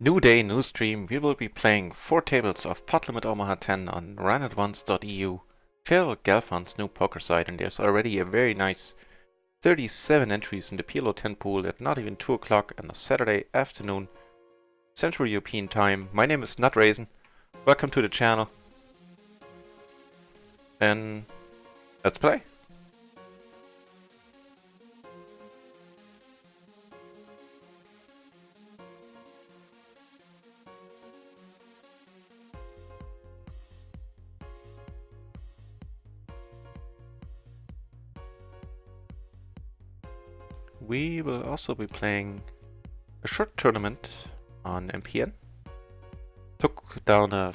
New day, new stream. We will be playing 4 tables of Pot Limit Omaha 10 on runatonce.eu. Phil Galfan's new poker site, and there's already a very nice 37 entries in the PLO 10 pool at not even 2 o'clock on a Saturday afternoon, Central European time. My name is Nutraisin. Welcome to the channel. And let's play. We will also be playing a short tournament on MPN. Took down a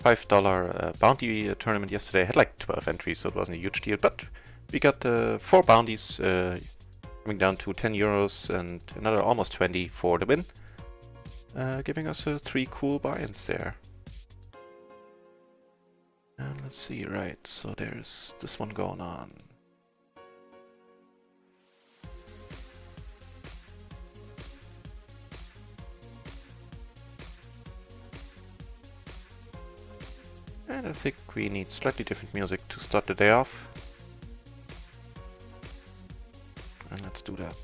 $5 bounty tournament yesterday. I had like 12 entries, so it wasn't a huge deal, but we got 4 bounties coming down to 10 euros and another almost 20 for the win, giving us 3 cool buy-ins there. And let's see, right, so there's this one going on. And I think we need slightly different music to start the day off. And let's do that.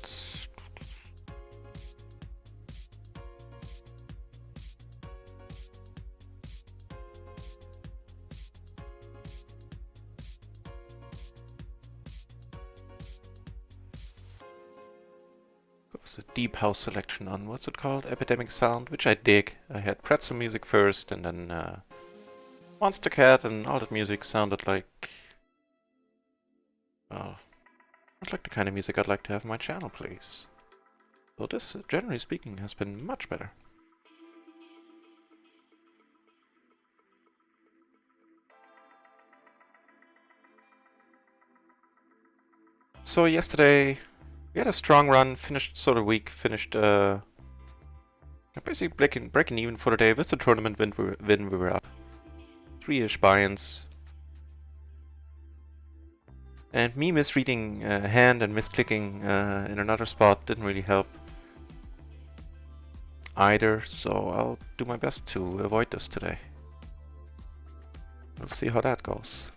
Goes a deep house selection on, what's it called? Epidemic Sound, which I dig. I had pretzel music first and then Monster Cat, and all that music sounded like, well, not like the kind of music I'd like to have on my channel, please. So this, generally speaking, has been much better. So yesterday, we had a strong run, finished sort of weak, finished basically breaking even for the day. With the tournament win, we were up 3-ish buy-ins. And me misreading hand and misclicking in another spot didn't really help either, so I'll do my best to avoid this today. We'll see how that goes.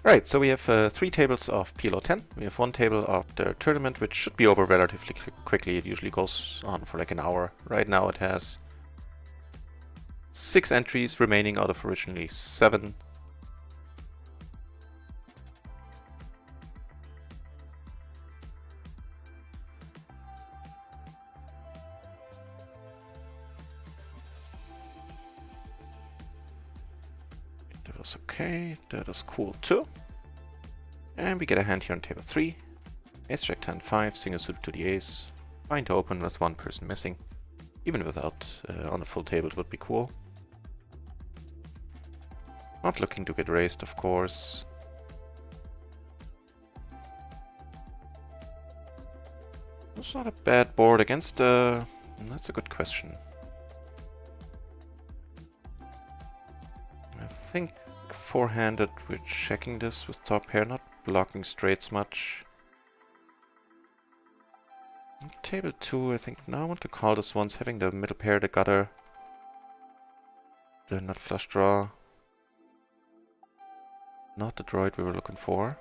Right, so we have 3 tables of PLO 10. We have 1 table of the tournament, which should be over relatively quickly. It usually goes on for like an hour. Right now it has 6 entries remaining out of originally 7. That was okay, that is cool too. And we get a hand here on table 3. Ace, Jack, 10, 5, single suited to the ace. Fine to open with 1 person missing. Even without on a full table it would be cool. Not looking to get raised, of course. It's not a bad board against that's a good question. I think four-handed we're checking this with top pair, not blocking straights much. On table 2, I think now I want to call this once, having the middle pair, the gutter, the nut flush draw. Not the droid we were looking for.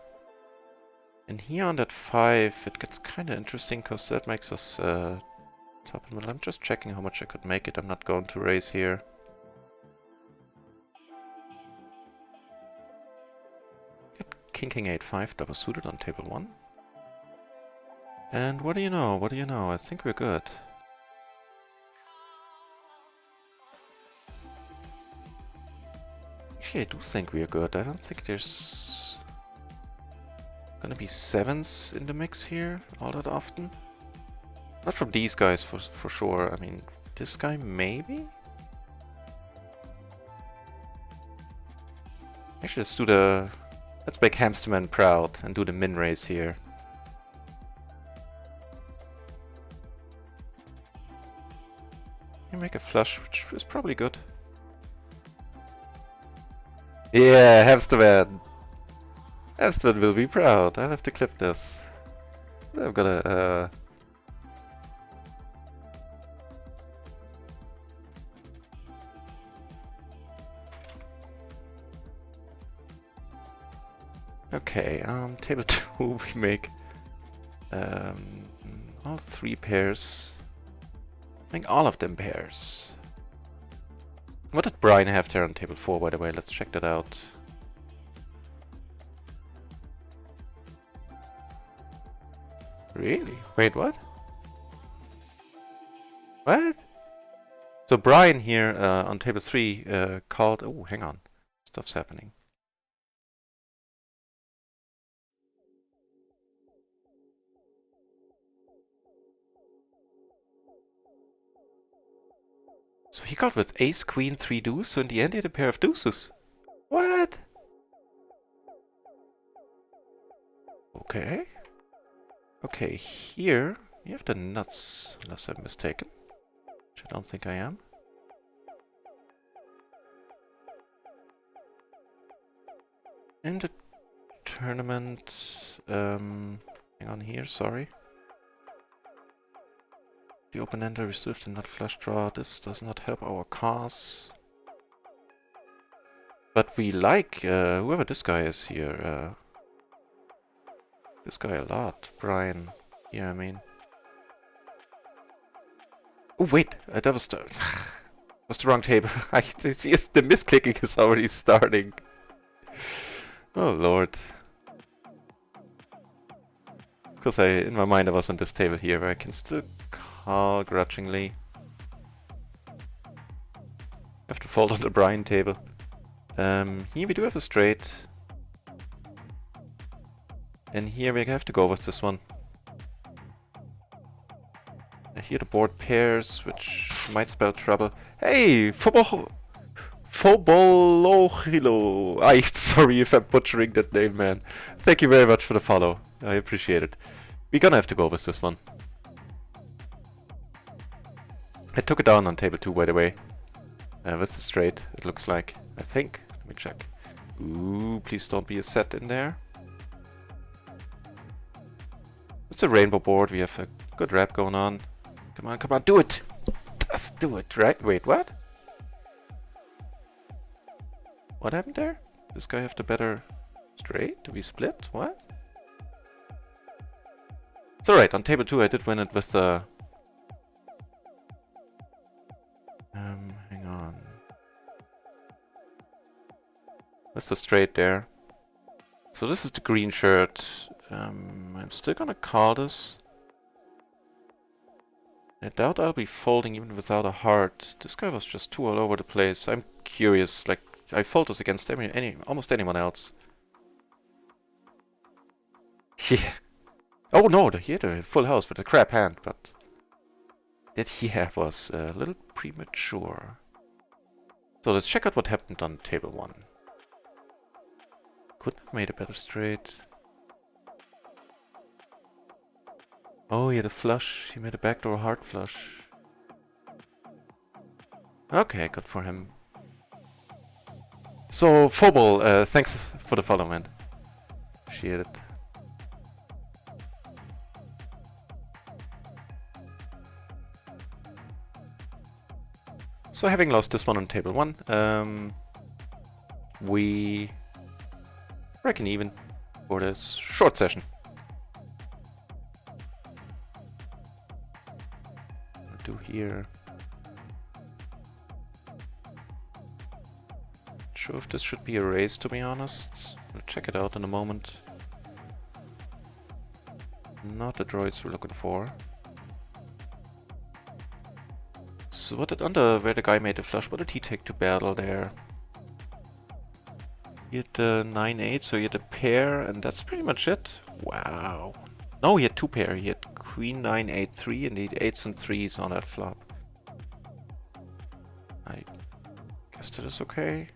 And here on that 5, it gets kind of interesting because that makes us top and middle. I'm just checking how much I could make it. I'm not going to raise here. Get King King 8 5 double suited on table 1. And what do you know? What do you know? I think we're good. Actually, I do think we are good. I don't think there's gonna be 7s in the mix here all that often. Not from these guys for sure. I mean, this guy maybe? Actually, let's make Hamsterman proud and do the min raise here. You make a flush, which is probably good. Yeah, Hamsterman! Hamsterman will be proud. I'll have to clip this. I've got a Okay, table 2 we make all 3 pairs. Make all of them pairs. What did Brian have there on table 4, by the way? Let's check that out. Really? Wait, what? What? So Brian here on table 3 called... Oh, hang on. Stuff's happening. So he called with ace, queen, 3 deuce, so in the end he had a pair of deuces. What? Okay. Okay, here you have the nuts, unless I'm mistaken. Which I don't think I am. In the tournament... hang on here, sorry. The open-ender receives the nut flush draw. This does not help our cause. But we like whoever this guy is here. This guy a lot. Brian. Yeah, I mean. Oh, wait! That was the... was the wrong table. The misclicking is already starting. Oh, Lord. Because in my mind I was on this table here where I can still call grudgingly. Have to fold on the Brian table. Here we do have a straight. And here we have to go with this one. Here the board pairs, which might spell trouble. Hey! Football... Fobologilo. Sorry if I'm butchering that name, man. Thank you very much for the follow. I appreciate it. We're gonna have to go with this one. I took it down on table 2, by the way. This is straight, it looks like. I think. Let me check. Ooh, please don't be a set in there. It's a rainbow board. We have a good rap going on. Come on, come on, do it! Just do it, right? Wait, what? What happened there? This guy have the better straight? Do we split? What? It's alright, on table 2 I did win it with the... hang on. With the straight there. So this is the green shirt. I'm still gonna call this. I doubt I'll be folding even without a heart. This guy was just too all over the place. I'm curious, like, I fold this against almost anyone else. Yeah. Oh no, he had a full house with a crap hand, but that he had was a little premature. So let's check out what happened on table 1. Couldn't have made a better straight. Oh, he had a flush. He made a backdoor heart flush. Okay, good for him. So, Phobal, thanks for the follow, man. Appreciate it. So, having lost this one on table 1, we reckon even for this short session. Do here. Not sure if this should be a raise, to be honest. We'll check it out in a moment. Not the droids we're looking for. So what did where the guy made the flush, what did he take to battle there? He had 9-8, so he had a pair, and that's pretty much it. Wow. No, he had 2 pair. He had Queen 9-8-3 and he had 8s and 3s on that flop. I guess that is okay.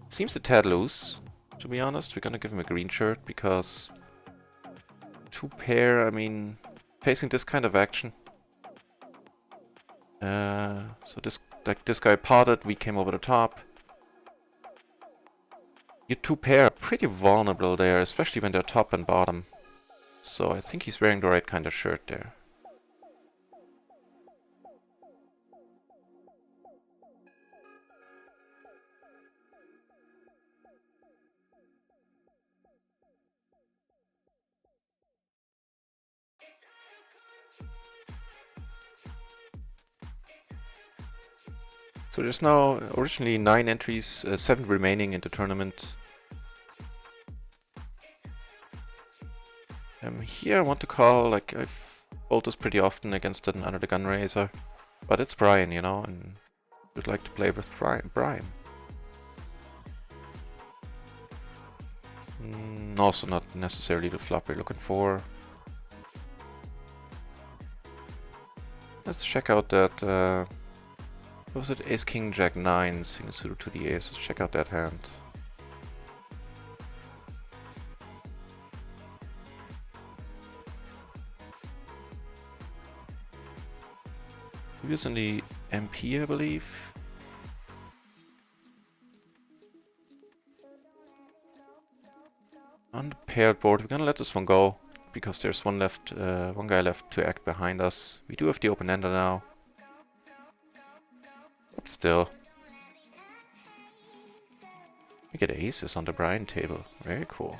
Seems a tad loose, to be honest. We're gonna give him a green shirt because 2 pair, I mean, facing this kind of action. So this guy potted, we came over the top. You 2 pair are pretty vulnerable there, especially when they're top and bottom. So I think he's wearing the right kind of shirt there. So there's now originally 9 entries, 7 remaining in the tournament. Here I want to call, like, I've fold this pretty often against an under the gun raiser. But it's Brian, you know, and would like to play with Brian. Also not necessarily the flop we're looking for. Let's check out that, what was it, Ace King Jack 9, single suited to the ace. Let's check out that hand. He was in the MP, I believe. On the paired board, we're gonna let this one go, because there's one guy left to act behind us. We do have the open-ender now. But still. We get aces on the Brian table. Very cool.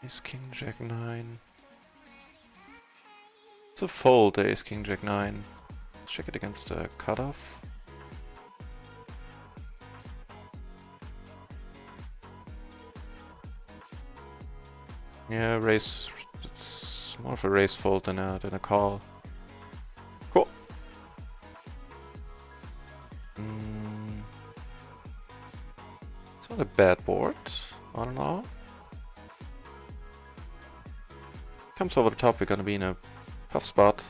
Ace King Jack 9. It's a fold, the Ace King Jack 9. Let's check it against the cutoff. Yeah, raise. It's more of a raise fold than a call. Cool. It's not a bad board, all in all. Comes over the top, we're gonna be in a tough spot.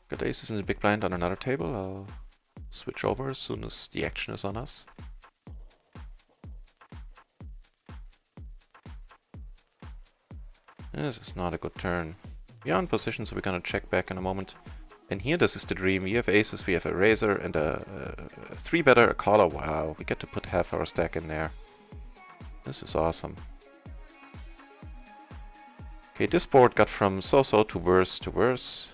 Got aces in the big blind on another table. I'll switch over as soon as the action is on us. This is not a good turn. We are in position, so we're gonna check back in a moment. And here, this is the dream. We have aces, we have a raiser, and a 3-better, a caller. Wow, we get to put half our stack in there. This is awesome. Okay, this board got from so-so to worse to worse.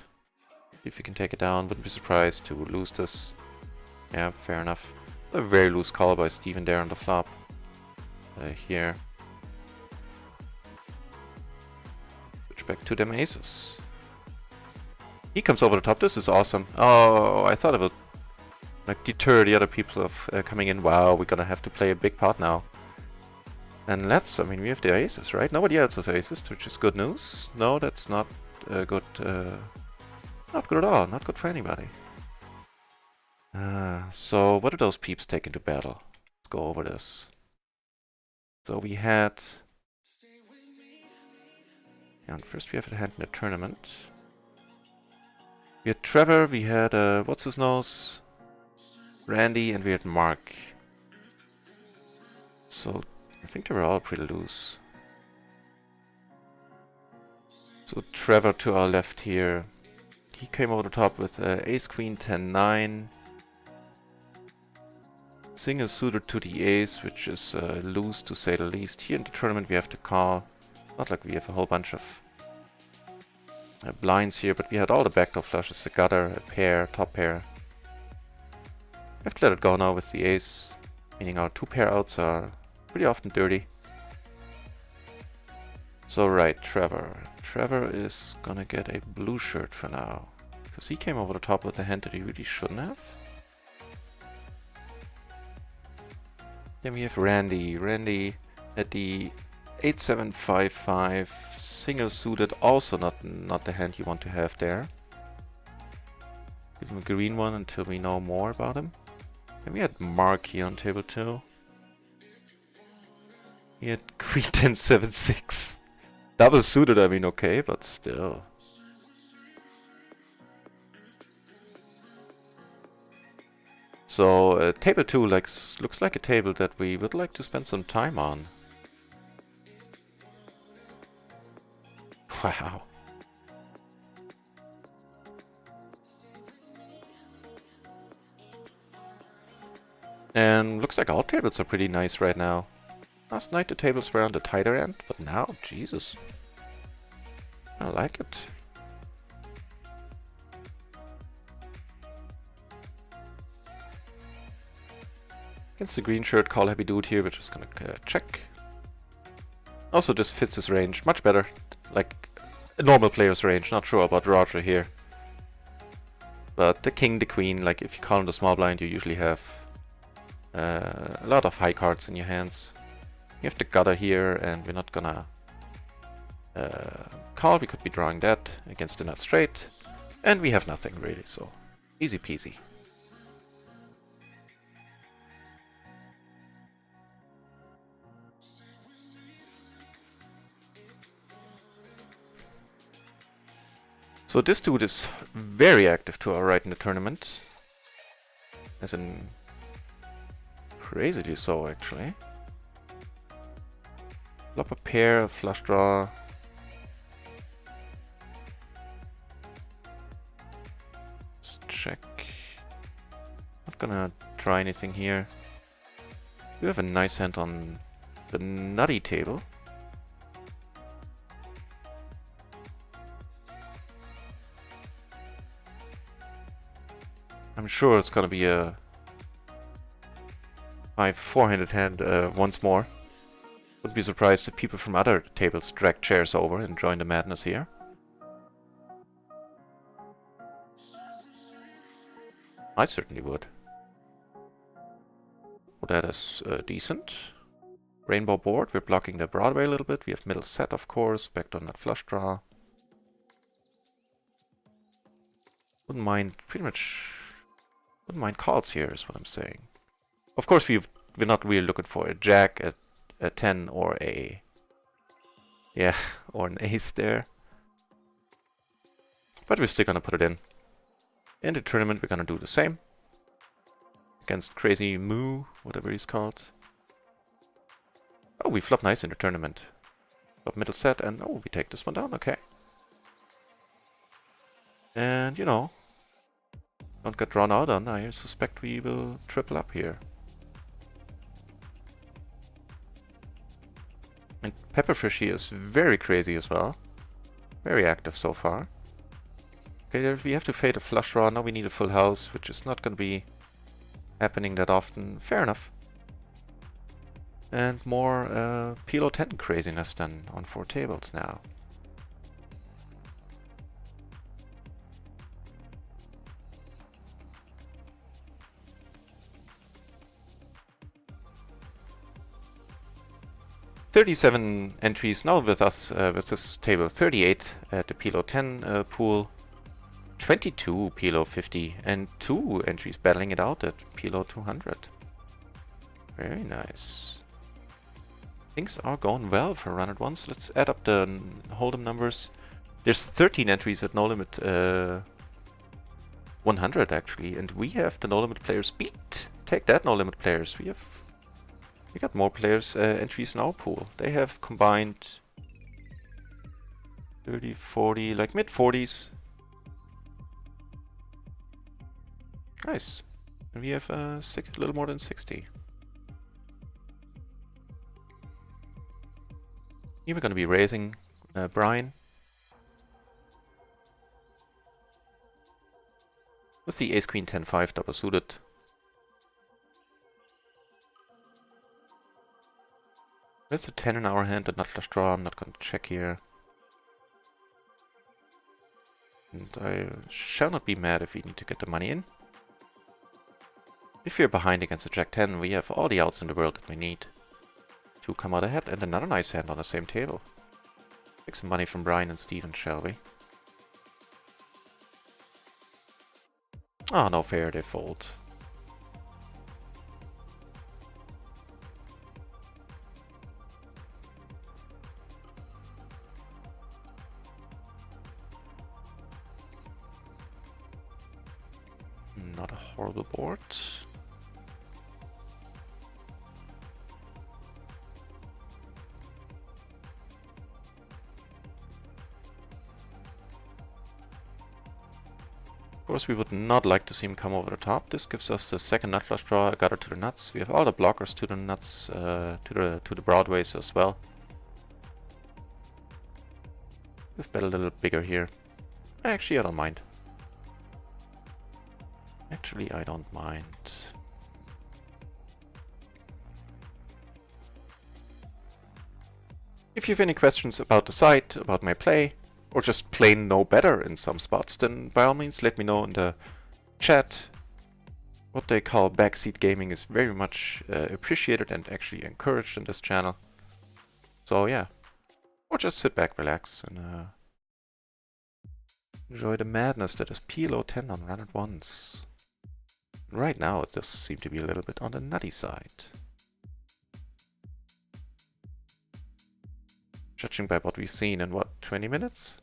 See if we can take it down. Wouldn't be surprised to lose this. Yeah, fair enough. A very loose call by Steven there on the flop. Here. Switch back to them aces. He comes over the top. This is awesome. Oh, I thought it would like deter the other people of coming in. Wow, we're gonna have to play a big pot now. And let's, I mean, we have the aces, right? Nobody else has aces, which is good news. No, that's not good. Not good at all. Not good for anybody. So what do those peeps take into battle? Let's go over this. So we had... And first we have a hand in the tournament. We had Trevor, we had, what's his nose? Randy, and we had Mark. So I think they were all pretty loose. So Trevor to our left here. He came over the top with ace queen 10-9. Single suited to the ace, which is loose to say the least. Here in the tournament we have to call. Not like we have a whole bunch of blinds here, but we had all the backdoor flushes, a gutter, a pair, top pair. We have to let it go now with the ace, meaning our 2 pair outs are pretty often dirty. So right, Trevor. Trevor is gonna get a blue shirt for now, because he came over the top with a hand that he really shouldn't have. Then we have Randy. Randy at the 8-7-5-5, single suited, also not the hand you want to have there. Give him a green one until we know more about him. And we had Mark here on table 2. He had queen 10-7-6. Double suited, I mean, okay, but still. So, table 2 looks like a table that we would like to spend some time on. Wow. And looks like all tables are pretty nice right now. Last night the tables were on the tighter end, but now, Jesus. I like it. Against the green shirt, call happy dude here, we're just gonna check. Also, this fits his range much better. Like a normal player's range. Not sure about Roger here. But the king, the queen, like if you call him the small blind, you usually have a lot of high cards in your hands. You have the gutter here, and we're not gonna call. We could be drawing that against the nut straight. And we have nothing really, so easy peasy. So this dude is very active to our right in the tournament. As in crazily so, actually. Flop a pair, a flush draw. Let's check. Not gonna try anything here. We have a nice hand on the nutty table. I'm sure it's gonna be a 5-4-handed hand once more. Wouldn't be surprised if people from other tables drag chairs over and join the madness here. I certainly would. Well, that is decent. Rainbow board, we're blocking the Broadway a little bit. We have middle set, of course, backdoor nut flush draw. Wouldn't mind, pretty much, wouldn't mind calls here is what I'm saying. Of course, we're not really looking for a jack, a 10, or a... yeah, or an ace there. But we're still gonna put it in. In the tournament, we're gonna do the same. Against Crazy Moo, whatever he's called. Oh, we flop nice in the tournament. Flop middle set, and oh, we take this one down, okay. And, you know, don't get drawn out on, I suspect we will triple up here. And Pepperfish here is very crazy as well. Very active so far. Okay, we have to fade a flush draw, now we need a full house, which is not going to be happening that often. Fair enough. And more PLO 10 craziness than on 4 tables now. "37 entries now with us with this table. 38 at the PLO 10 pool. 22 PLO 50 and 2 entries battling it out at PLO 200. Very nice. Things are going well for Run It Once. Let's add up the hold'em numbers. There's 13 entries at No Limit 100 actually, and we have the No Limit players beat. Take that, No Limit players. We got more players entries in our pool. They have combined 30, 40, like mid 40s. Nice. And we have a little more than 60. Here we're going to be raising Brian. With the Ace Queen 10-5 double suited. With the 10 in our hand and nut flush draw, I'm not going to check here. And I shall not be mad if we need to get the money in. If we're behind against a Jack 10, we have all the outs in the world that we need to come out ahead. And another nice hand on the same table. Take some money from Brian and Steven, shall we? Oh, no fair, they fold. Not a horrible board. Of course, we would not like to see him come over the top. This gives us the second nut flush draw, a gutter to the nuts. We have all the blockers to the nuts, to the broadways as well. We've bet a little bigger here. Actually, I don't mind. Actually, I don't mind. If you have any questions about the site, about my play, or just plain know better in some spots, then by all means let me know in the chat. What they call backseat gaming is very much appreciated and actually encouraged in this channel. So yeah, or just sit back, relax, and enjoy the madness that is PLO 10 on Run It Once. Right now it does seem to be a little bit on the nutty side. Judging by what we've seen in, what, 20 minutes?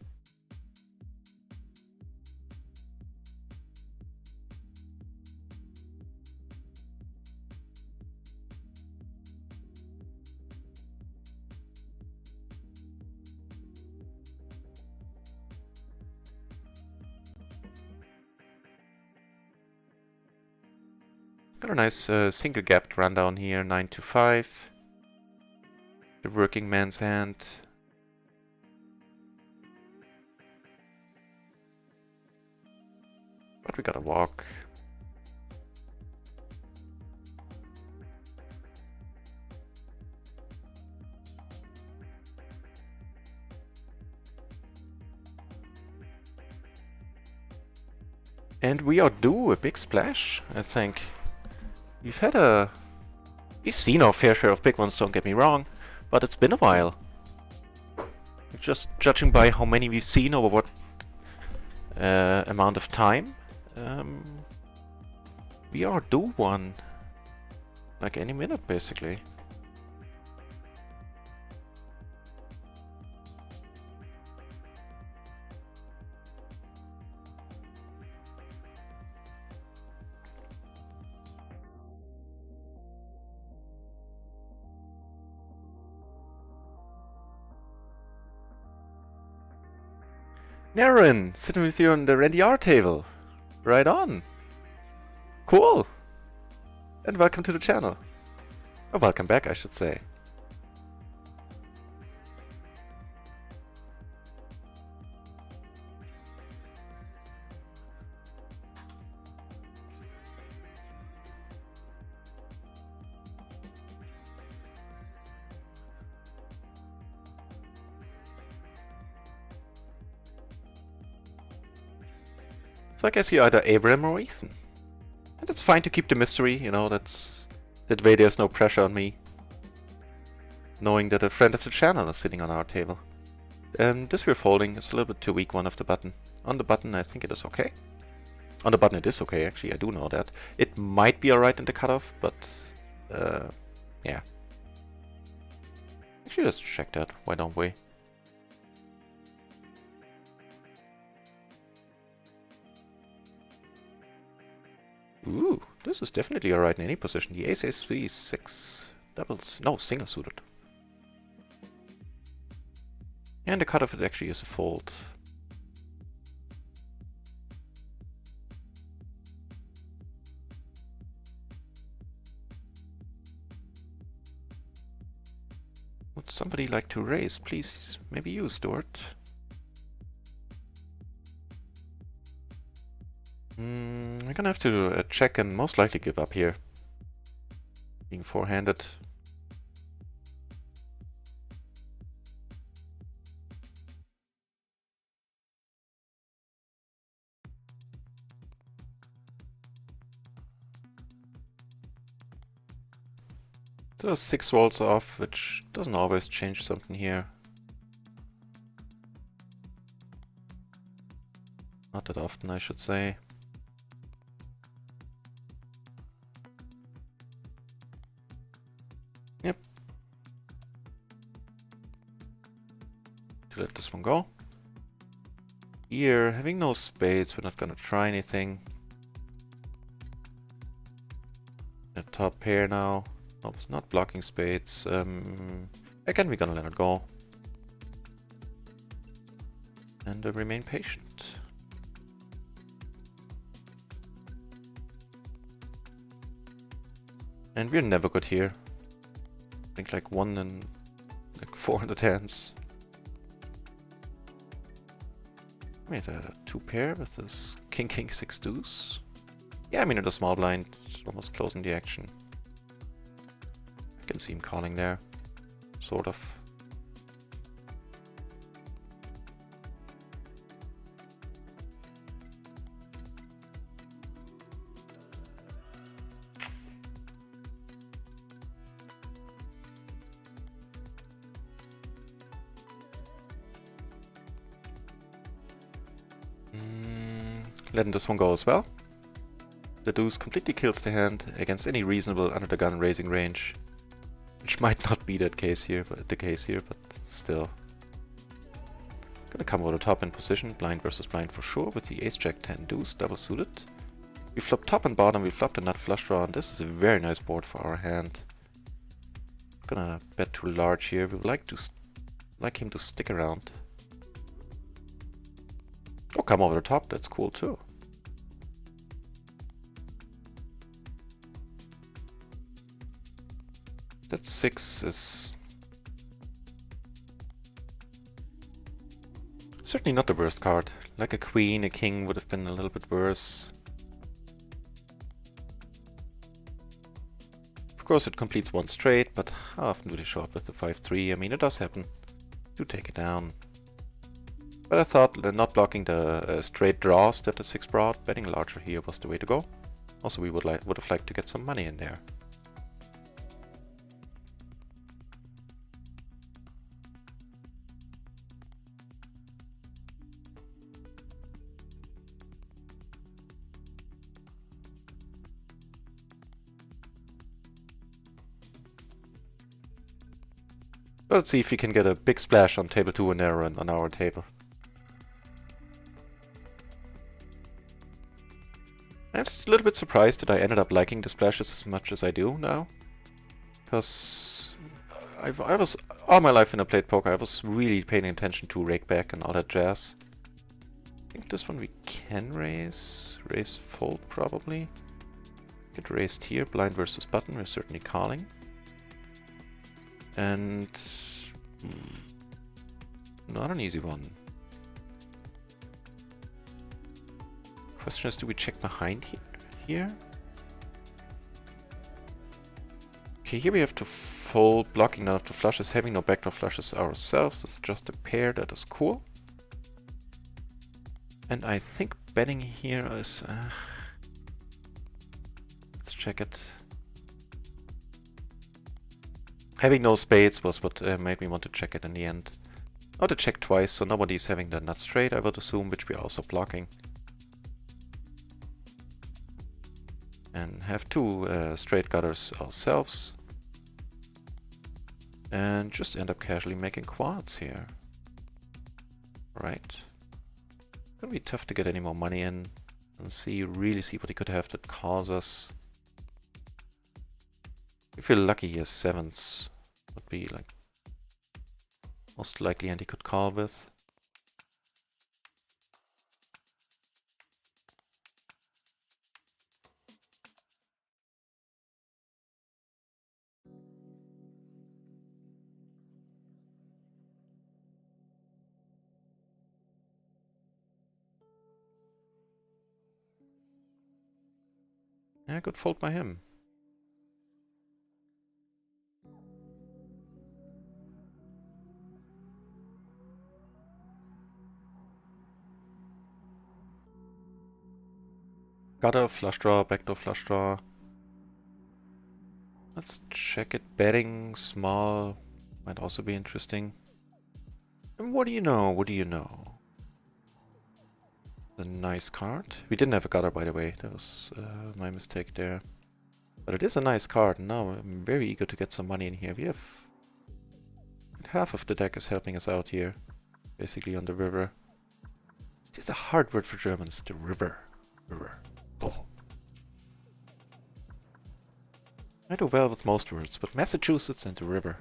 Got a nice single-gapped rundown here, 9 to 5. The working man's hand. But we gotta walk. And we are due a big splash, I think. We've seen our fair share of big ones, don't get me wrong, but it's been a while. Just judging by how many we've seen over what amount of time, we are due one. Like any minute, basically. Naren, sitting with you on the Randy R table. Right on. Cool. And welcome to the channel. Or welcome back, I should say. So I guess you're either Abram or Ethan. And it's fine to keep the mystery, you know, that way there's no pressure on me. Knowing that a friend of the channel is sitting on our table. This we're folding is a little bit too weak, one of the button. On the button I think it is okay. On the button it is okay, actually, I do know that. It might be alright in the cutoff, but yeah. Actually, let's check that, why don't we? Ooh, this is definitely alright in any position. The ace, ace, 3, 6, doubles, no, single suited. And the cutoff it actually is a fold. Would somebody like to raise, please? Maybe you, Stuart. We're gonna have to check and most likely give up here. Being four-handed. So 6 rolls off, which doesn't always change something here. Not that often, I should say. Yep. To let this one go. Here, having no spades, we're not gonna try anything. The top pair now. Nope, it's not blocking spades. Again, we're gonna let it go. And remain patient. And we're never good here. I think like 1 in like 400 hands. Wait, a 2 pair with this king, king, 6 deuce. Yeah, I mean, in a small blind, almost closing the action. I can see him calling there, sort of. Letting this one go as well. The deuce completely kills the hand against any reasonable under the gun raising range, which might not be the case here, but still. Gonna come over the top in position, blind versus blind for sure, with the ace jack 10 deuce double suited. We flop top and bottom, we flop the nut flush draw, and this is a very nice board for our hand. Gonna bet too large here. We would like him to stick around. Oh, come over the top, that's cool too. That 6 is certainly not the worst card. Like a queen, a king would have been a little bit worse. Of course it completes one straight, but how often do they show up with the 5-3? I mean, it does happen. Do take it down. But I thought not blocking the straight draws that the 6 brought, betting larger here was the way to go. Also, we would have liked to get some money in there. Let's see if we can get a big splash on table 2 and there and on our table. I'm just a little bit surprised that I ended up liking the splashes as much as I do now. Because I was, all my life when I played poker, I was really paying attention to rake back and all that jazz. I think this one we can raise. Raise fold probably. Get raised here, blind versus button, we're certainly calling. And not an easy one. Question is, do we check behind here? Okay, here we have to fold, blocking none of the flushes, having no backdoor flushes ourselves with just a pair, that is cool. And I think betting here is... let's check it. Having no spades was what made me want to check it in the end. Not to check twice, so nobody's having the nut straight, I would assume, which we're also blocking. And have 2 straight gutters ourselves. And just end up casually making quads here. Right. Gonna be tough to get any more money in and really see what he could have that calls us. If you're lucky, he has 7s. Would be like most likely hand he could call with. Yeah, good fold by him. Gutter, flush draw, backdoor flush draw. Let's check it. Betting small might also be interesting. And what do you know? What do you know? A nice card. We didn't have a gutter, by the way. That was my mistake there. But it is a nice card. Now I'm very eager to get some money in here. We have... half of the deck is helping us out here. Basically on the river. It's a hard word for Germans. The river. River. Oh. I do well with most words, but Massachusetts and the river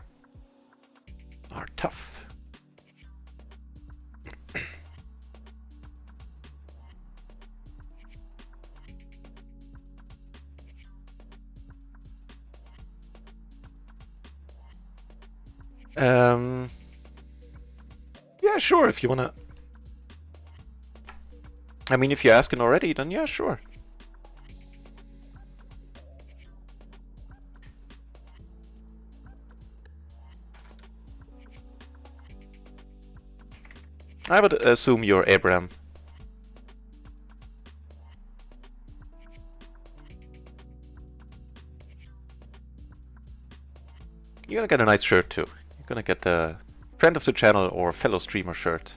are tough. Yeah, sure, if you wanna... I mean, if you're asking already, then yeah, sure. I would assume you're Abraham. You're gonna get a nice shirt too. You're gonna get the friend of the channel or fellow streamer shirt.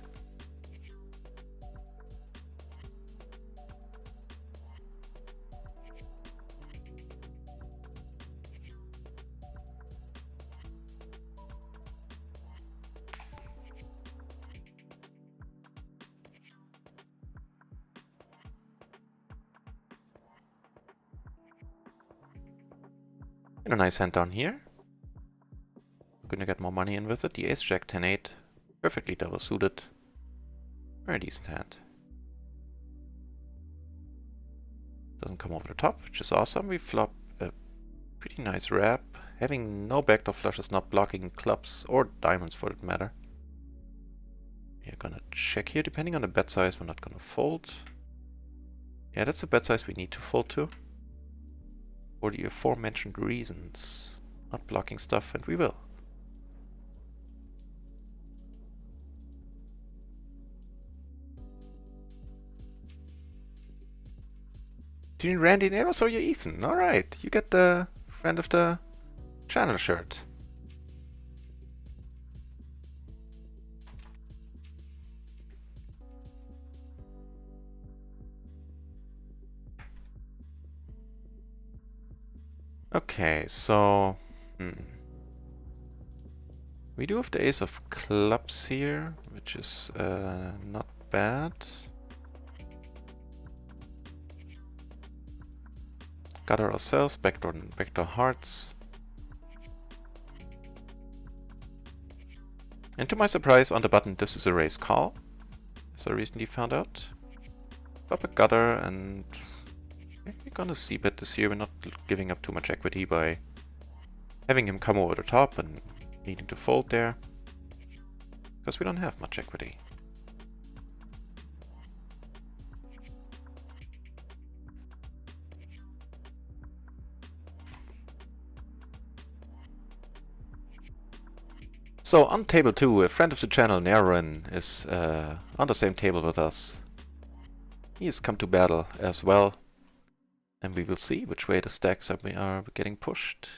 And a nice hand down here. We're gonna get more money in with it. The ace jack 10-8. Perfectly double suited. Very decent hand. Doesn't come over the top, which is awesome. We flop a pretty nice wrap. Having no backdoor flushes, not blocking clubs or diamonds for that matter. We're gonna check here. Depending on the bet size, we're not gonna fold. Yeah, that's the bet size we need to fold to. For the aforementioned reasons. Not blocking stuff, and we will. Do you need Randy and Eros or you Ethan? Alright, you get the friend of the channel shirt. Okay, so... we do have the ace of clubs here, which is not bad. Gutter ourselves, backdoor hearts. And to my surprise, on the button, this is a raise call, as I recently found out. Flop a gutter, and we're gonna c-bet this here. We're not giving up too much equity by having him come over the top and needing to fold there, because we don't have much equity. So on table 2, a friend of the channel, Naren, is on the same table with us. He has come to battle as well, and we will see which way the stacks are getting pushed.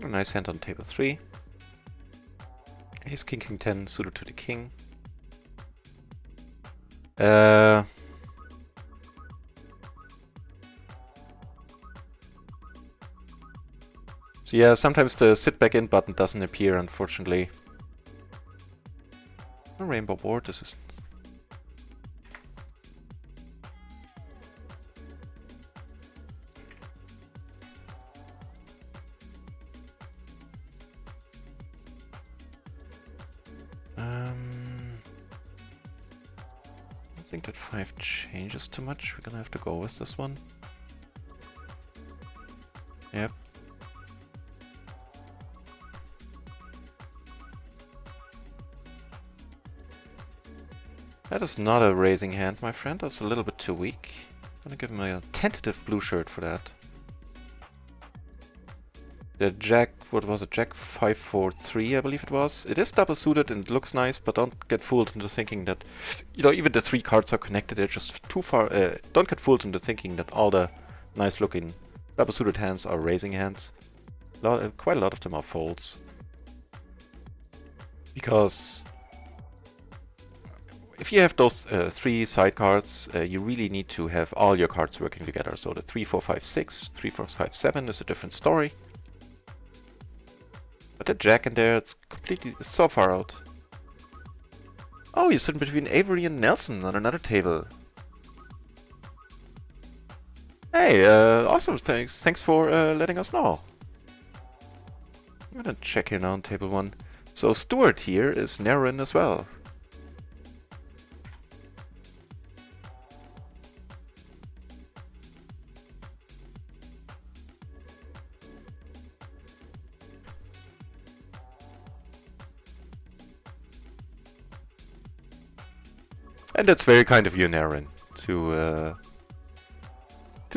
A nice hand on table 3. Ace king king 10 suited to the king. So yeah, sometimes the sit back in button doesn't appear, unfortunately. A rainbow board, this is... I think that 5 changes too much. We're gonna have to go with this one. Yep. That is not a raising hand, my friend. That's a little bit too weak. I'm gonna give him a tentative blue shirt for that. The jack, what was it? Jack 5-4-3, I believe it was. It is double suited and it looks nice, but don't get fooled into thinking that, you know, even the 3 cards are connected. They're just too far. Don't get fooled into thinking that all the nice looking double suited hands are raising hands. Quite a lot of them are folds. Because if you have those 3 side cards, you really need to have all your cards working together. So the 3, 4, 5, 6, 3, 4, 5, 7 is a different story. But the jack in there, it's so far out. Oh, you're sitting between Avery and Nelson on another table. Hey, awesome, thanks for letting us know. I'm gonna check here now on table 1. So Stuart here is Naren as well. And that's very kind of you, Naren, to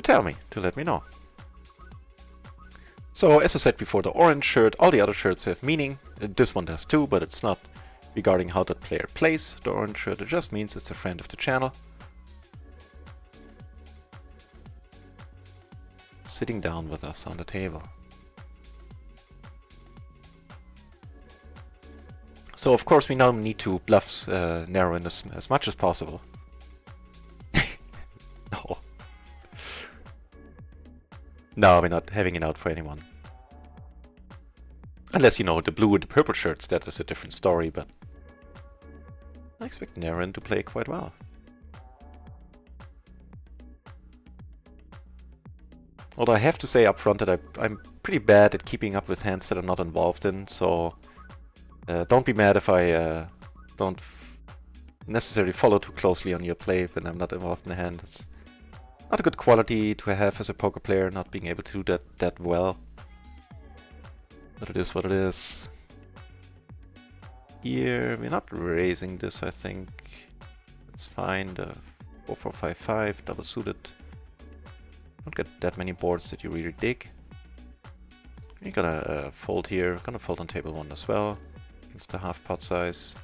tell me, to let me know. So, as I said before, the orange shirt, all the other shirts have meaning. This one does too, but it's not regarding how that player plays the orange shirt. It just means it's a friend of the channel. Sitting down with us on the table. So of course we now need to bluff narrow in as much as possible. No. No, we're not having it out for anyone. Unless, you know, the blue and the purple shirts, that is a different story, but I expect Naren to play quite well. Although I have to say up front that I'm pretty bad at keeping up with hands that I'm not involved in, so don't be mad if I don't necessarily follow too closely on your play when I'm not involved in the hand. It's not a good quality to have as a poker player, not being able to do that well. But it is what it is. Here, we're not raising this, I think. It's fine. The 4-4-5-5, double suited. Don't get that many boards that you really dig. You're gonna fold here. Gonna fold on table 1 as well. Against the half pot size.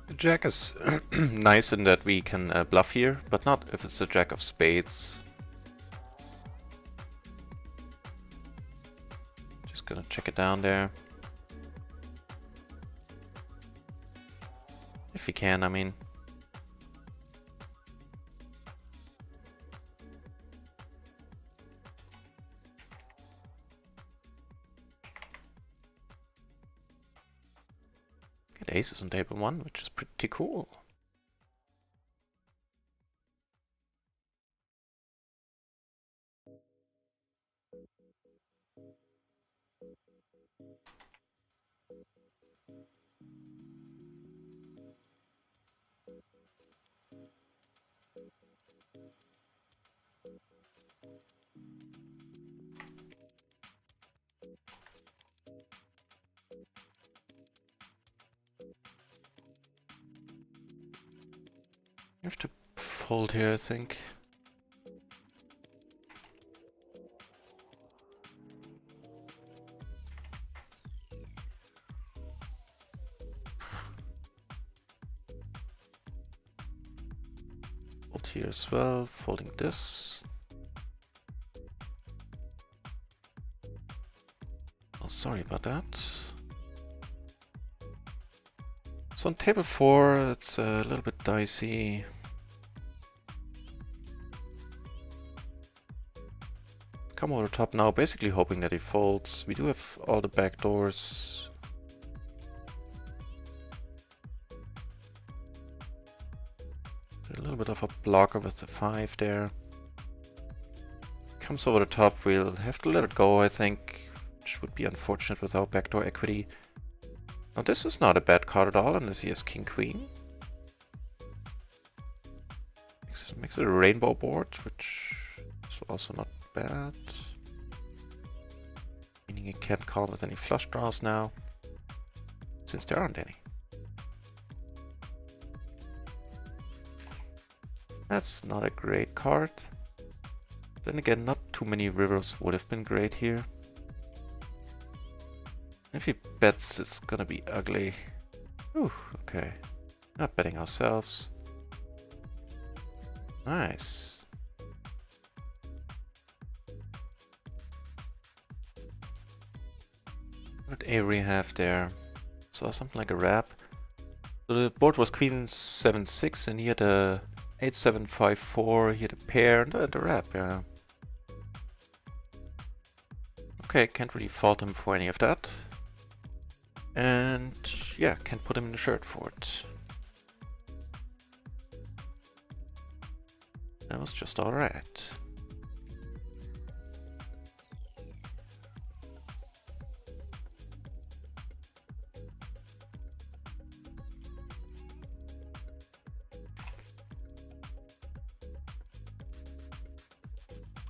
The jack is nice in that we can bluff here, but not if it's the jack of spades. Just gonna check it down there. If we can, I mean. Get aces on table 1, which is pretty cool. You have to fold here, I think. Fold here as well, folding this. Oh, sorry about that. So on table 4, it's a little bit dicey. Let's come over the top now, basically hoping that he folds. We do have all the back doors. A little bit of a blocker with the 5 there. Comes over the top, we'll have to let it go, I think, which would be unfortunate without backdoor equity. Now this is not a bad card at all, unless he has King Queen. Makes it a rainbow board, which is also not bad. Meaning he can't call with any flush draws now, since there aren't any. That's not a great card. Then again, not too many rivers would have been great here. If he bets, it's gonna be ugly. Ooh, okay. Not betting ourselves. Nice. What did Avery have there? Saw something like a wrap. So the board was Queen 7-6 and he had a 8-7-5-4, he had a pair and the wrap, yeah. Okay, can't really fault him for any of that. And yeah, can't put him in the shirt for it. That was just alright.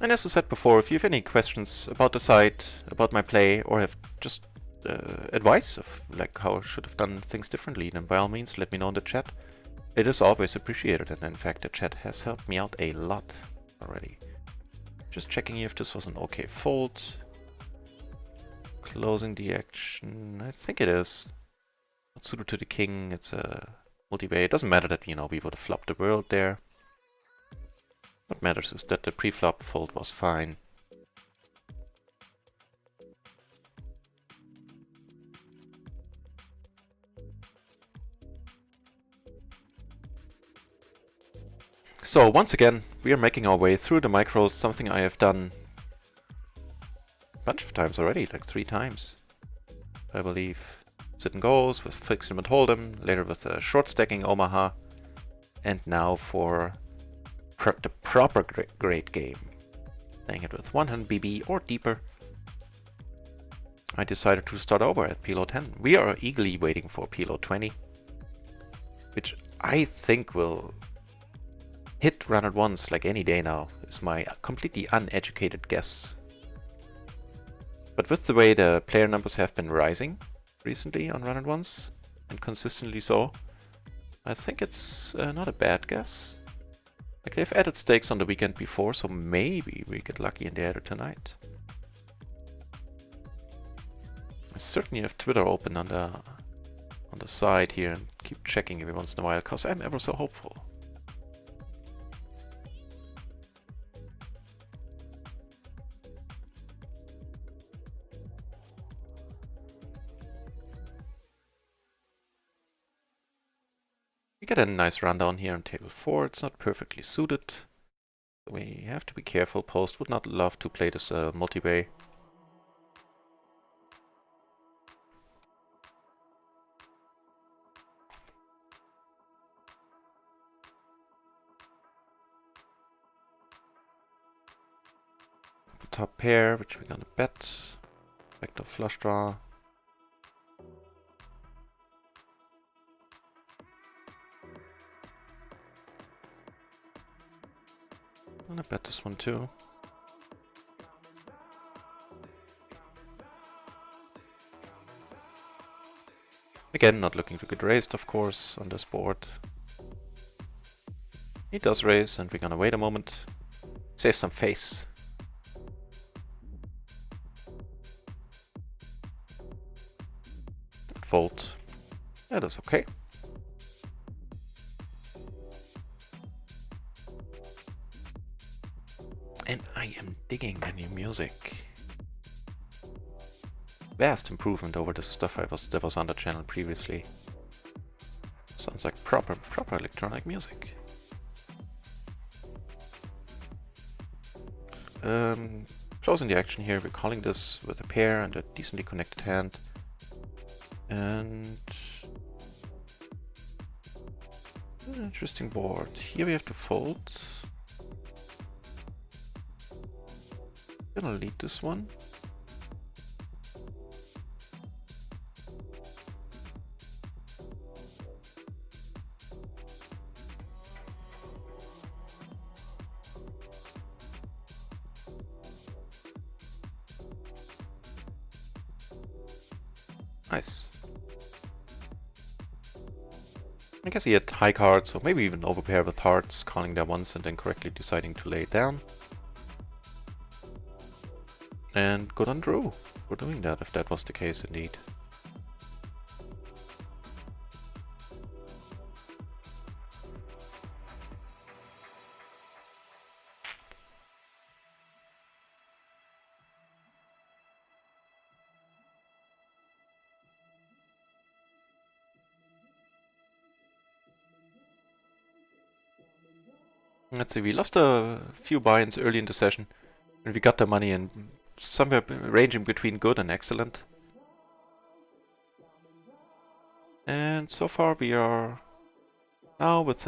And as I said before, if you have any questions about the site, about my play, or have just advice of like how I should have done things differently, then by all means let me know in the chat. It is always appreciated, and in fact the chat has helped me out a lot already. Just checking if this was an okay fold. Closing the action. I think it is. Not suited to the king. It's a multi-way. It doesn't matter that, you know, we would have flopped the world there. What matters is that the pre-flop fold was fine. So once again, we are making our way through the micros, something I have done a bunch of times already, like 3 times, I believe. Sit and goes with fix 'em and hold 'em, later with a short stacking Omaha, and now for the proper great game, playing it with 100 BB or deeper. I decided to start over at PLO 10. We are eagerly waiting for PLO 20, which I think will hit run at once like any day now, is my completely uneducated guess. But with the way the player numbers have been rising recently on run at once, and consistently so, I think it's not a bad guess. Like, they've added stakes on the weekend before, so maybe we get lucky and they add it tonight. I certainly have Twitter open on the side here and keep checking every once in a while, cause I'm ever so hopeful. We get a nice rundown here on table 4. It's not perfectly suited. We have to be careful. Post would not love to play this multi-way. Top pair, which we're gonna bet. Vector flush draw. I'm gonna bet this one too. Again, not looking to get raised, of course, on this board. He does raise, and we're gonna wait a moment. Save some face. Fold. That is okay. And I am digging the new music. Vast improvement over the stuff that was on the channel previously. Sounds like proper electronic music. Closing the action here, we're calling this with a pair and a decently connected hand. And an interesting board. Here we have to fold. Gonna lead this one. Nice. I guess he had high cards, so maybe even overpair with hearts, calling there once and then correctly deciding to lay it down. And good on Drew for doing that, if that was the case indeed. Let's see, we lost a few buy-ins early in the session, and we got the money in somewhere ranging between good and excellent. And so far we are now with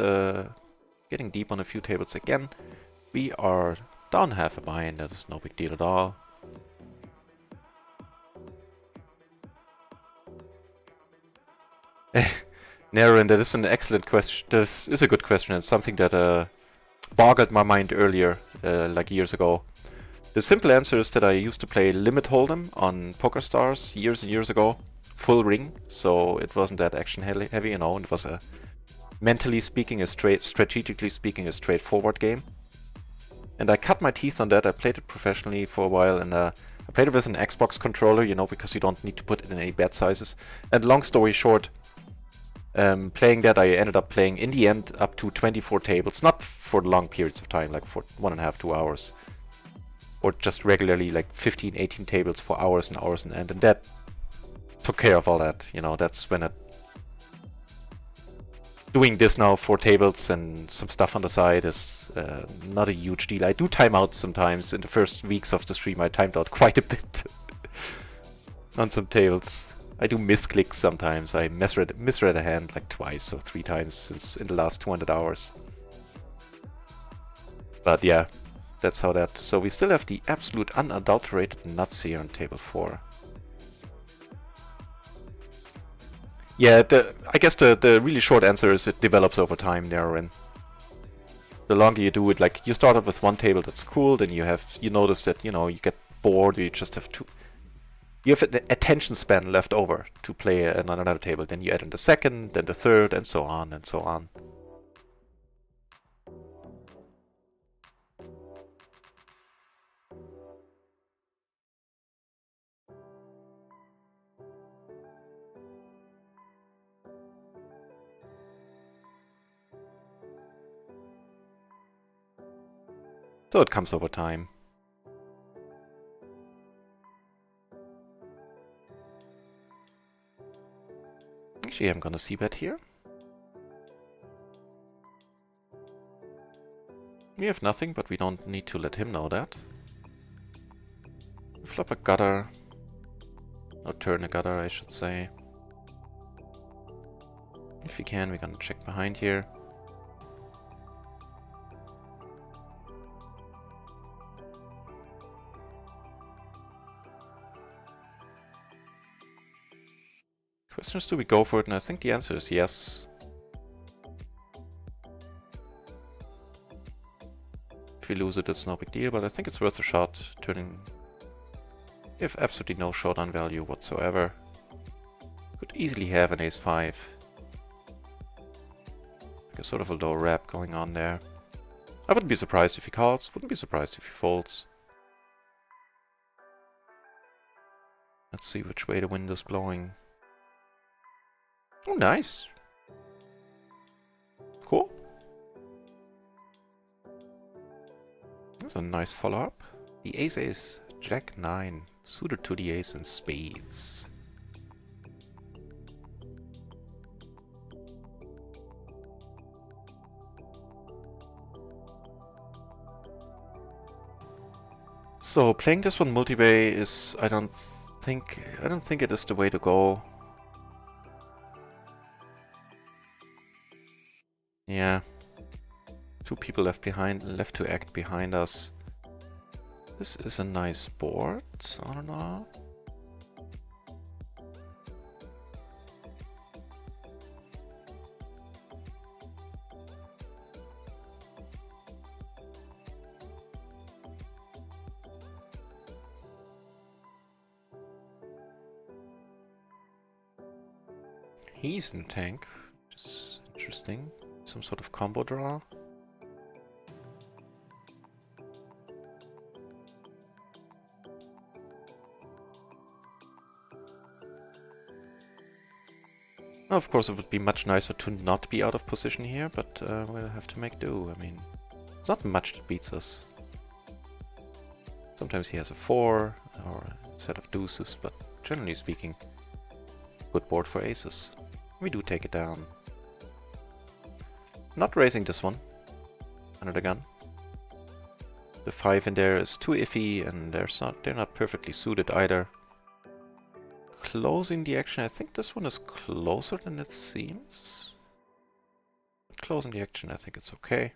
getting deep on a few tables again. We are down half a buy-in, that is no big deal at all. Naren, that is an excellent question. This is a good question, and something that boggled my mind earlier, like years ago. The simple answer is that I used to play Limit Hold'em on PokerStars years and years ago, full ring, so it wasn't that action heavy, you know, and it was a mentally speaking, strategically speaking, a straightforward game. And I cut my teeth on that. I played it professionally for a while, and I played it with an Xbox controller, you know, because you don't need to put it in any bed sizes. And long story short, playing that, I ended up playing, in the end, up to 24 tables. Not for long periods of time, like for 1.5, 2 hours. Or just regularly, like 15, 18 tables for hours and hours on end. And that took care of all that, you know, that's when doing this now, 4 tables and some stuff on the side, is not a huge deal. I do time out sometimes. In the first weeks of the stream, I timed out quite a bit on some tables. I do misclicks sometimes. I misread a hand like twice or 3 times since in the last 200 hours. But yeah, that's how that. So we still have the absolute unadulterated nuts here on table 4. Yeah, I guess the really short answer is it develops over time there, and the longer you do it, like you start up with one table that's cool, then you notice that, you know, you get bored, you just have you have an attention span left over to play on another table, then you add in the second, then the third, and so on and so on. So it comes over time. Actually, I'm gonna c-bet here. We have nothing, but we don't need to let him know that. We flop a gutter. Or turn a gutter, I should say. If we can, we're gonna check behind here. Question is, do we go for it? And I think the answer is yes. If we lose it, it's no big deal, but I think it's worth a shot. Turning... We have absolutely no showdown value whatsoever. Could easily have an ace-5. Like a sort of a low rap going on there. I wouldn't be surprised if he calls, wouldn't be surprised if he folds. Let's see which way the wind is blowing. Oh, nice. Cool. That's a nice follow-up. The ace, jack 9, suited to the ace and spades. So playing this one multi-way is, I don't think it is the way to go. Yeah. 2 people left to act behind us. This is a nice board, I don't know. He's in tank, which is interesting. Some sort of combo draw. Now, of course, it would be much nicer to not be out of position here, but we'll have to make do. I mean, it's not much that beats us. Sometimes he has a 4 or a set of deuces, but generally speaking, good board for aces. We do take it down. Not raising this one under the gun. The 5 in there is too iffy, and they're not perfectly suited either. Closing the action, I think this one is closer than it seems. Closing the action, I think it's okay.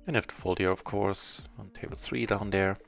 And have to fold here, of course, on table 3 down there.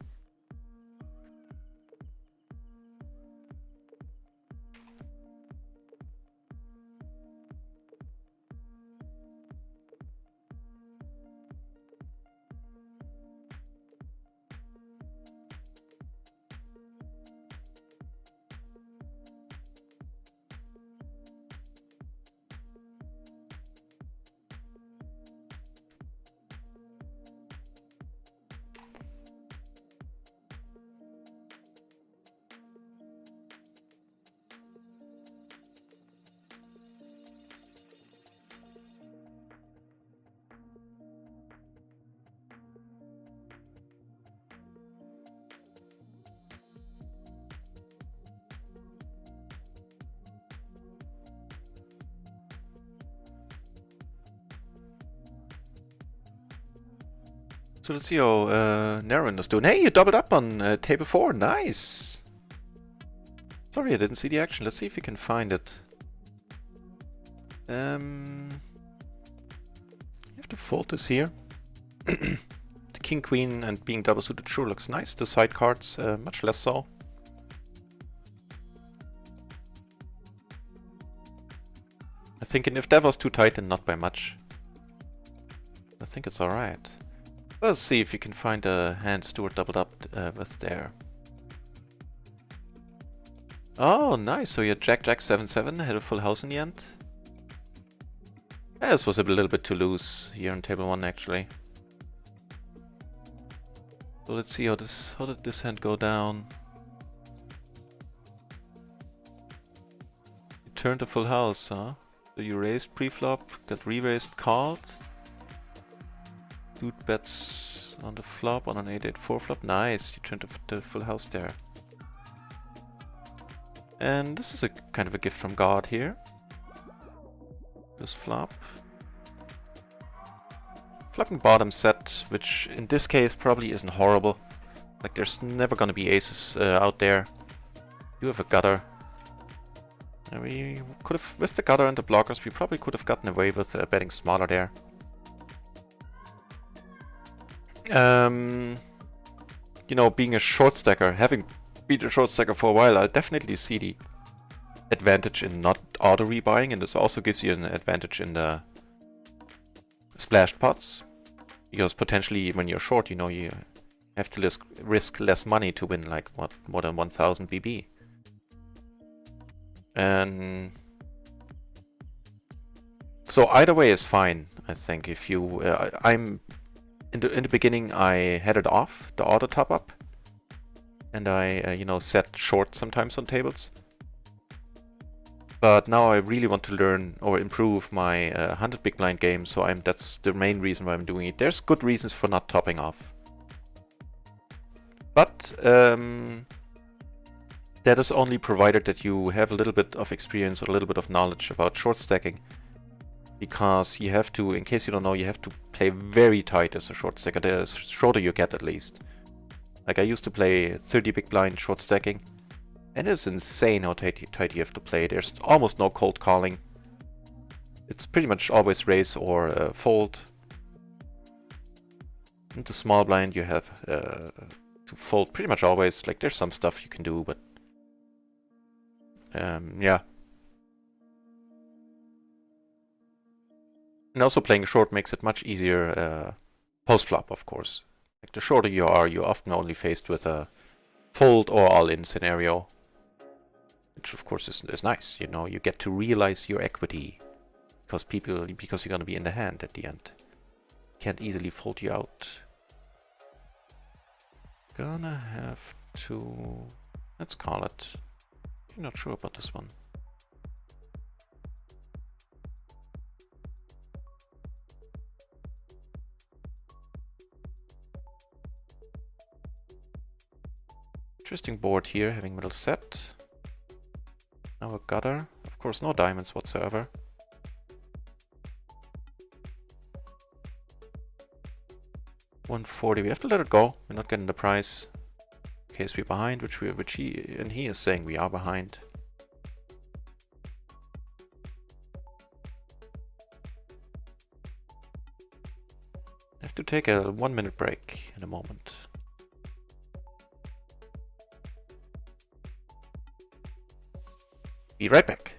So let's see how Narwin is doing. Hey, you doubled up on table 4. Nice! Sorry, I didn't see the action. Let's see if we can find it. You have to fold this here. The king, queen, and being double suited sure looks nice. The side cards, much less so. I'm thinking if that was too tight, then not by much. I think it's alright. Let's see if you can find a hand Stuart doubled up with there. Oh, nice. So you had Jack, Jack, 7-7, had a full house in the end. Yeah, this was a little bit too loose here on table 1, actually. So let's see how did this hand go down? You turned a full house, huh? So you raised pre-flop, got re-raised, called. Dude bets on the flop on an 8-8-4 flop. Nice, you turned the full house there. And this is a kind of a gift from God here. This flop. Flopping bottom set, which in this case probably isn't horrible. Like there's never gonna be aces out there. You have a gutter. And we could have, with the gutter and the blockers, we probably could have gotten away with betting smaller there. You know, being a short stacker, having been a short stacker for a while, I definitely see the advantage in not auto rebuying, and this also gives you an advantage in the splashed pots, because potentially when you're short, you know, you have to risk less money to win, like what, more than 1000 BB. And so either way is fine, I think. If you, I'm in the beginning, I had it off the auto top up, and I you know, set short sometimes on tables. But now I really want to learn or improve my 100 big blind game, so that's the main reason why I'm doing it. There's good reasons for not topping off, but that is only provided that you have a little bit of experience or a little bit of knowledge about short stacking, because you have to, in case you don't know, you have to play very tight as a short stacker, the shorter you get at least. Like I used to play 30 big blind short stacking, and it's insane how tight you have to play. There's almost no cold calling. It's pretty much always raise or fold. In the small blind you have to fold pretty much always. Like there's some stuff you can do, but yeah. And also playing short makes it much easier post-flop, of course. Like the shorter you are, you're often only faced with a fold or all-in scenario. Which of course is nice, you know, you get to realize your equity. Because you're gonna be in the hand at the end. Can't easily fold you out. Gonna have to... let's call it. I'm not sure about this one. Interesting board here, having middle set. Now a gutter. Of course, no diamonds whatsoever. $140. We have to let it go. We're not getting the price. In case we're behind, which he is saying we are behind. I have to take a 1-minute break in a moment. Be right back.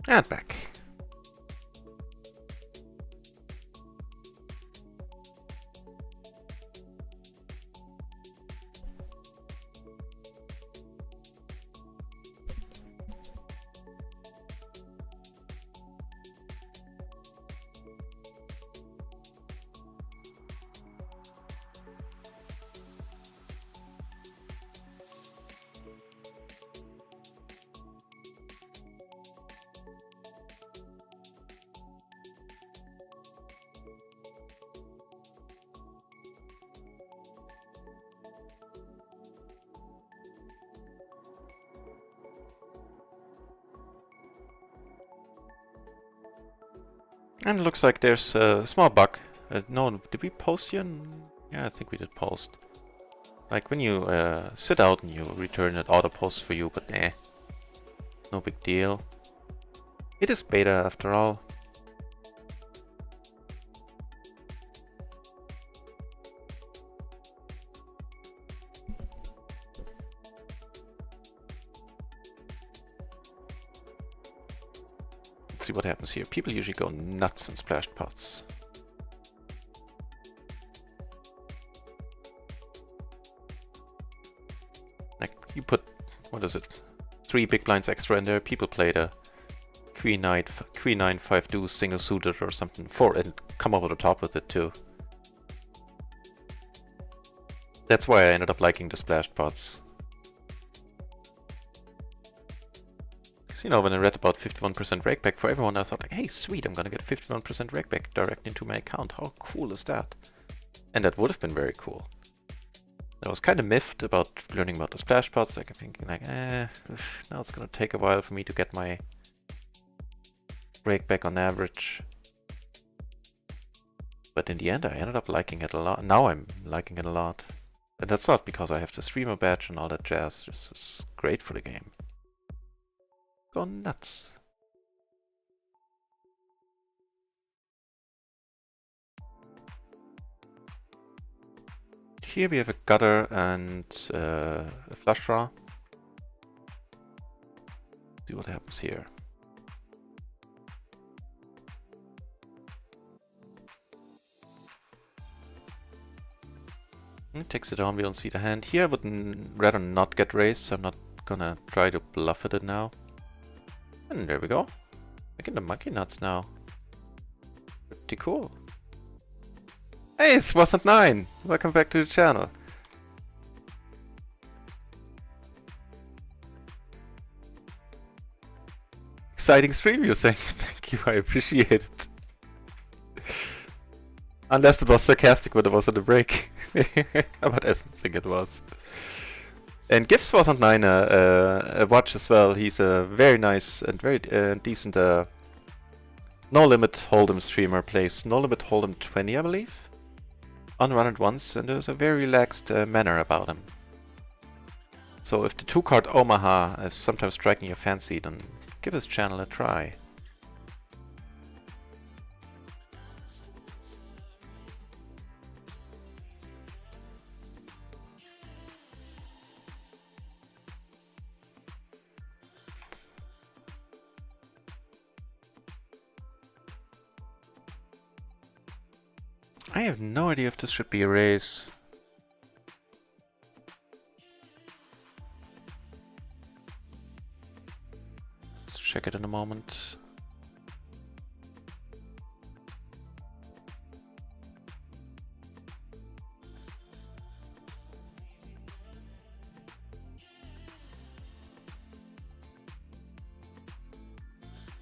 And back. And it looks like there's a small bug. No, did we post here? Yeah, I think we did post. Like when you sit out and you return, it auto posts for you, but nah. No big deal. It is beta after all. See what happens here. People usually go nuts in splashed pots. Like you put, what is it, 3 big blinds extra in there. People played a Queen 9 5 deuce single suited or something 4 and come over the top with it too. That's why I ended up liking the splashed pots. You know, when I read about 51% rakeback for everyone, I thought like, hey, sweet, I'm gonna get 51% rakeback directly into my account. How cool is that? And that would have been very cool. I was kind of miffed about learning about the splash pots, like I'm thinking like, now it's gonna take a while for me to get my rakeback on average. But in the end, I ended up liking it a lot. Now I'm liking it a lot. And that's not because I have the streamer badge and all that jazz. This is great for the game. Go nuts. Here we have a gutter and a flush draw. See what happens here. It takes it on, we don't see the hand. Here I would rather not get raised, so I'm not gonna try to bluff at it now. And there we go. Making the monkey nuts now. Pretty cool. Hey, it's Wasn't9! Welcome back to the channel. Exciting stream, you're saying. Thank you, I appreciate it. Unless it was sarcastic when it was on the break. But I don't think it was. And gives Wasn't9 a watch as well. He's a very nice and very decent No Limit Hold'em streamer. Plays No Limit Hold'em 20, I believe. Unrun it once, and there's a very relaxed manner about him. So if the 2-card Omaha is sometimes striking your fancy, then give his channel a try. I have no idea if this should be a raise. Let's check it in a moment.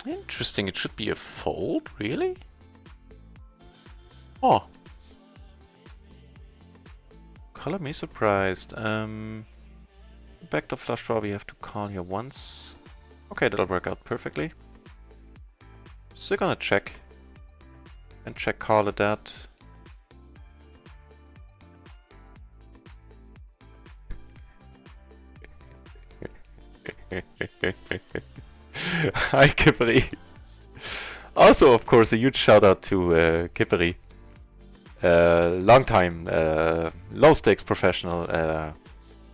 Interesting, it should be a fold, really? Oh. Color me surprised. Back to flush draw, we have to call here once. Okay, that'll work out perfectly. Still gonna check. And check call at that. Hi, Kippery. Also, of course, a huge shout out to Kippery. Long time, low stakes professional,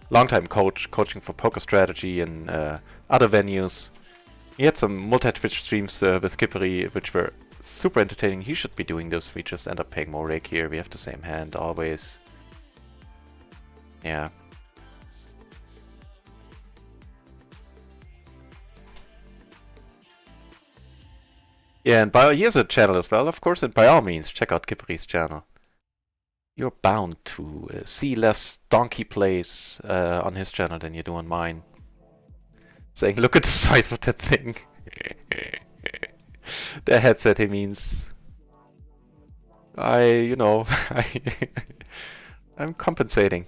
long time coach, coaching for poker strategy and other venues. He had some multi-Twitch streams with Kippery, which were super entertaining. He should be doing this. We just end up paying more rake here. We have the same hand always. Yeah. Yeah, and he has a channel as well, of course, and by all means, check out Kippery's channel. You're bound to see less donkey plays on his channel than you do on mine. Saying, look at the size of that thing. The headset, he means. You know, I'm compensating.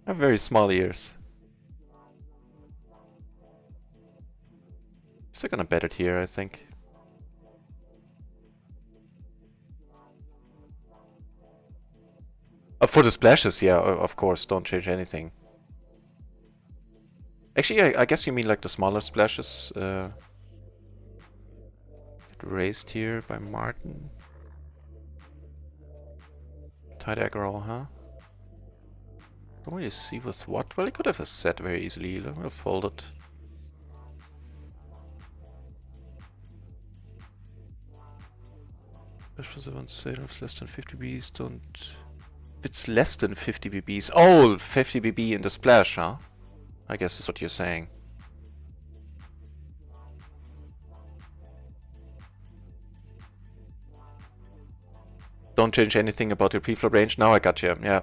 I have very small ears. Still gonna bet it here, I think. For the splashes, yeah, of course, don't change anything. Actually, I guess you mean like the smaller splashes. Raised here by Martin. Tight aggro, huh? Don't really see with what. Well, he could have a set very easily. Let me fold it. Specials event sailors less than 50 BBs don't. It's less than 50 BBs. Oh, 50 BB in the splash, huh? I guess that's what you're saying. Don't change anything about your preflop range. Now I got you. Yeah.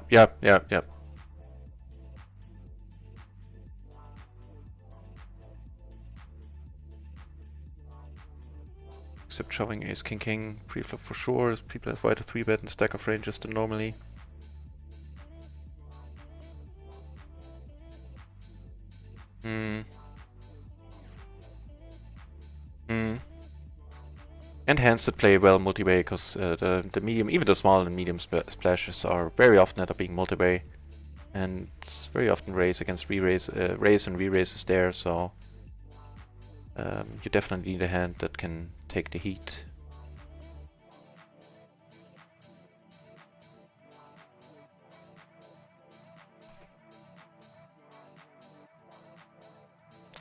Except shoving ace king king preflop for sure. People have white a 3-bet and stack of ranges than normally. And hands that play well multi-way, because the medium, even the small and medium splashes are very often end up being multi-way, and very often raise against re-raise, raise and re-raises there. So you definitely need a hand that can take the heat.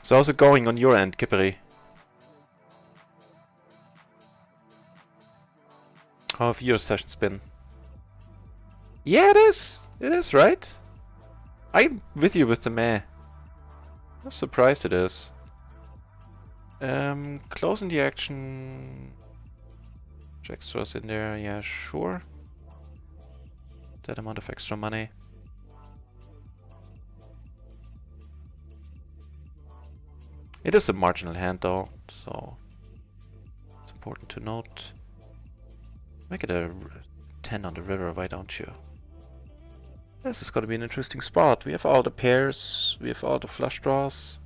So how's it going on your end, Kippery? How have your sessions been? Yeah, it is. It is, right? I'm with you with the meh. I'm surprised it is. Closing the action. Extras in there, yeah, sure. That amount of extra money. It is a marginal hand though, so it's important to note. Make it a 10 on the river, why don't you? This is gonna be an interesting spot. We have all the pairs, we have all the flush draws.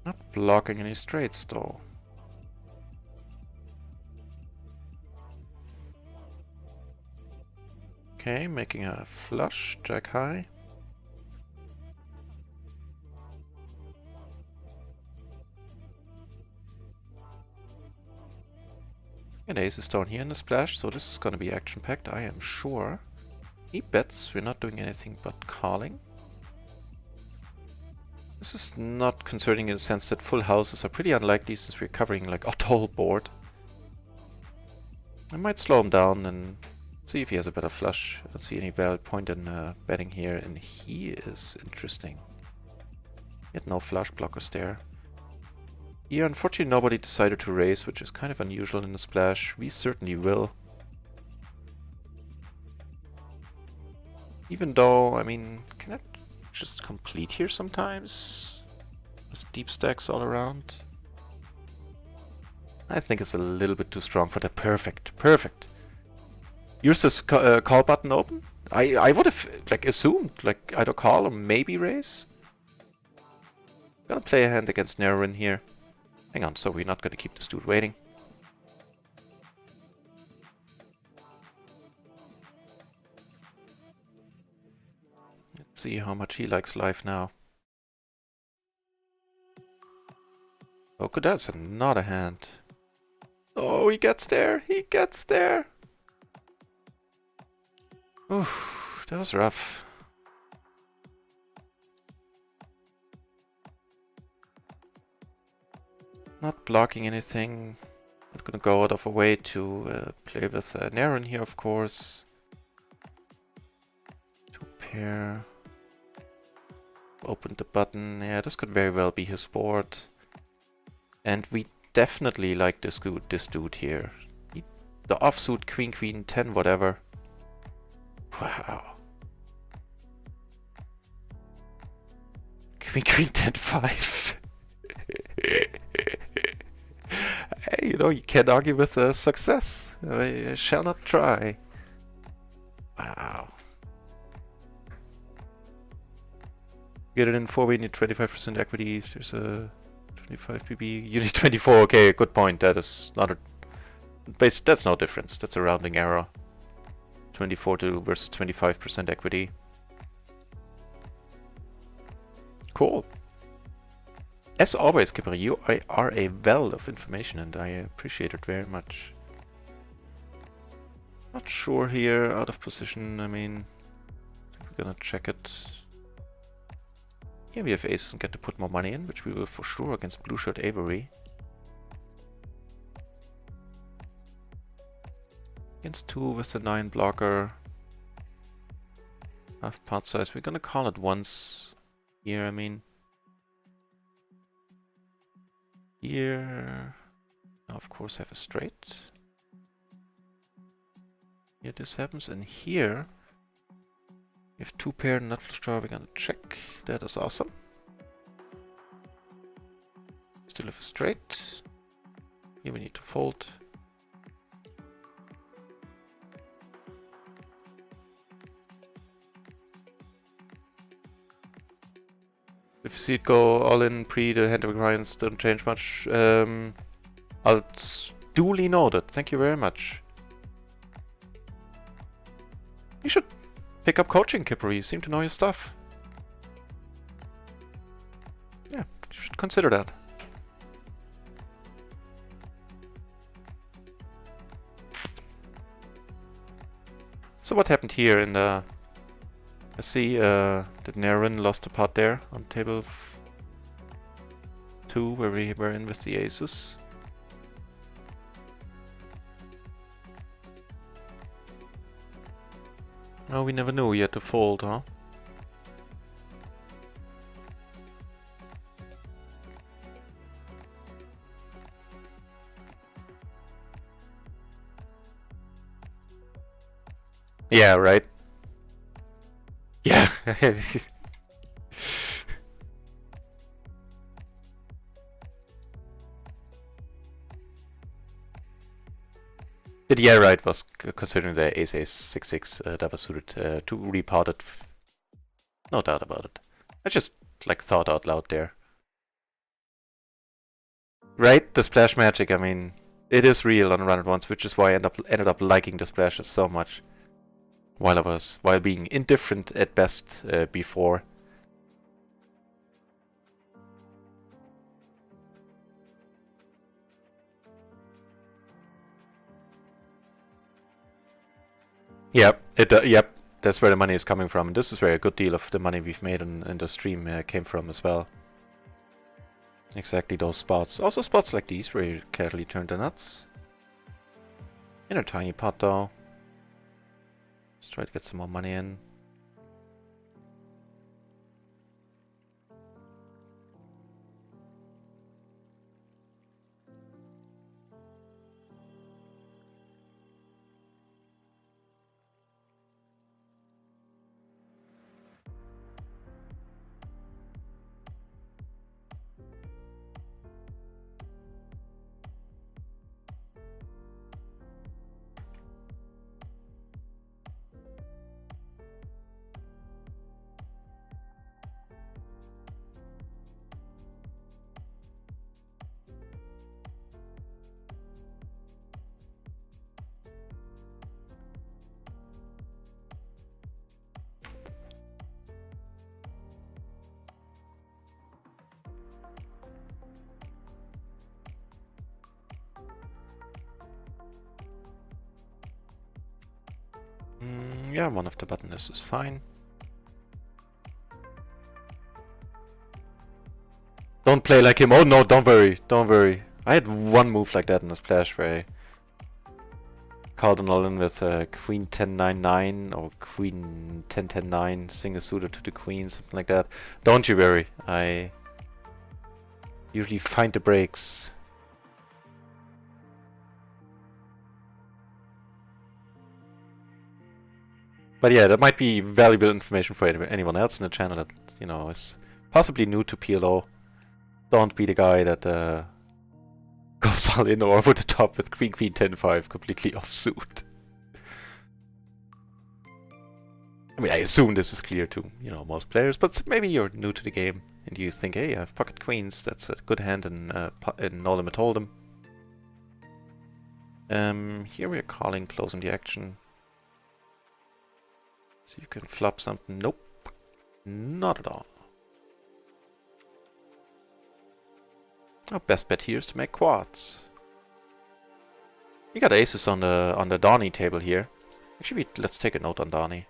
Not blocking any straights though. Okay, making a flush, jack high. And ace is down here in the splash, so this is gonna be action-packed, I am sure. He bets, we're not doing anything but calling. This is not concerning in the sense that full houses are pretty unlikely since we're covering like a whole board. I might slow him down and see if he has a better flush. I don't see any valid point in betting here, and he is interesting. He had no flush blockers there. Here, unfortunately, nobody decided to raise, which is kind of unusual in the splash. We certainly will. Even though, I mean, can I just complete here sometimes? With deep stacks all around? I think it's a little bit too strong for that. Perfect, perfect. Use this call button open? I would have, like, assumed, like, either call or maybe raise. Gonna play a hand against Narrowin here. Hang on, so we're not going to keep this dude waiting. Let's see how much he likes life now. Okay, that's another hand. Oh, he gets there! He gets there! Oof, that was rough. Not blocking anything. Not gonna go out of our way to play with Naren here, of course. Two pair. Open the button. Yeah, this could very well be his board. And we definitely like this dude here. The offsuit queen, queen, 10, whatever. Wow. Queen, queen, 10, 5. You know, you can't argue with success. I shall not try. Wow. Get it in 4, we need 25% equity. If there's a 25 PB, you need 24. Okay, good point. That is not a base. That's no difference. That's a rounding error. 24 to versus 25% equity. Cool. As always, Kipper, you are a well of information, and I appreciate it very much. Not sure here, out of position. I mean, I think we're gonna check it. Here we have aces and get to put more money in, which we will for sure against blue shirt Avery. Against 2 with the 9 blocker. Half pot size. We're gonna call it once here, I mean. Here. Now, of course, have a straight. Here this happens, and here we have 2 pair nut flush draw. We're gonna check. That is awesome. Still have a straight. Here we need to fold. If you see it go all in pre the hand of requirements, don't change much. Duly noted. Thank you very much. You should pick up coaching, Kipper. You seem to know your stuff. Yeah, you should consider that. So what happened here in the... I see that Naren lost a pot there on table 2 where we were in with the aces. Oh, we never knew. He had to fold, huh? Yeah, right. Yeah. Yeah, right, was considering the ace 6-6 that was suited to repot it. No doubt about it. I just like thought out loud there. Right? The splash magic, I mean, it is real on Run It Once, which is why I ended up liking the splashes so much. While being indifferent at best before. Yep, yep, that's where the money is coming from. This is where a good deal of the money we've made in the stream came from as well. Exactly those spots. Also spots like these where you casually turn the nuts. In a tiny pot though. Let's try to get some more money in. Yeah, one of the buttons is fine. Don't play like him. Oh no, don't worry, don't worry. I had one move like that in a splash where I called an all-in with Queen 10-9-9 or Queen 10-10-9, single suited to the Queen, something like that. Don't you worry, I usually find the breaks. But yeah, that might be valuable information for anyone else in the channel that, you know, is possibly new to PLO. Don't be the guy that goes all in or over the top with Queen 10-5 completely offsuit. I mean, I assume this is clear to, you know, most players, but maybe you're new to the game and you think, hey, I have pocket queens, that's a good hand in No Limit Hold'em. Here we are calling, closing the action. So you can flop something. Nope. Not at all. Our best bet here is to make quads. We got aces on the Donny table here. Actually, let's take a note on Donny.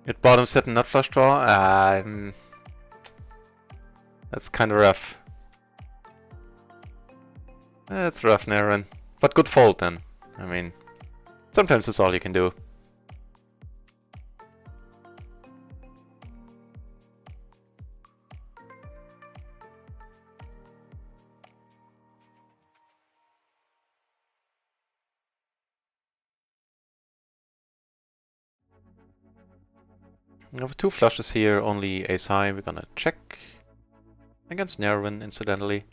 At bottom set and not flush draw? That's kind of rough. That's rough, Naren. But good fold then. I mean, sometimes that's all you can do. We have two flushes here, only ace high. We're gonna check against Nerwin, incidentally.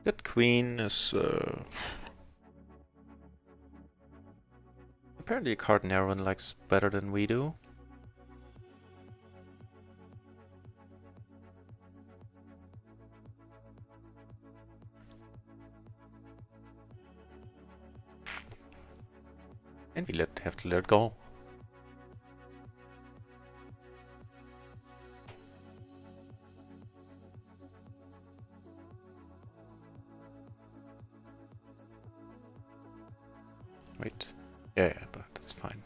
That queen is apparently a card Nerwin likes better than we do. And we have to let it go. Wait. Yeah, but that's fine.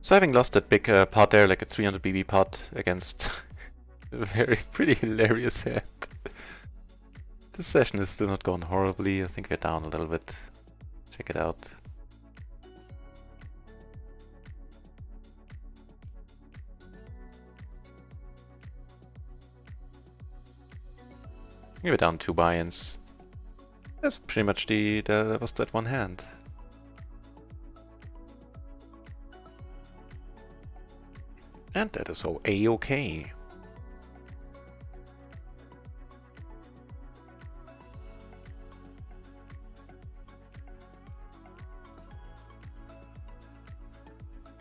So having lost that big pot there, like a 300 BB pot against a pretty hilarious hand. This session is still not going horribly. I think we're down a little bit. Check it out. We're down 2 buy-ins. That's pretty much that was that one hand. And that is all A-okay.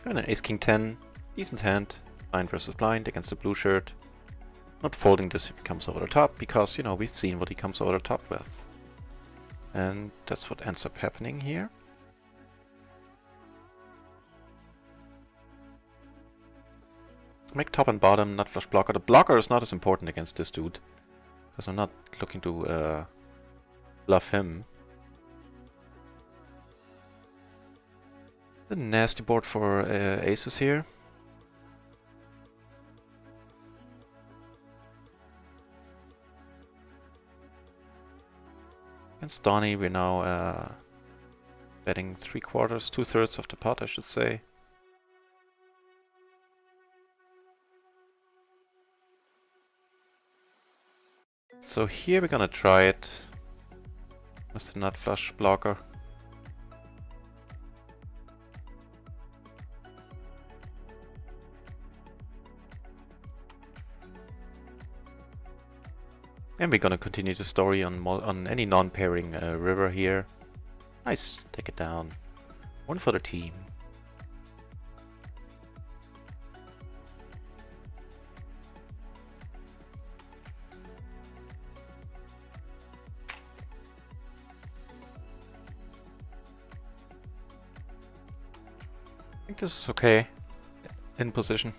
And an Ace-King 10, decent hand, blind versus blind against the blue shirt. Not folding this if he comes over the top, because, you know, we've seen what he comes over the top with. And that's what ends up happening here. Make top and bottom, not flush blocker. The blocker is not as important against this dude, because I'm not looking to bluff him. The nasty board for aces here. Against Donnie, we're now betting 3/4, 2/3 of the pot, I should say. So here we're gonna try it with the nut flush blocker. And we're gonna continue the story on any non-pairing river here. Nice, take it down. One for the team. I think this is okay. In position.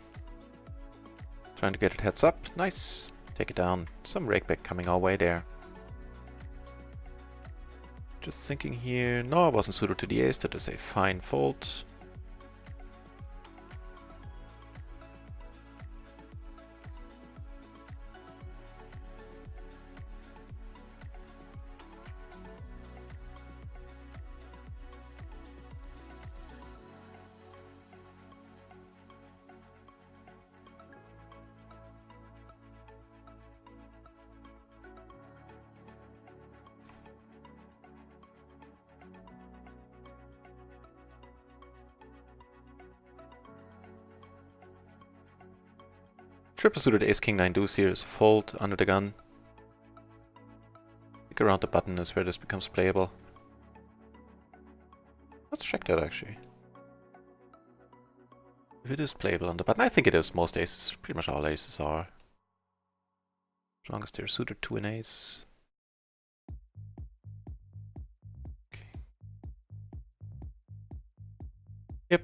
Trying to get it heads up. Nice. Take it down. Some rakeback coming our way there. Just thinking here. No, I wasn't suited to the ace. That is a fine fold. Triple suited ace king 9 deuce here is a fold under the gun. I think around the button is where this becomes playable. Let's check that actually. If it is playable on the button, I think it is. Most aces, pretty much all aces are. As long as they're suited to an ace. Okay. Yep.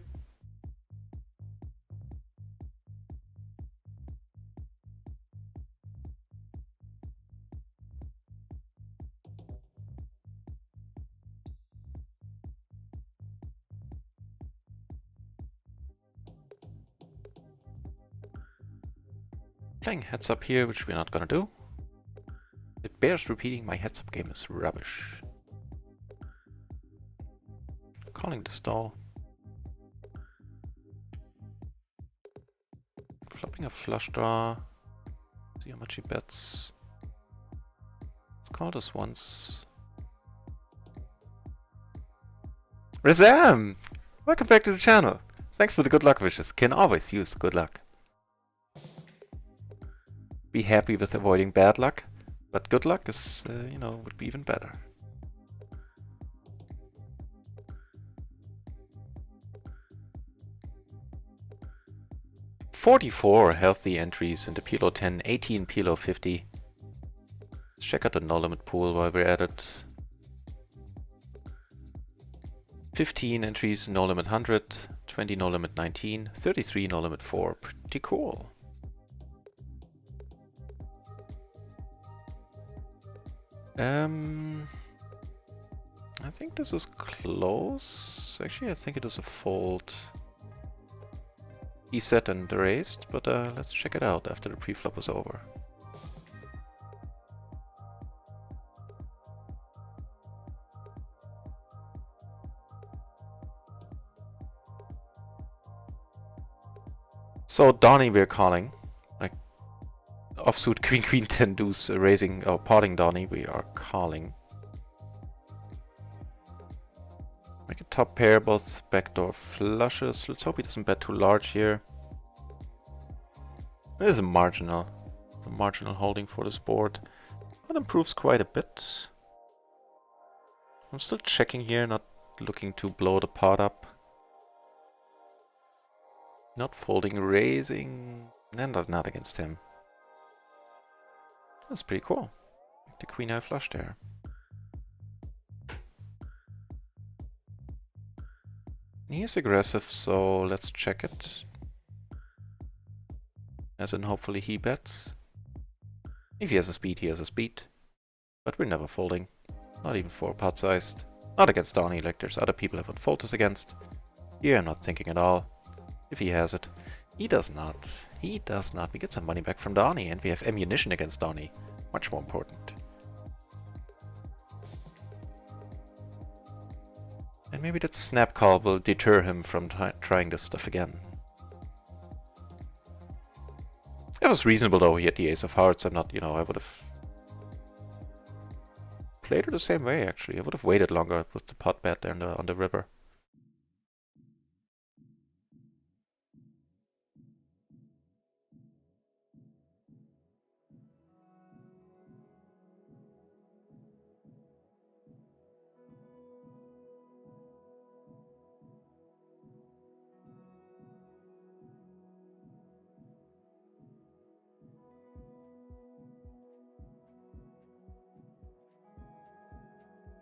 Playing heads up here, which we're not gonna do. It bears repeating, my heads up game is rubbish. Calling the stall. Flopping a flush draw. See how much he bets. Let's call this once. Razam! Welcome back to the channel. Thanks for the good luck wishes. Can always use good luck. Be happy with avoiding bad luck, but good luck is, you know, would be even better. "44 healthy entries in the PLO 10, 18 PLO 50. Let's check out the no limit pool while we're at it. 15 entries, no limit 100, 20 no limit 19, 33 no limit 4. Pretty cool. I think this is close. Actually, I think it is a fold. He set and raised, but let's check it out after the preflop is over. So Donnie we're calling. Like offsuit queen queen 10 deuce raising or potting Donnie we are calling. Make a top pair, both backdoor flushes. Let's hope he doesn't bet too large here. It is a marginal holding for this board. That improves quite a bit. I'm still checking here, not looking to blow the pot up. Not folding, raising, and not against him. That's pretty cool. The queen high flush there. He is aggressive, so let's check it. As in, hopefully he bets. If he has a speed, he has a speed. But we're never folding. Not even for pot sized. Not against Donnie, like there's other people I would fold this against. You're not thinking at all. If he has it. He does not. He does not. We get some money back from Donnie, and we have ammunition against Donnie. Much more important. And maybe that snap call will deter him from trying this stuff again. It was reasonable though, he had the ace of hearts. I'm not, I would have played it the same way actually. I would have waited longer with the pot bet there on the river.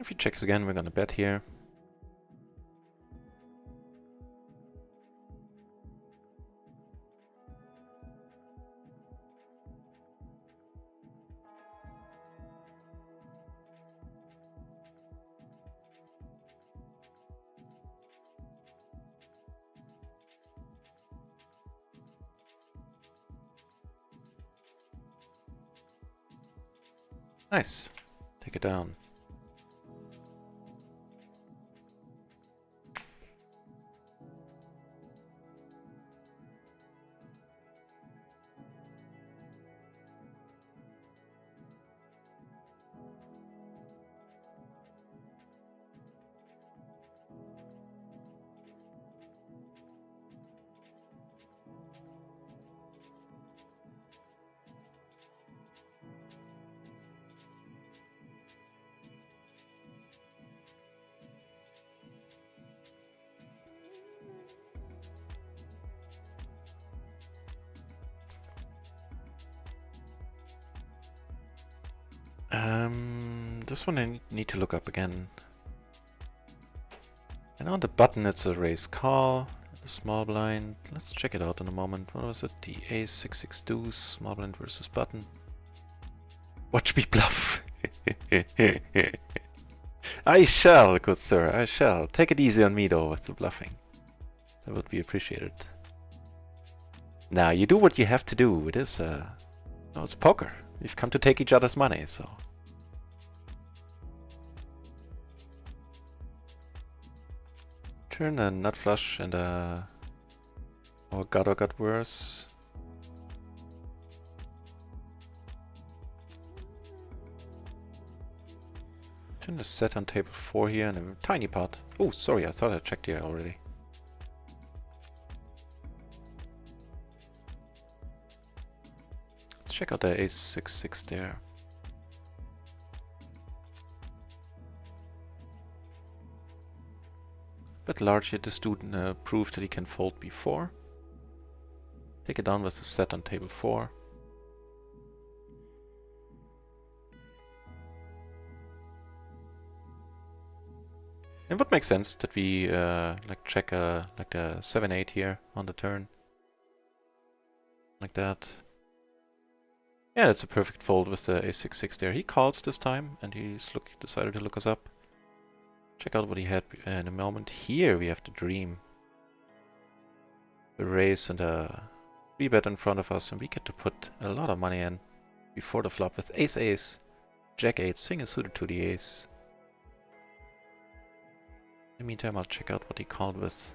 If he checks again, we're gonna bet here. Nice. Take it down. This one I need to look up again. And on the button it's a raise call, the small blind. Let's check it out in a moment. What was it? The A66 deuce, small blind versus button. Watch me bluff. I shall, good sir, I shall. Take it easy on me though with the bluffing. That would be appreciated. Now, you do what you have to do. It is, no, it's poker. We've come to take each other's money, so... Turn a nut flush and a... or got worse. Turn the set on table 4 here and a tiny pot. Oh, sorry, I thought I checked here already. Let's check out the ace-6-6 there. But largely this dude proved that he can fold before. Take it down with the set on table 4. It would make sense that we like check like the 7-8 here on the turn. Like that. Yeah, it's a perfect fold with the ace-6-6 there. He calls this time and he's decided to look us up. Check out what he had in a moment. Here we have the dream. The raise and a 3-bet in front of us, and we get to put a lot of money in before the flop with ace-ace, jack-8, single suited to the ace. In the meantime, I'll check out what he called with.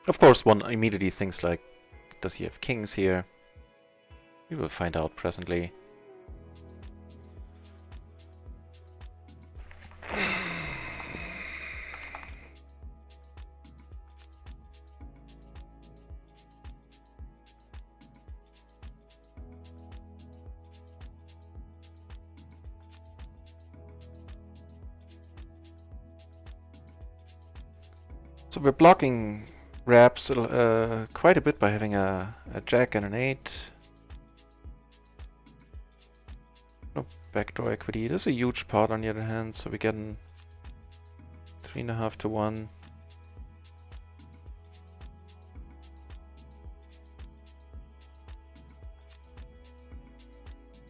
Of course, one immediately thinks like, does he have kings here? We will find out presently. So we're blocking wraps quite a bit by having a jack and an 8. No backdoor equity. This is a huge pot on the other hand, so we're getting 3.5 to 1.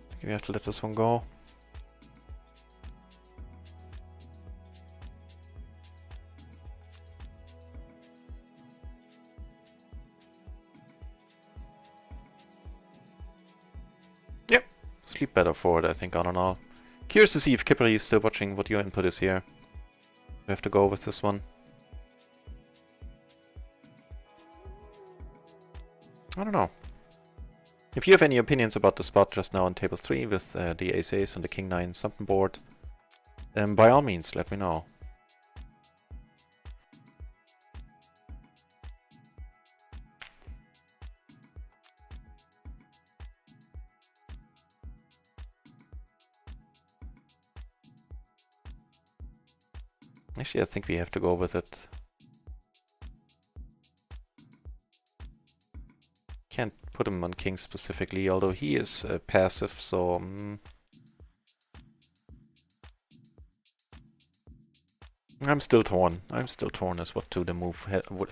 I think we have to let this one go. better for it, I think, all in all. Curious to see if Kipri is still watching what your input is here. We have to go with this one. I don't know. If you have any opinions about the spot just now on table 3 with the ace-ace and the king-9 something board, then by all means let me know. Actually, I think we have to go with it. Can't put him on king specifically, although he is passive, so... I'm still torn. I'm still torn as what to the move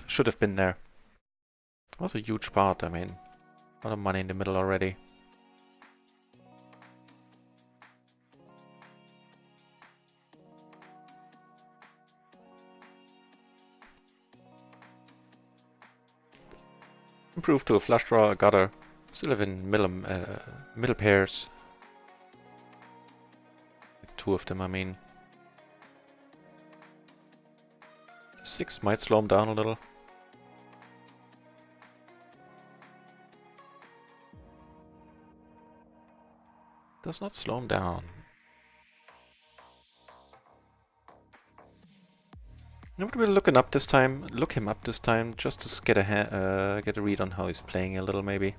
should have been there. It was a huge part, I mean. A lot of money in the middle already. Improved to a flush draw, a gutter. Still have in middle pairs. Two of them, I mean. 6 might slow him down a little. Does not slow him down. We're looking up this time. Look him up this time, just to get a read on how he's playing a little, maybe.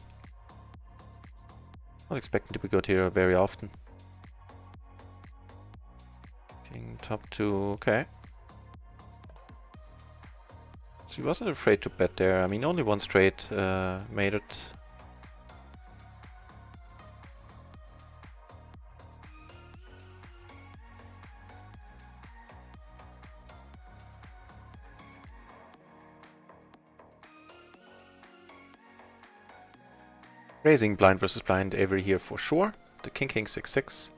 Not expecting to be good here very often. King top 2, okay. So he wasn't afraid to bet there. I mean, only one straight made it. Raising blind versus blind, Avery here for sure. The king 6-6.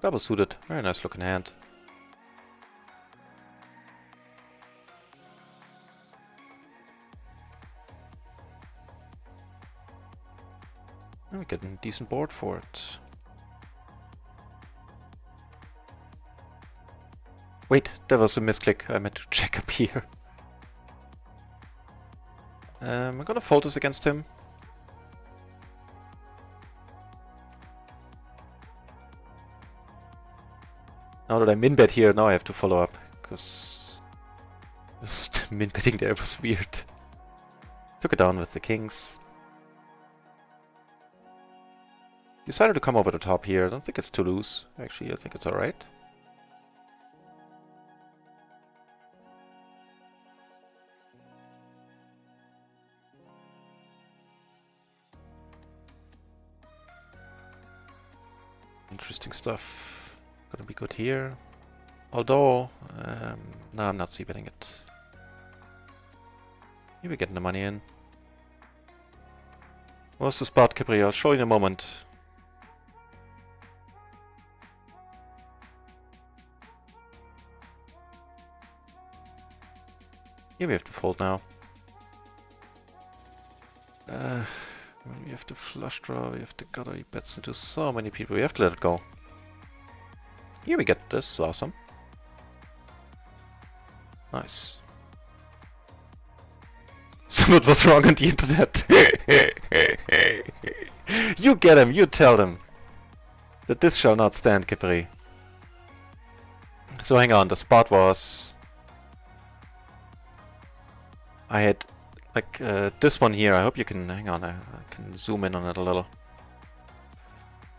Double suited, very nice looking hand. And we get a decent board for it. Wait, that was a misclick. I meant to check up here. I'm gonna fold this against him. Now that I min-bet here, now I have to follow up, because just min-betting there was weird. Took it down with the kings. Decided to come over the top here. I don't think it's too loose. Actually, I think it's alright. Interesting stuff. Gonna be good here. Although, no, I'm not c-betting it. Maybe getting the money in. What's the spot, Capri? I'll show you in a moment. Here we have to fold now. We have to flush draw, we have to gutter, he bets into so many people, we have to let it go. Here we get this, is awesome. Nice. Somewhat was wrong on the internet. You get him, you tell them that this shall not stand, Kipri. So hang on, the spot was... I had like this one here, I hope you can, hang on, I can zoom in on it a little.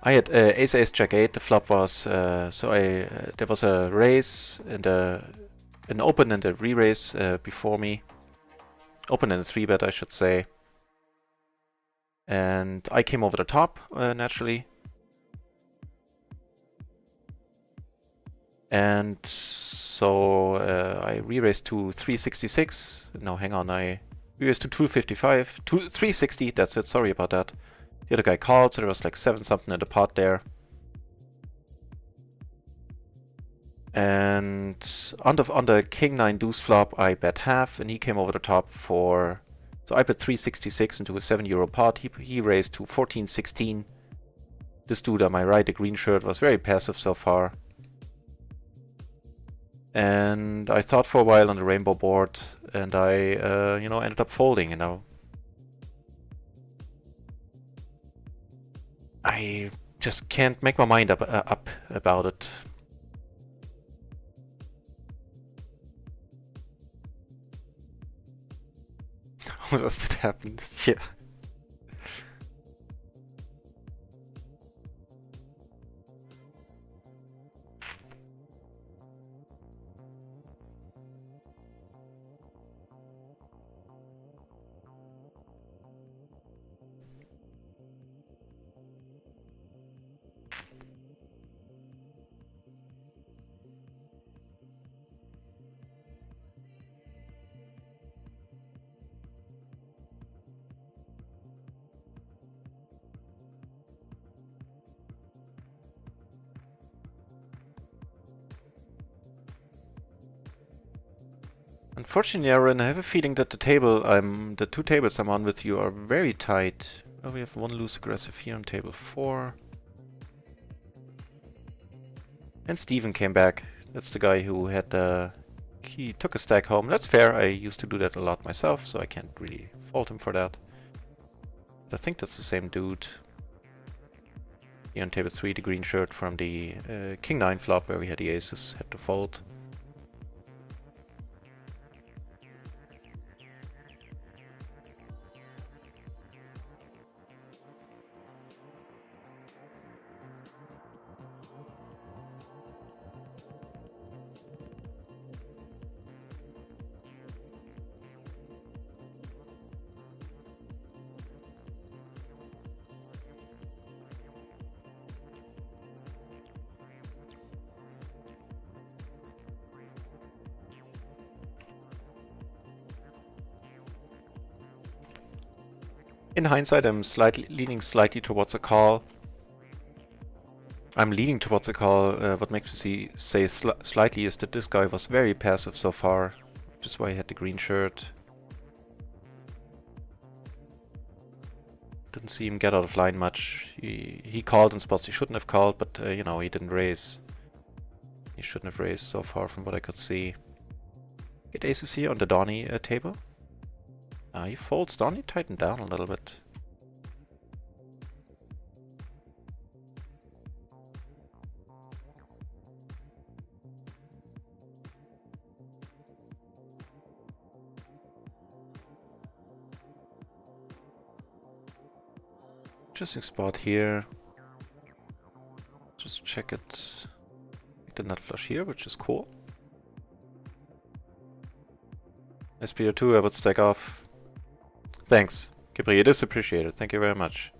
I had ace-ace jack 8, the flop was, so there was a raise and an open and a re-raise before me. Open and a 3-bet, I should say. And I came over the top, naturally. And so I re-raised to 366. No, hang on, I re-raised to 255. 360, that's it, sorry about that. The other guy called, so there was like 7 something in the pot there. And on the king 9 deuce flop, I bet half, and he came over the top for... So I bet 366 into a €7 pot. He raised to 1416. This dude on my right, the green shirt, was very passive so far. And I thought for a while on the rainbow board, and I, ended up folding, I just can't make my mind up about it. How does that happen? Yeah. Unfortunately, Aaron, I have a feeling that the two tables I'm on with you are very tight. Oh, we have one loose aggressive here on table 4. And Steven came back. That's the guy who had he took a stack home. That's fair. I used to do that a lot myself, so I can't really fault him for that. But I think that's the same dude. Here on table 3, the green shirt from the King 9 flop where we had the aces, had to fold. In hindsight, I'm leaning slightly towards a call. I'm leaning towards a call. What makes me say slightly is that this guy was very passive so far, which is why he had the green shirt. Didn't see him get out of line much. He called in spots he shouldn't have called, but he didn't raise. He shouldn't have raised so far from what I could see. Get aces here on the Donny table. He folds. Donny tightened down a little bit. Interesting spot here. Just check it. The nut flush here, which is cool. SPO2, I would stack off. Thanks, Kipri, it is appreciated. Thank you very much.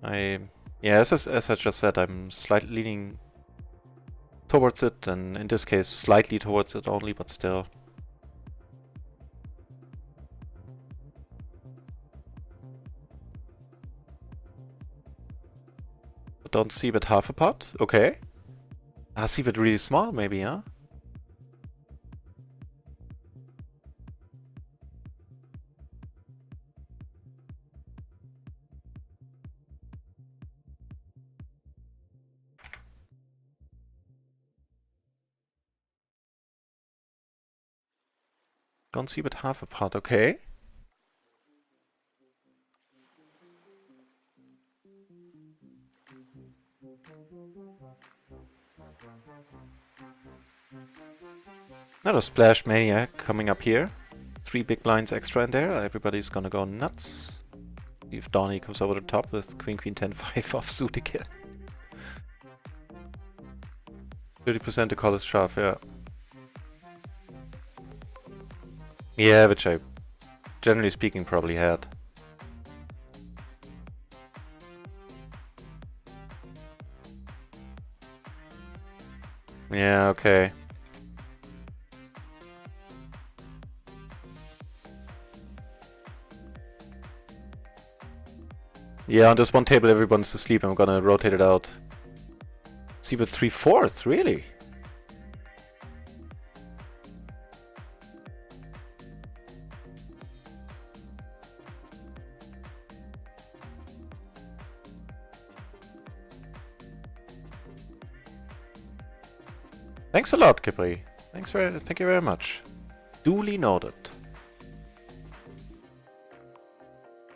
As I just said, I'm slightly leaning towards it, and in this case, slightly towards it only, but still. But don't see bet half a pot? Okay. See bet really small, maybe, huh? Don't see but half a pot, okay. Another splash maniac coming up here. 3 big blinds extra in there. Everybody's gonna go nuts. See if Donny comes over the top with Queen Queen 10 5 offsuit again. 30% to call is shove, yeah. Yeah, which I, generally speaking, probably had. Yeah, okay. Yeah, on this one table everyone's asleep. I'm gonna rotate it out. See, but 3/4, really? Thanks a lot, Capri. Thank you very much. Duly noted.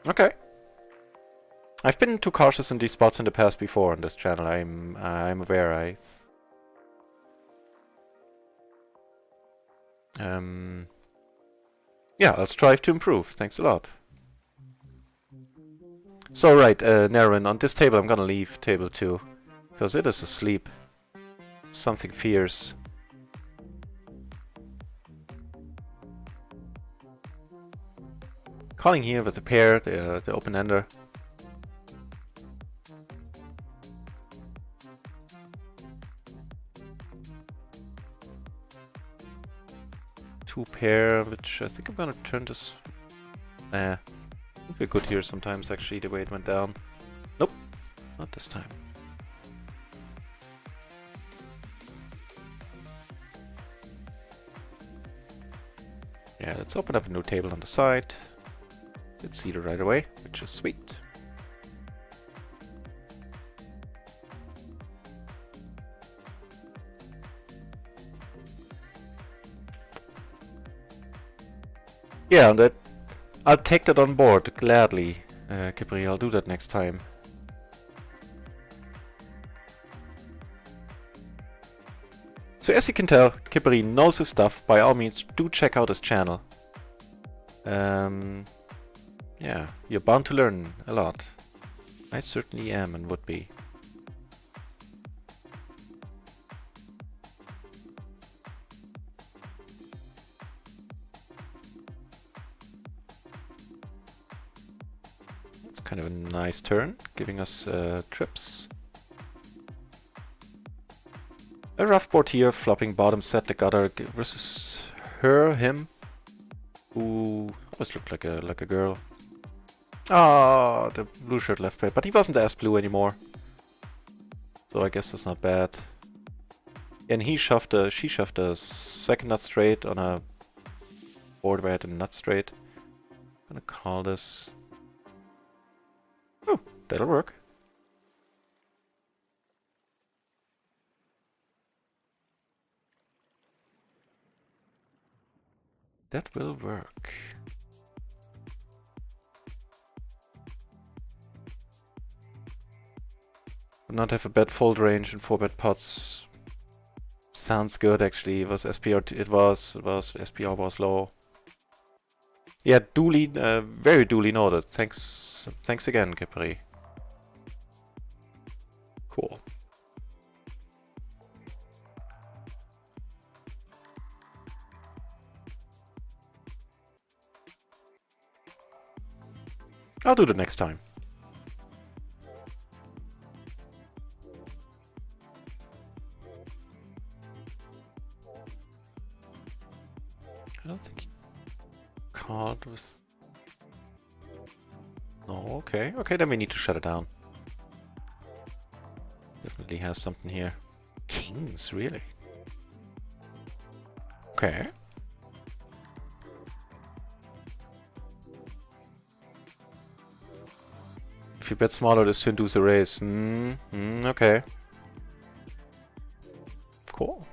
Okay. I've been too cautious in these spots in the past before on this channel. I'm aware. Yeah, I'll strive to improve. Thanks a lot. So right, Naryn, on this table I'm gonna leave table 2. Because it is asleep. Something fierce. Calling here with the pair, the open-ender. Two pair, which I think I'm gonna turn this... Nah. Would be good here sometimes, actually, the way it went down. Nope, not this time. Yeah, let's open up a new table on the side. Let's see it right away, which is sweet. Yeah, that I'll take that on board gladly, Capri. I'll do that next time. So as you can tell, Capri knows his stuff. By all means, do check out his channel. Yeah, you're bound to learn a lot. I certainly am and would be. It's kind of a nice turn, giving us trips. A rough board here, flopping bottom set the gutter versus him, who always looked like a girl. Ah, the blue shirt left pair, but he wasn't as blue anymore, so I guess that's not bad. And she shoved a second nut straight on a board where I had a nut straight. I'm gonna call this. Oh, that'll work. That will work. Would not have a bad fold range and 4-bet pots. Sounds good actually. It was SPR. It was SPR was low. Yeah, duly, very duly noted. Thanks again, Capri. Cool. I'll do it next time. I don't think he called with... No, okay. Okay, then we need to shut it down. Definitely has something here. Kings, really? Okay. If you bet smaller, this to induce a raise. Okay. Cool.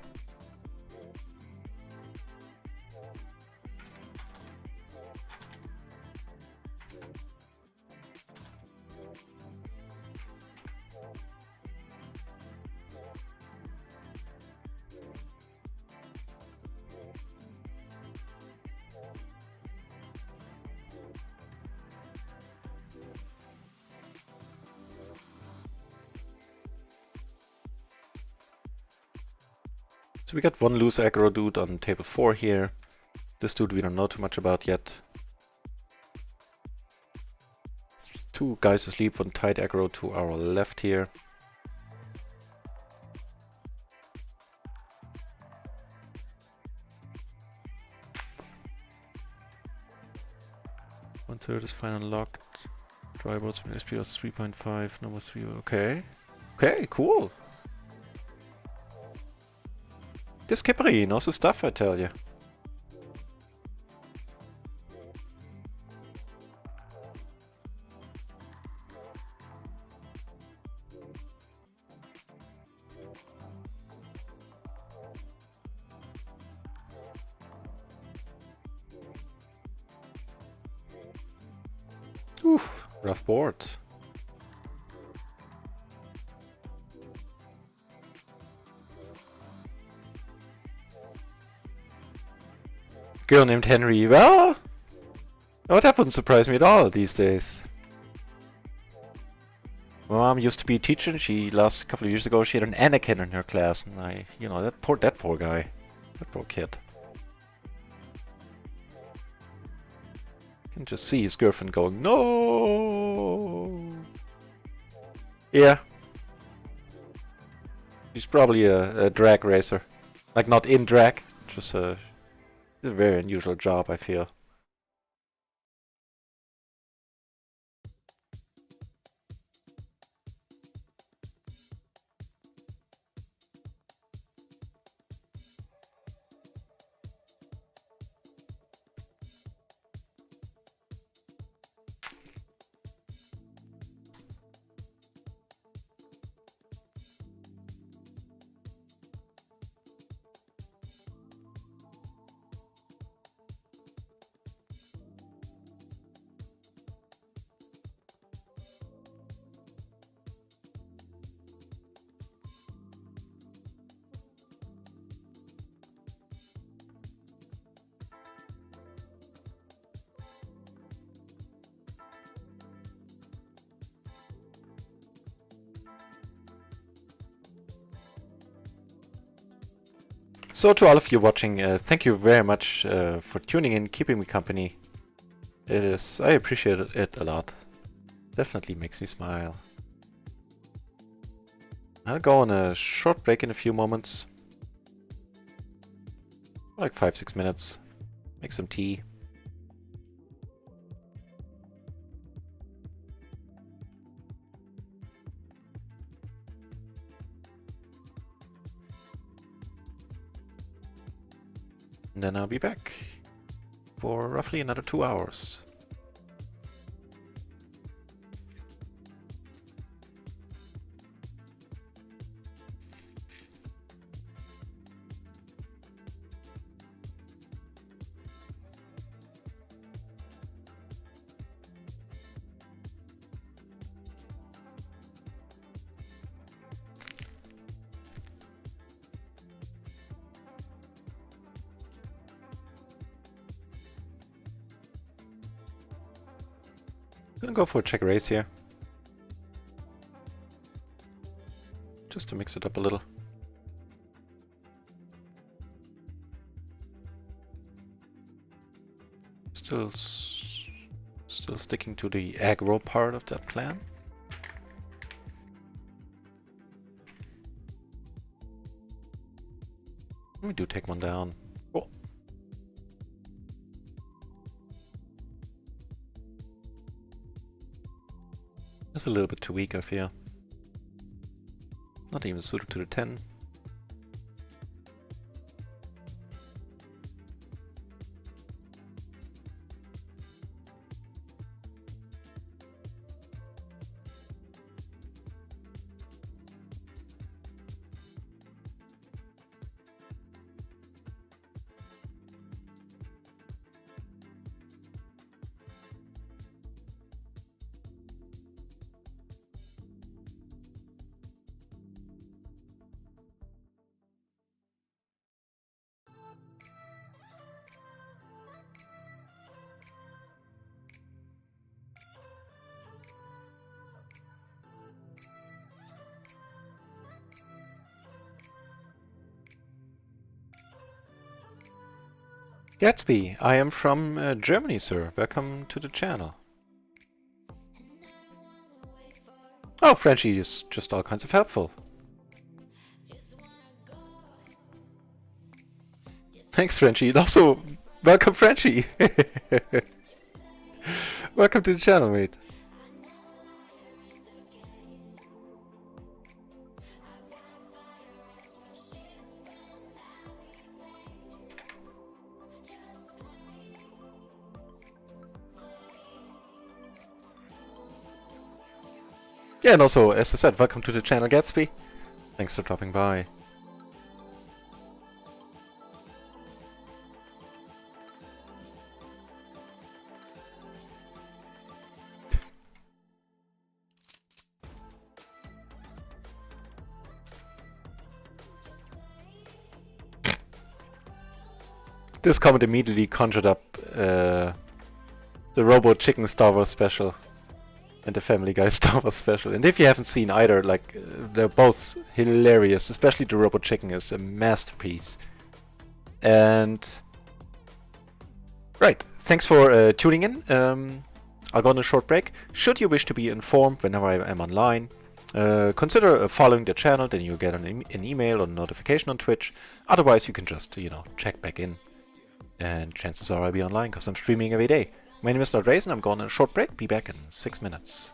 So we got one loose aggro dude on table 4 here. This dude we don't know too much about yet. Two guys asleep, one tight aggro to our left here. One third is fine unlocked. Dry boards from SPO 3.5, number 3. Okay. Okay, cool. This Capri knows his stuff, I tell you. Oof, rough board. Girl named Henry. Well, oh, that wouldn't surprise me at all these days. My mom used to be a teacher, and she last couple of years ago she had an Anakin in her class, and that poor guy, that poor kid. You can just see his girlfriend going, no. Yeah, she's probably a drag racer, like not in drag, just a very unusual job, I feel. So to all of you watching, thank you very much for tuning in, keeping me company. I appreciate it a lot. Definitely makes me smile. I'll go on a short break in a few moments. Like 5-6 minutes. Make some tea. And then I'll be back for roughly another 2 hours. Gonna go for a check raise here. Just to mix it up a little. Still sticking to the aggro part of that plan. We do take one down. Cool. That's a little bit too weak, I feel. Not even suited to the 10. Gatsby, I am from Germany, sir. Welcome to the channel. Oh, Frenchie is just all kinds of helpful. Thanks, Frenchie. And also, welcome, Frenchie. Welcome to the channel, mate. Yeah, and also, as I said, welcome to the channel, Gatsby. Thanks for dropping by. This comment immediately conjured up the Robo Chicken Star Wars special and the Family Guy Star Wars special. And if you haven't seen either, like, they're both hilarious. Especially the Robo Chicken is a masterpiece. And right, thanks for tuning in. I'll go on a short break. Should you wish to be informed whenever I am online, consider following the channel, then you'll get an email or notification on Twitch. Otherwise, you can just, check back in. And chances are I'll be online because I'm streaming every day. My name is Lord and I'm going on a short break. Be back in 6 minutes.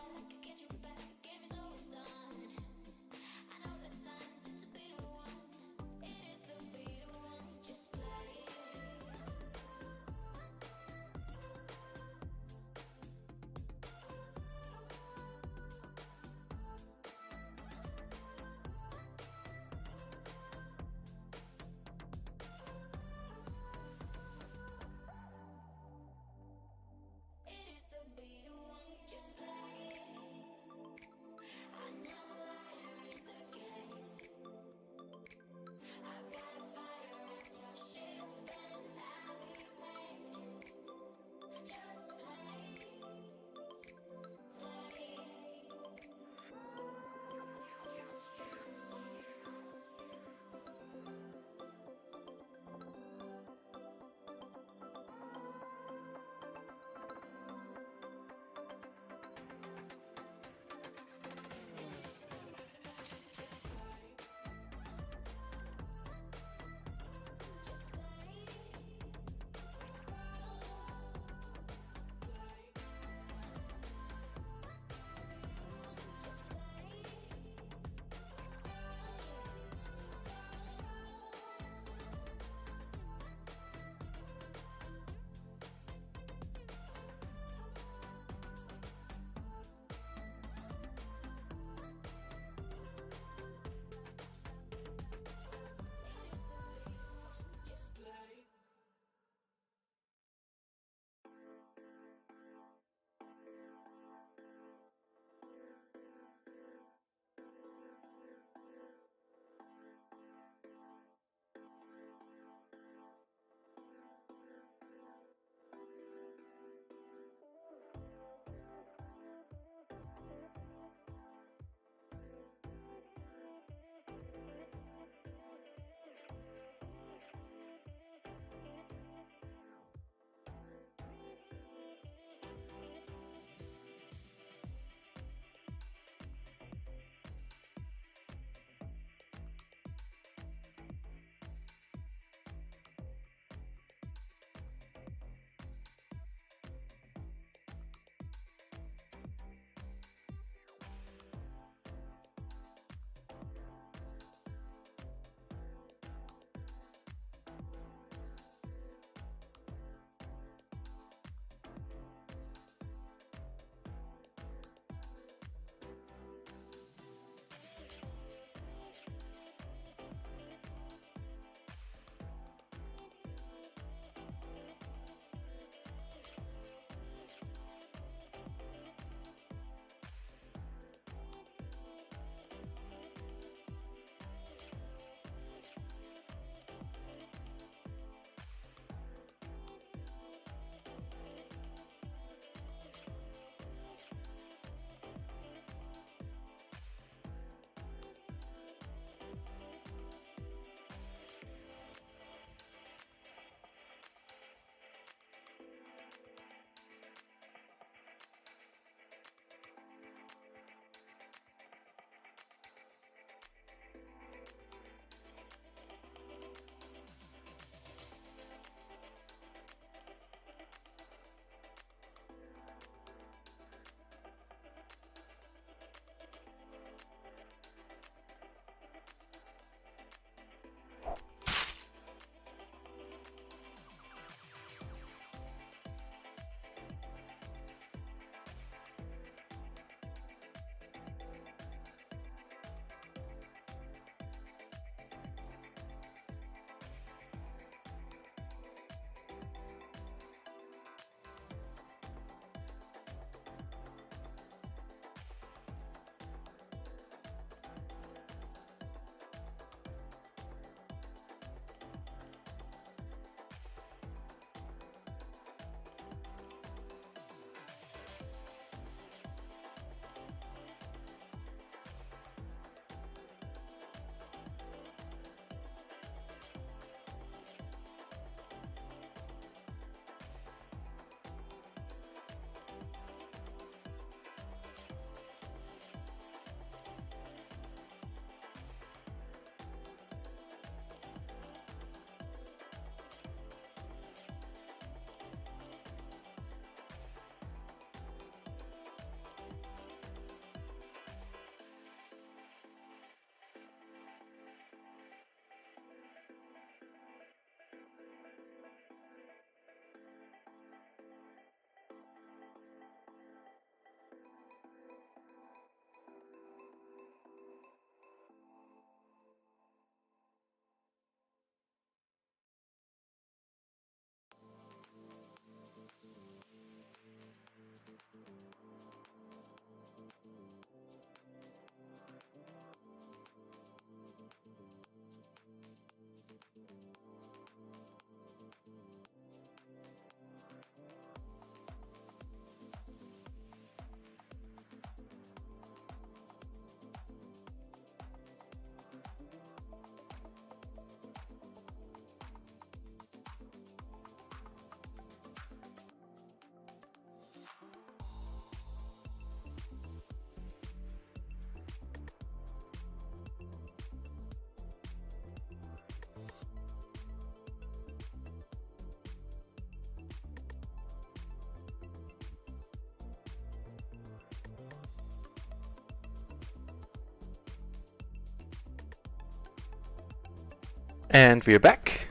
And we're back.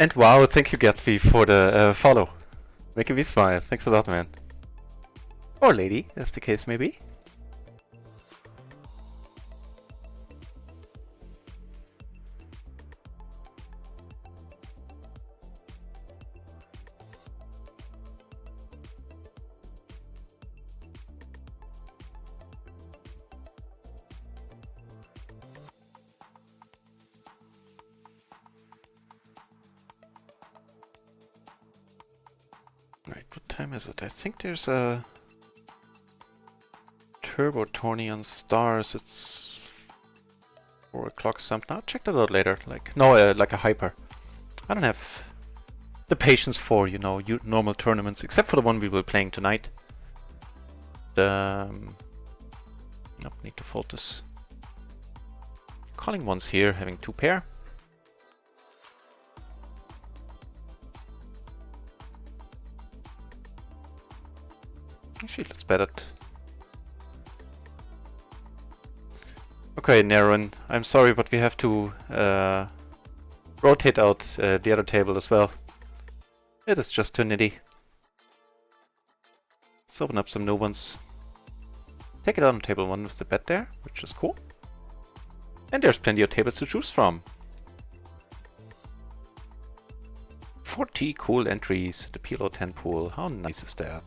And wow, thank you Gatsby for the follow. Making me smile. Thanks a lot, man. Or lady, as the case may be. Right, what time is it? I think there's a turbo tourney on stars. It's 4 o'clock something. I'll check that out later. Like like a hyper. I don't have the patience for, you know, normal tournaments, except for the one we were playing tonight. Nope, need to fold this. Calling once here, having 2 pair. Actually, let's bet it. Okay, Naren, I'm sorry, but we have to rotate out the other table as well. It is just too nitty. Let's open up some new ones. Take it on table 1 with the bet there, which is cool. And there's plenty of tables to choose from. 40 cool entries, the PLO 10 pool. How nice is that?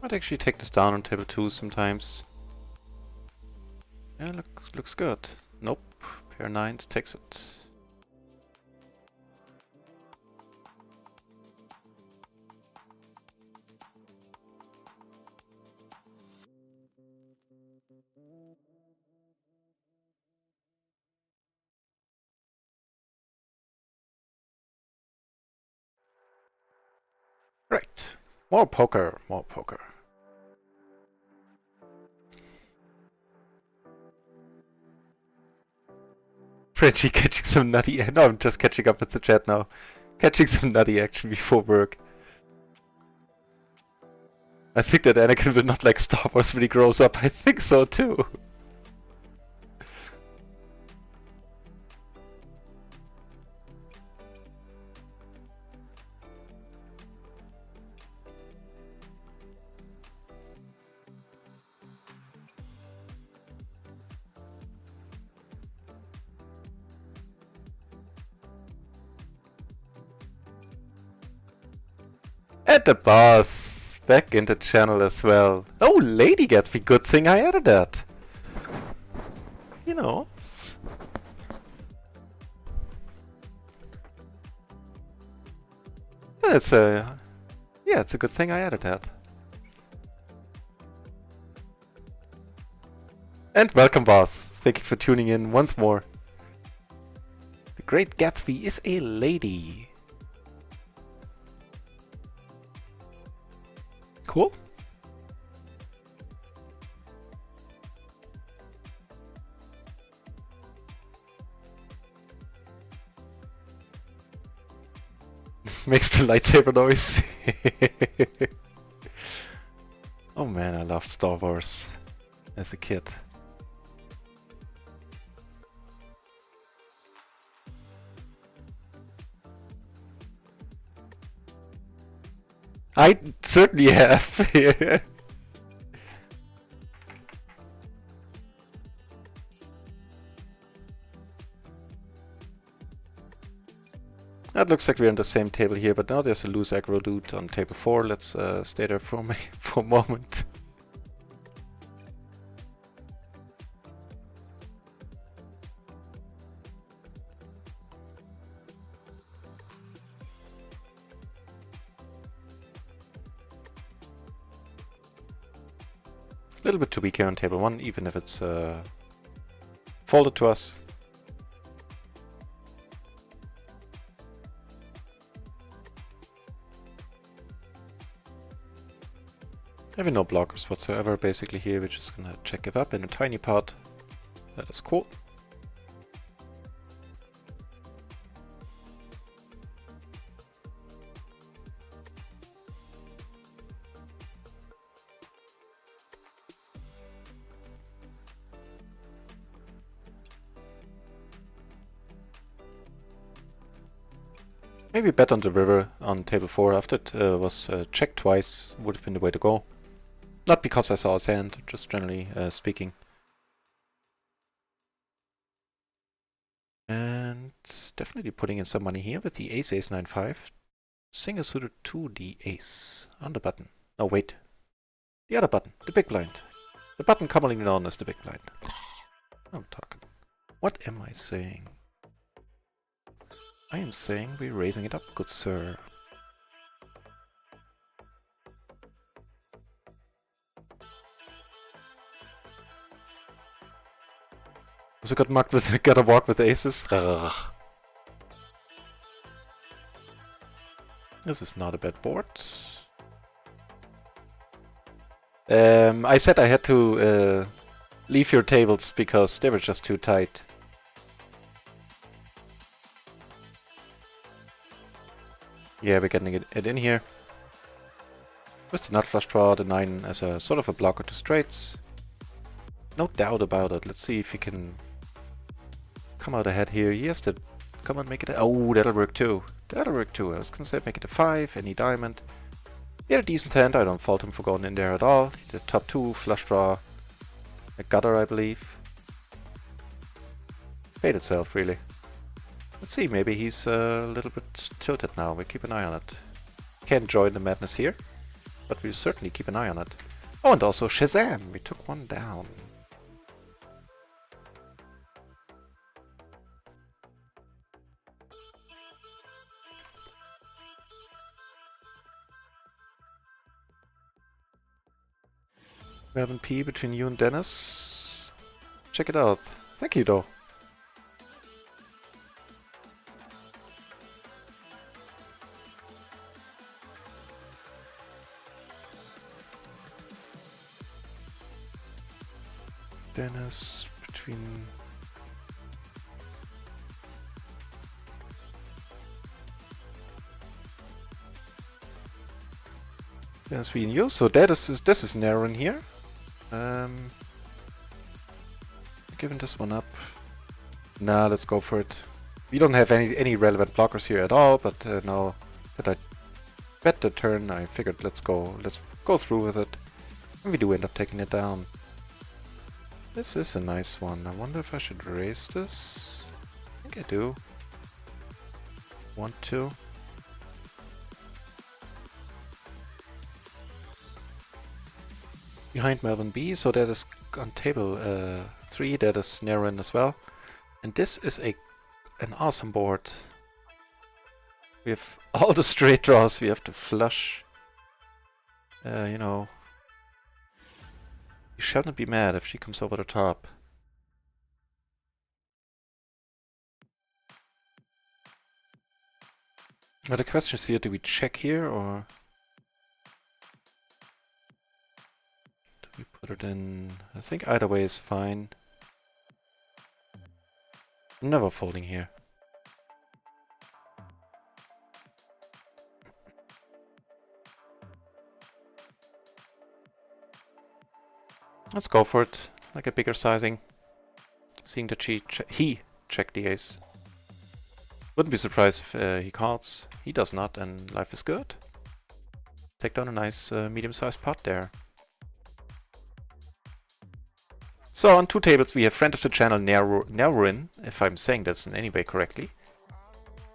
I'd actually take this down on table 2 sometimes. Yeah, looks good. Nope, pair 9s takes it. Right, more poker, more poker. Frenchie catching some nutty. No, I'm just catching up with the chat now. Catching some nutty action before work. I think that Anakin will not like Star Wars when he grows up. I think so too. And the boss back in the channel as well. Oh, Lady Gatsby, good thing I added that. You know. It's a it's a good thing I added that. And welcome, boss. Thank you for tuning in once more. The Great Gatsby is a lady. Cool. Makes the lightsaber noise. Oh man, I loved Star Wars as a kid. I certainly have. That looks like we're on the same table here, but now there's a loose aggro dude on table 4. Let's stay there for a moment. A little bit too weak here on table 1, even if it's folded to us. Having no blockers whatsoever basically here. We're just gonna check give up in a tiny pot. That is cool. Maybe bet on the river on table 4 after it was checked twice, would have been the way to go. Not because I saw his hand, just generally speaking. And definitely putting in some money here with the ace, ace, 9, 5. Single suited to the ace on the button. No, wait. The other button, the big blind. The button commonly known as the big blind. I'm talking. What am I saying? I am saying we're raising it up, good sir. Also got mugged with, gotta walk with aces. Ugh. This is not a bad board. I said I had to leave your tables because they were just too tight. Yeah, we're getting it in here. With the nut flush draw, the 9 as a sort of a blocker to straights. No doubt about it. Let's see if he can come out ahead here. He has to come on, make it a... Oh, that'll work too. That'll work too. I was gonna say make it a 5, any diamond. He had a decent hand. I don't fault him for going in there at all. The top 2, flush draw, a gutter, I believe. Fate itself, really. Let's see, maybe he's a little bit tilted now. We'll keep an eye on it. Can't join the madness here, but we'll certainly keep an eye on it. Oh, and also Shazam! We took one down. Melvin P between you and Dennis. Check it out. Thank you, though. Dennis between... Dennis between you. So that is this is narrowing here. Giving this one up. Nah, let's go for it. We don't have any relevant blockers here at all, but now that I bet the turn, I figured let's go through with it. And we do end up taking it down. This is a nice one. I wonder if I should raise this. I think I do. Want to. Behind Melvin B, so that is on table 3, that is narrowing as well. And this is an awesome board. We have all the straight draws, we have to flush. You know. You shall not be mad if she comes over the top. Now the question is here, do we check here or... We put it in... I think either way is fine. Never folding here. Let's go for it. Like a bigger sizing. Seeing that he checked the ace. Wouldn't be surprised if he calls. He does not, and life is good. Take down a nice medium-sized pot there. So on 2 tables we have friend of the channel Neurin, if I'm saying that in any way correctly.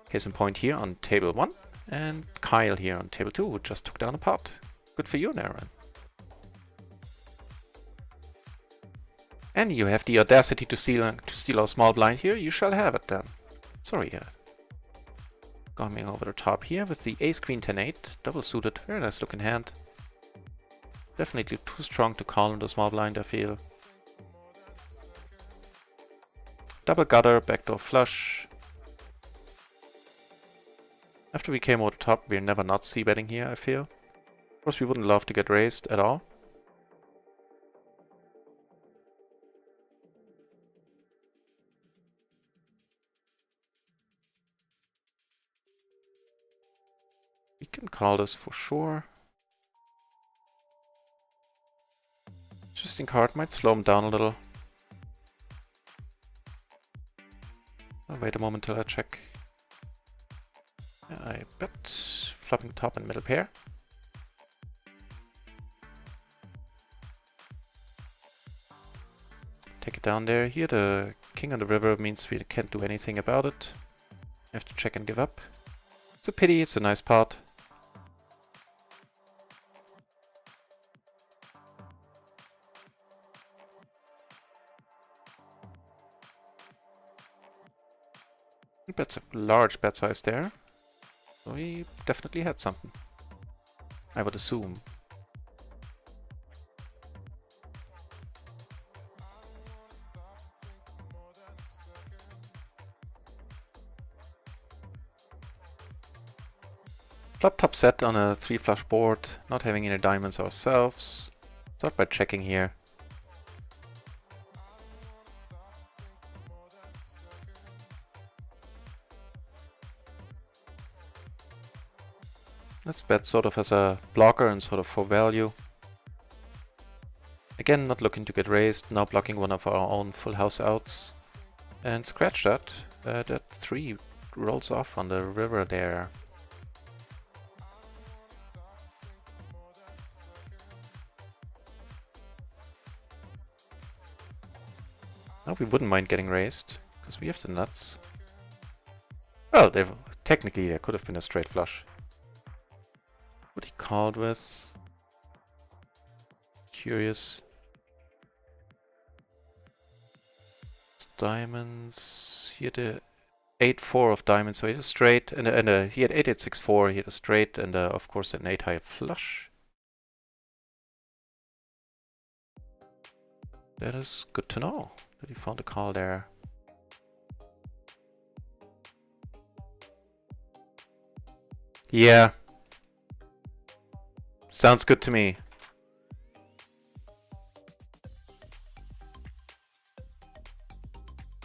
Case in point here on table 1, and Kyle here on table 2, who just took down a pot. Good for you, Neurin. And you have the audacity to steal our small blind here, you shall have it then. Sorry, coming over the top here with the ace queen 10-8, double suited, very nice looking hand. Definitely too strong to call in the small blind, I feel. Double gutter, backdoor flush. After we came over the top, we're never not c-betting here, I feel. Of course, we wouldn't love to get raised at all. We can call this for sure. Interesting card, might slow him down a little. I'll wait a moment till I check. I bet flopping top and middle pair. Take it down there. Here the king on the river means we can't do anything about it. I have to check and give up. It's a pity, it's a nice pot. That's a large bet size there. So he definitely had something, I would assume. Flop top set on a 3 flush board, not having any diamonds ourselves. Start by checking here. Let's bet sort of as a blocker and sort of for value. Again, not looking to get raised, now blocking one of our own full house outs. And scratch that. That 3 rolls off on the river there. Now we wouldn't mind getting raised, because we have the nuts. Well, technically there could have been a straight flush. What he called with? Curious. Diamonds. He had a 8-4 of diamonds, so he had a straight, and he had 8-8-6-4. He had a straight, and of course an 8-high flush. That is good to know that he found a call there. Yeah. Sounds good to me.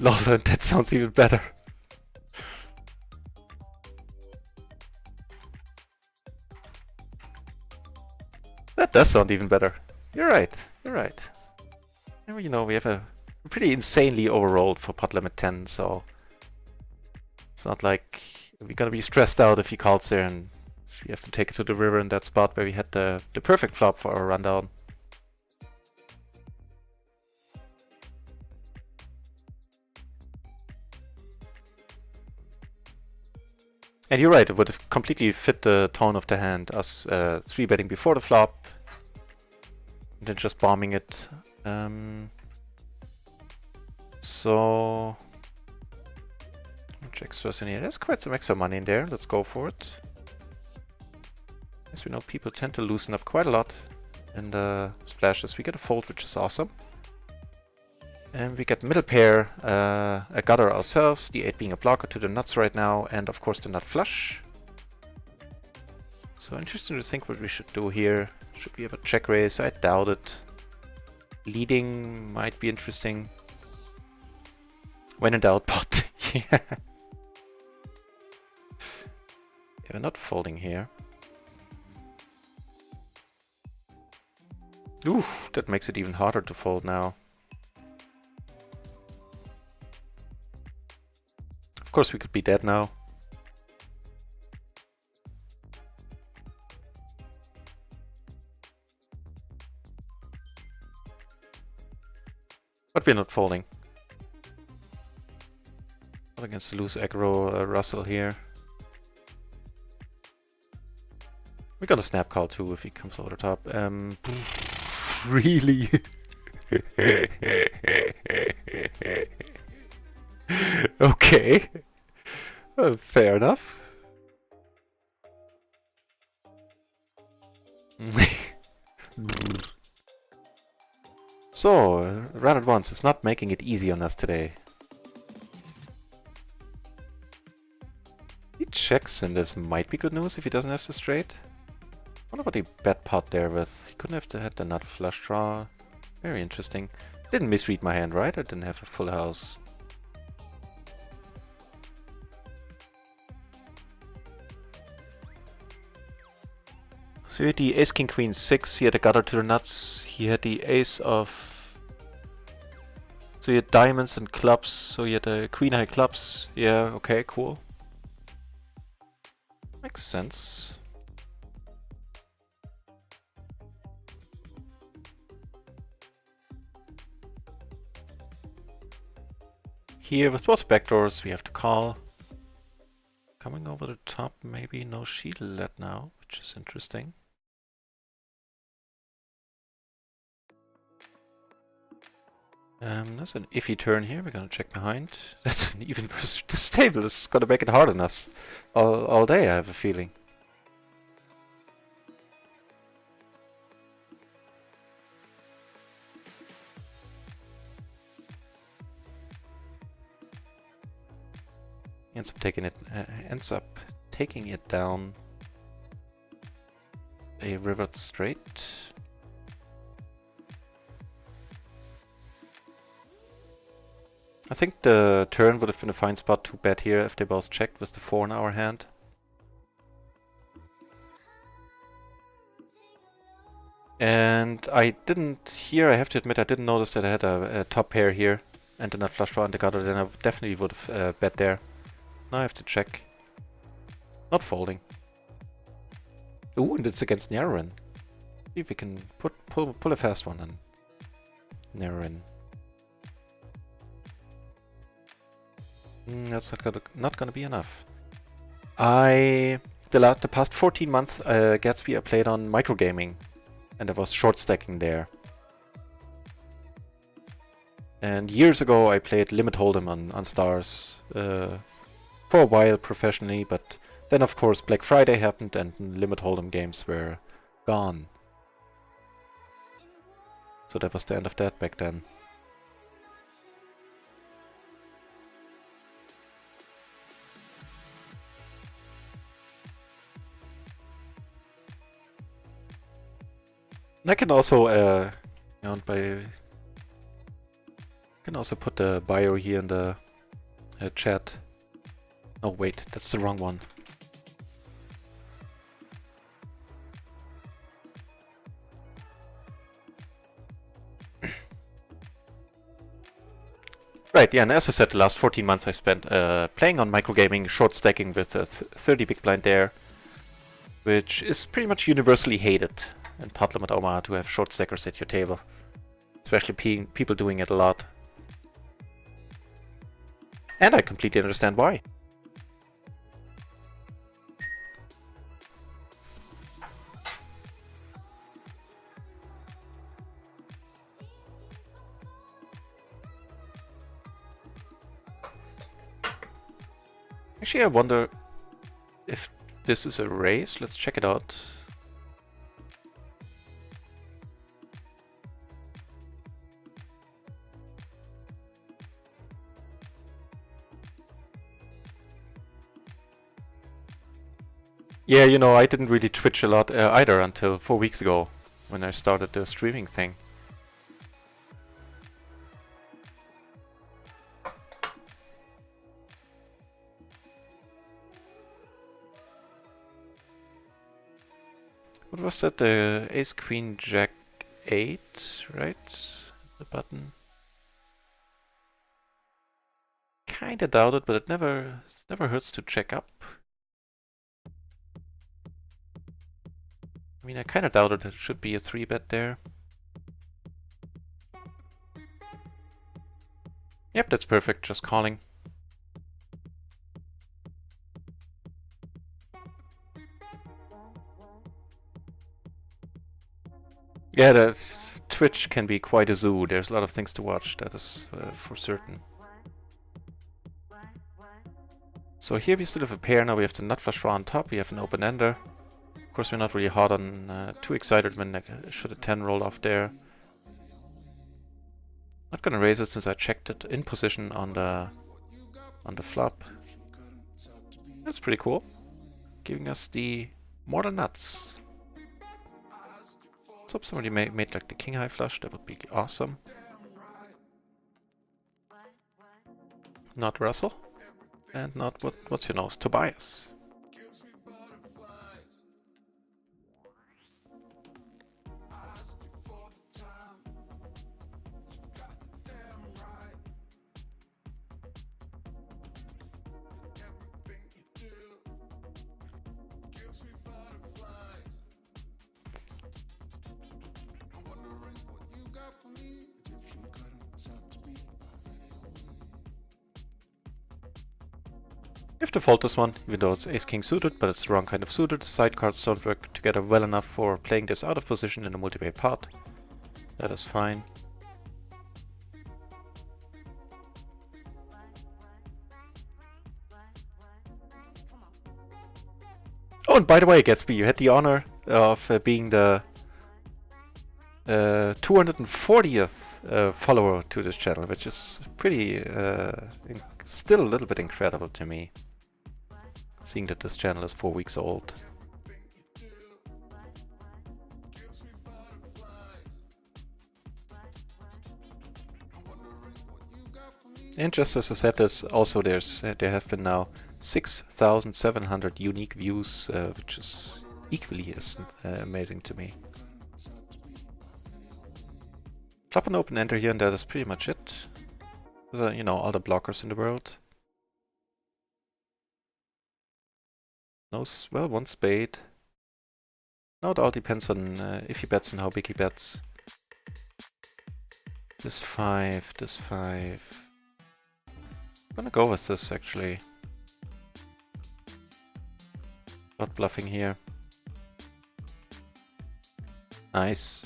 Love it, that sounds even better. That does sound even better. You're right, you're right. And you know, we have a pretty insanely overrolled for pot limit 10, so it's not like we're gonna be stressed out if he calls there and we have to take it to the river in that spot where we had the perfect flop for our rundown. And you're right, it would have completely fit the tone of the hand, us 3-betting before the flop, and then just bombing it. So, much extras in here. There's quite some extra money in there. Let's go for it. As we know, people tend to loosen up quite a lot in the splashes. We get a fold, which is awesome. And we get middle pair, a gutter ourselves, the 8 being a blocker to the nuts right now, and of course the nut flush. So interesting to think what we should do here. Should we have a check raise? I doubt it. Leading might be interesting. When in doubt, pot. Yeah, we're not folding here. Oof, that makes it even harder to fold now. Of course we could be dead now. But we're not folding. Not against the loose aggro Russell here. We got a snap call too if he comes over the top. Really? Okay. Fair enough. So, run at once is not making it easy on us today. He checks, and this might be good news if he doesn't have the straight. Wonder what he bet pot there with. He couldn't have had the nut flush draw. Very interesting. Didn't misread my hand, right? I didn't have a full house. So he had the ace king queen 6, he had a gutter to the nuts, he had the ace of... So he had diamonds and clubs, so he had a queen high clubs. Yeah, okay, cool. Makes sense. Here with both backdoors we have to call. Coming over the top, maybe no shield led now, which is interesting. That's an iffy turn here, we're gonna check behind. That's an even worse. This table is gonna make it hard on us all day, I have a feeling. Ends up taking it down a river straight. I think the turn would have been a fine spot to bet here if they both checked with the 4 in our hand. And I didn't, here I have to admit I didn't notice that I had a top pair here and then a flush draw and the gutter, then I definitely would have bet there. Now I have to check. Not folding. Ooh, and it's against Narrow-in. See if we can pull a fast one and Narrow-in. That's not gonna be enough. The past 14 months, Gatsby I played on microgaming, and I was short stacking there. And years ago I played Limit Hold'em on Stars for a while professionally, but then of course Black Friday happened and Limit Hold'em games were gone. So that was the end of that back then. I can also, put the bio here in the chat. Oh wait, that's the wrong one. Right, yeah, and as I said, the last 14 months I spent playing on microgaming, short stacking with a 30 big blind there, which is pretty much universally hated in pot limit Omaha to have short stackers at your table. Especially people doing it a lot. And I completely understand why. Actually, I wonder if this is a raise. Let's check it out. Yeah, you know, I didn't really Twitch a lot either until 4 weeks ago when I started the streaming thing. What was that? The Ace Queen Jack 8, right? The button. Kinda doubt it, but it never hurts to check up. I mean, I kinda doubted it should be a 3-bet there. Yep, that's perfect, just calling. Yeah, Twitch can be quite a zoo. There's a lot of things to watch, that is for certain. So here we still have a pair, now we have the nut flush draw on top, we have an open ender. Of course we're not really hard on, too excited when should a 10 roll off there. Not gonna raise it since I checked it in position on the flop. That's pretty cool. Giving us the mortal nuts. So if somebody made like the king high flush, that would be awesome. Not Russell. And not what's your nose? Tobias. You have to fold this one, even though it's ace-king suited, but it's the wrong kind of suited. The side cards don't work together well enough for playing this out of position in a multiplayer pot. That is fine. Oh, and by the way, Gatsby, you had the honor of being the 240th follower to this channel, which is pretty, still a little bit incredible to me. Seeing that this channel is 4 weeks old. And just as I said, there have been now 6,700 unique views, which is equally as amazing to me. Flop an open ender here, and that is pretty much it. You know, all the blockers in the world. No, well, one spade. Now it all depends on if he bets and how big he bets. This 5, this 5. I'm gonna go with this actually. Not bluffing here. Nice.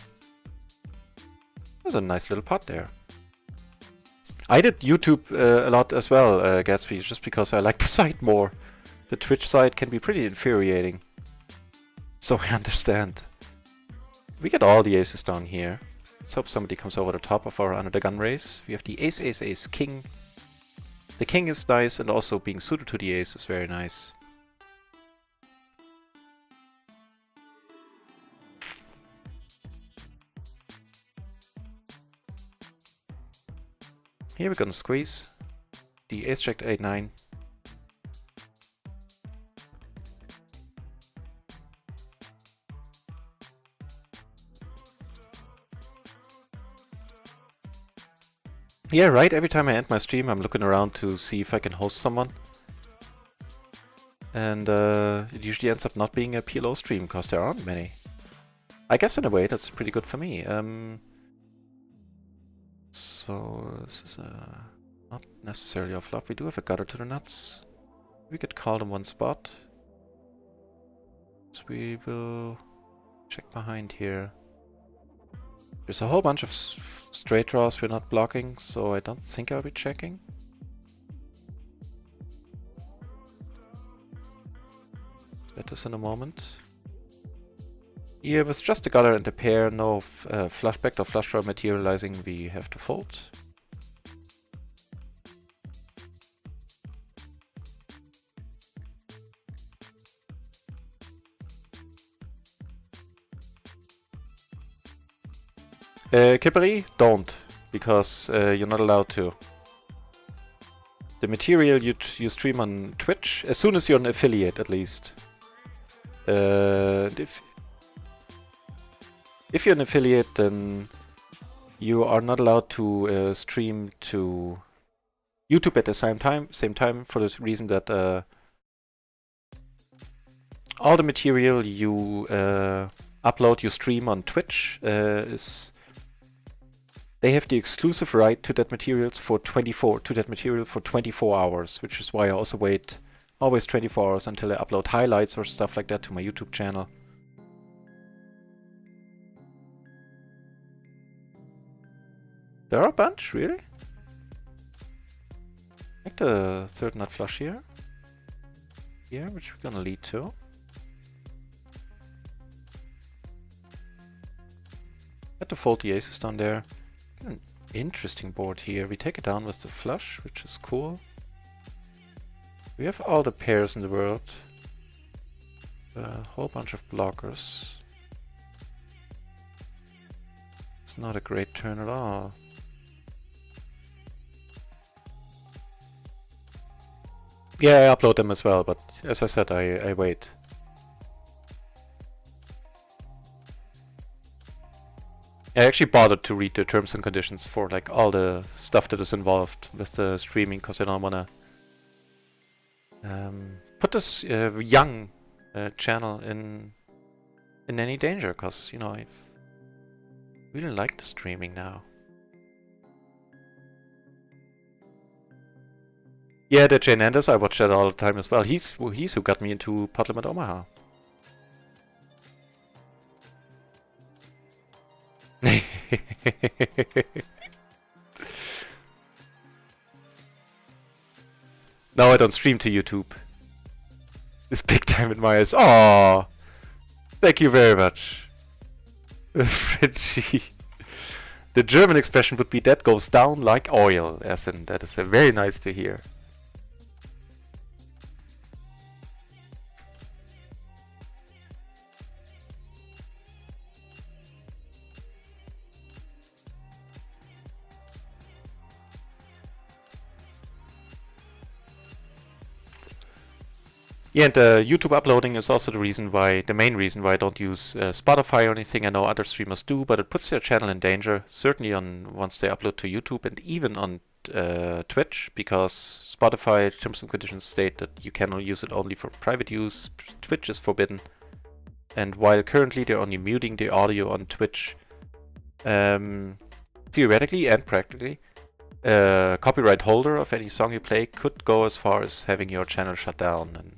There's a nice little pot there. I did YouTube a lot as well, Gatsby, just because I like the site more. The Twitch side can be pretty infuriating. So I understand. We get all the aces down here. Let's hope somebody comes over the top of our under the gun race. We have the ace, ace, ace, king. The king is nice, and also being suited to the ace is very nice. Here we're gonna squeeze the ace check 8-9. Yeah, right, every time I end my stream I'm looking around to see if I can host someone. And it usually ends up not being a PLO stream, because there aren't many. I guess in a way that's pretty good for me. So this is not necessarily a flop. We do have a gutter to the nuts. We could call them one spot. So we will check behind here. There's a whole bunch of straight draws we're not blocking, so I don't think I'll be checking. Get this in a moment. Here with just a gutter and a pair, no flush back or flush draw materializing, we have to fold. Kippery, don't, because you're not allowed to. The material you stream on Twitch, as soon as you're an affiliate at least. If you're an affiliate, then you are not allowed to stream to YouTube at the same time for the reason that all the material you upload, you stream on Twitch they have the exclusive right to that material for 24 hours, which is why I also wait always 24 hours until I upload highlights or stuff like that to my YouTube channel. There are a bunch, really? Like the third nut flush here. Here, which we're gonna lead to. Had to fold the aces down there. interesting board here. We take it down with the flush, which is cool. We have all the pairs in the world. A whole bunch of blockers. It's not a great turn at all. Yeah, I upload them as well, but as I said, I wait. I actually bothered to read the terms and conditions for like all the stuff that is involved with the streaming, because I don't want to put this young channel in any danger, because you know I really like the streaming now. Yeah, the Jane Anders, I watch that all the time as well. He's who got me into Parliament Omaha. No, I don't stream to YouTube. It's big time in my eyes. Oh, thank you very much, Frenchie. The German expression would be "that goes down like oil," as in that is very nice to hear. Yeah, and YouTube uploading is also the main reason why I don't use Spotify or anything. I know other streamers do, but it puts their channel in danger, certainly once they upload to YouTube and even on Twitch, because Spotify terms and conditions state that you can use it only for private use. Twitch is forbidden. And while currently they're only muting the audio on Twitch, theoretically and practically, copyright holder of any song you play could go as far as having your channel shut down. And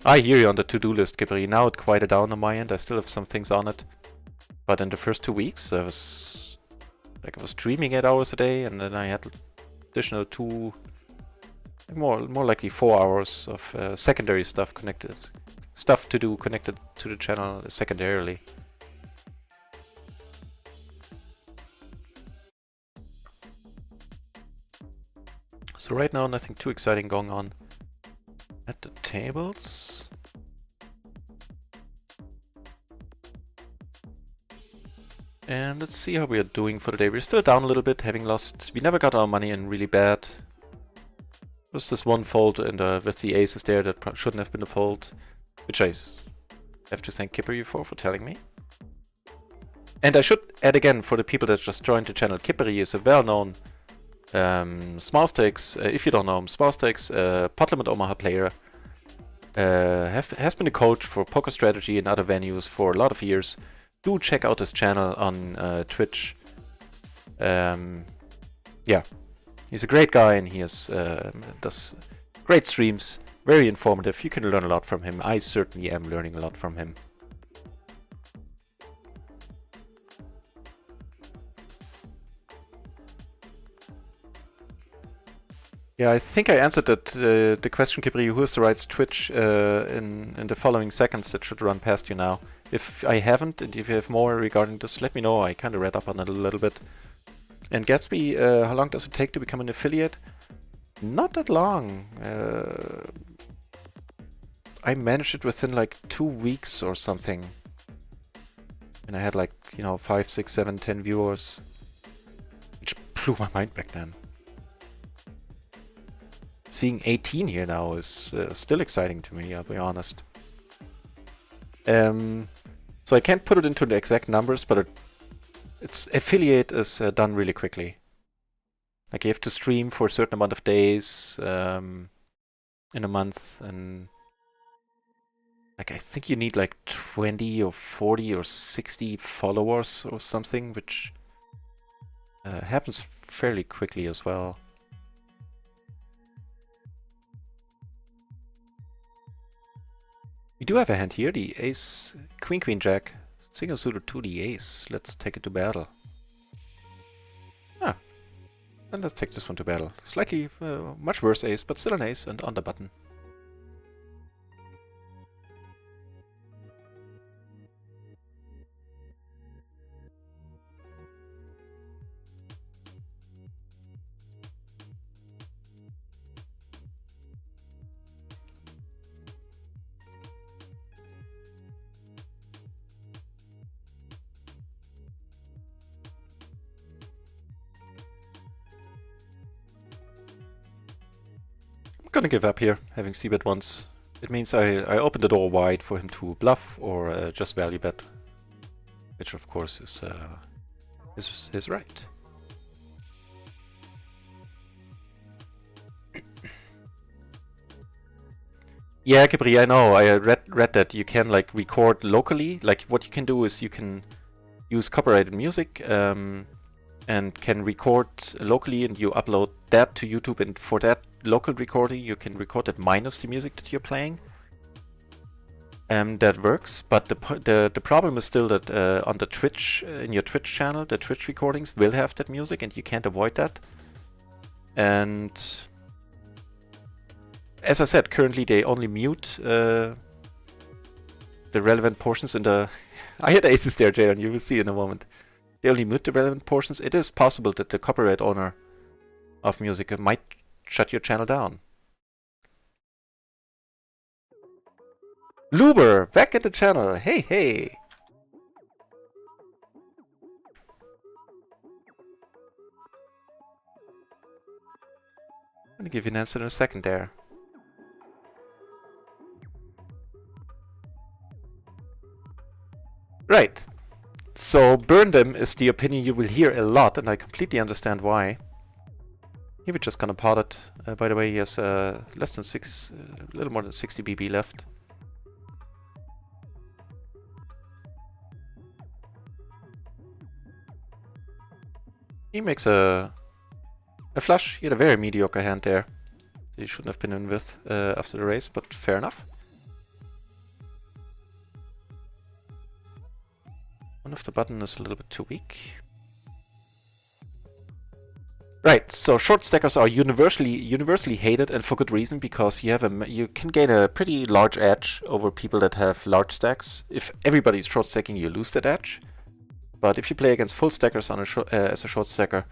I hear you on the to-do list, Kipri. Now it quieted down on my end. I still have some things on it. But in the first 2 weeks, I was streaming 8 hours a day, and then I had additional more likely 4 hours of secondary stuff to do connected to the channel secondarily. So right now, nothing too exciting going on at the tables. And let's see how we are doing for the day. We're still down a little bit, having lost. We never got our money in really bad. There's this one fold with the aces there that shouldn't have been a fold, which I have to thank Kipper for telling me. And I should add again, for the people that just joined the channel, Kipperi is a well-known small stakes, if you don't know him, small stakes Parliament Omaha player. Has been a coach for poker strategy and other venues for a lot of years. Do check out his channel on Twitch. Yeah, he's a great guy, and he does great streams, very informative. You can learn a lot from him. I certainly am learning a lot from him. Yeah, I think I answered the question, Kipri, who is the right Twitch in the following seconds that should run past you now. If I haven't, and if you have more regarding this, let me know. I kind of read up on it a little bit. And Gatsby, how long does it take to become an affiliate? Not that long. I managed it within like 2 weeks or something. And I had like, 5, 6, 7, 10 viewers. Which blew my mind back then. Seeing 18 here now is still exciting to me, I'll be honest. So I can't put it into the exact numbers, but its affiliate is done really quickly. Like you have to stream for a certain amount of days in a month, and like I think you need like 20 or 40 or 60 followers or something, which happens fairly quickly as well. We do have a hand here, the ace, queen, queen, jack, single suited to the ace. Let's take it to battle. Ah, then let's take this one to battle. Slightly much worse ace, but still an ace and on the button. I'm gonna give up here, having c-bet once. It means I open the door wide for him to bluff or just value bet, which of course is his right. Yeah, Kibri, I know. I read that you can like record locally. Like what you can do is you can use copyrighted music and can record locally, and you upload that to YouTube. And for that local recording, you can record it minus the music that you're playing. That works, but the problem is still that on the Twitch, in your Twitch channel, the Twitch recordings will have that music, and you can't avoid that. And as I said, currently they only mute the relevant portions in the... I had aces there, Jayon, you will see in a moment. They only mute the relevant portions. It is possible that the copyright owner of music might shut your channel down. Luber, back at the channel. Hey, hey. I'm gonna give you an answer in a second there. Right. So burn them is the opinion you will hear a lot, and I completely understand why. Here we're just gonna pot it. By the way, he has less than a little more than 60 BB left. He makes a flush. He had a very mediocre hand there. He shouldn't have been in with after the race, but fair enough. One of the button is a little bit too weak. Right, so short stackers are universally hated, and for good reason, because you can gain a pretty large edge over people that have large stacks. If everybody's short stacking, you lose that edge. But if you play against full stackers on as a short stacker,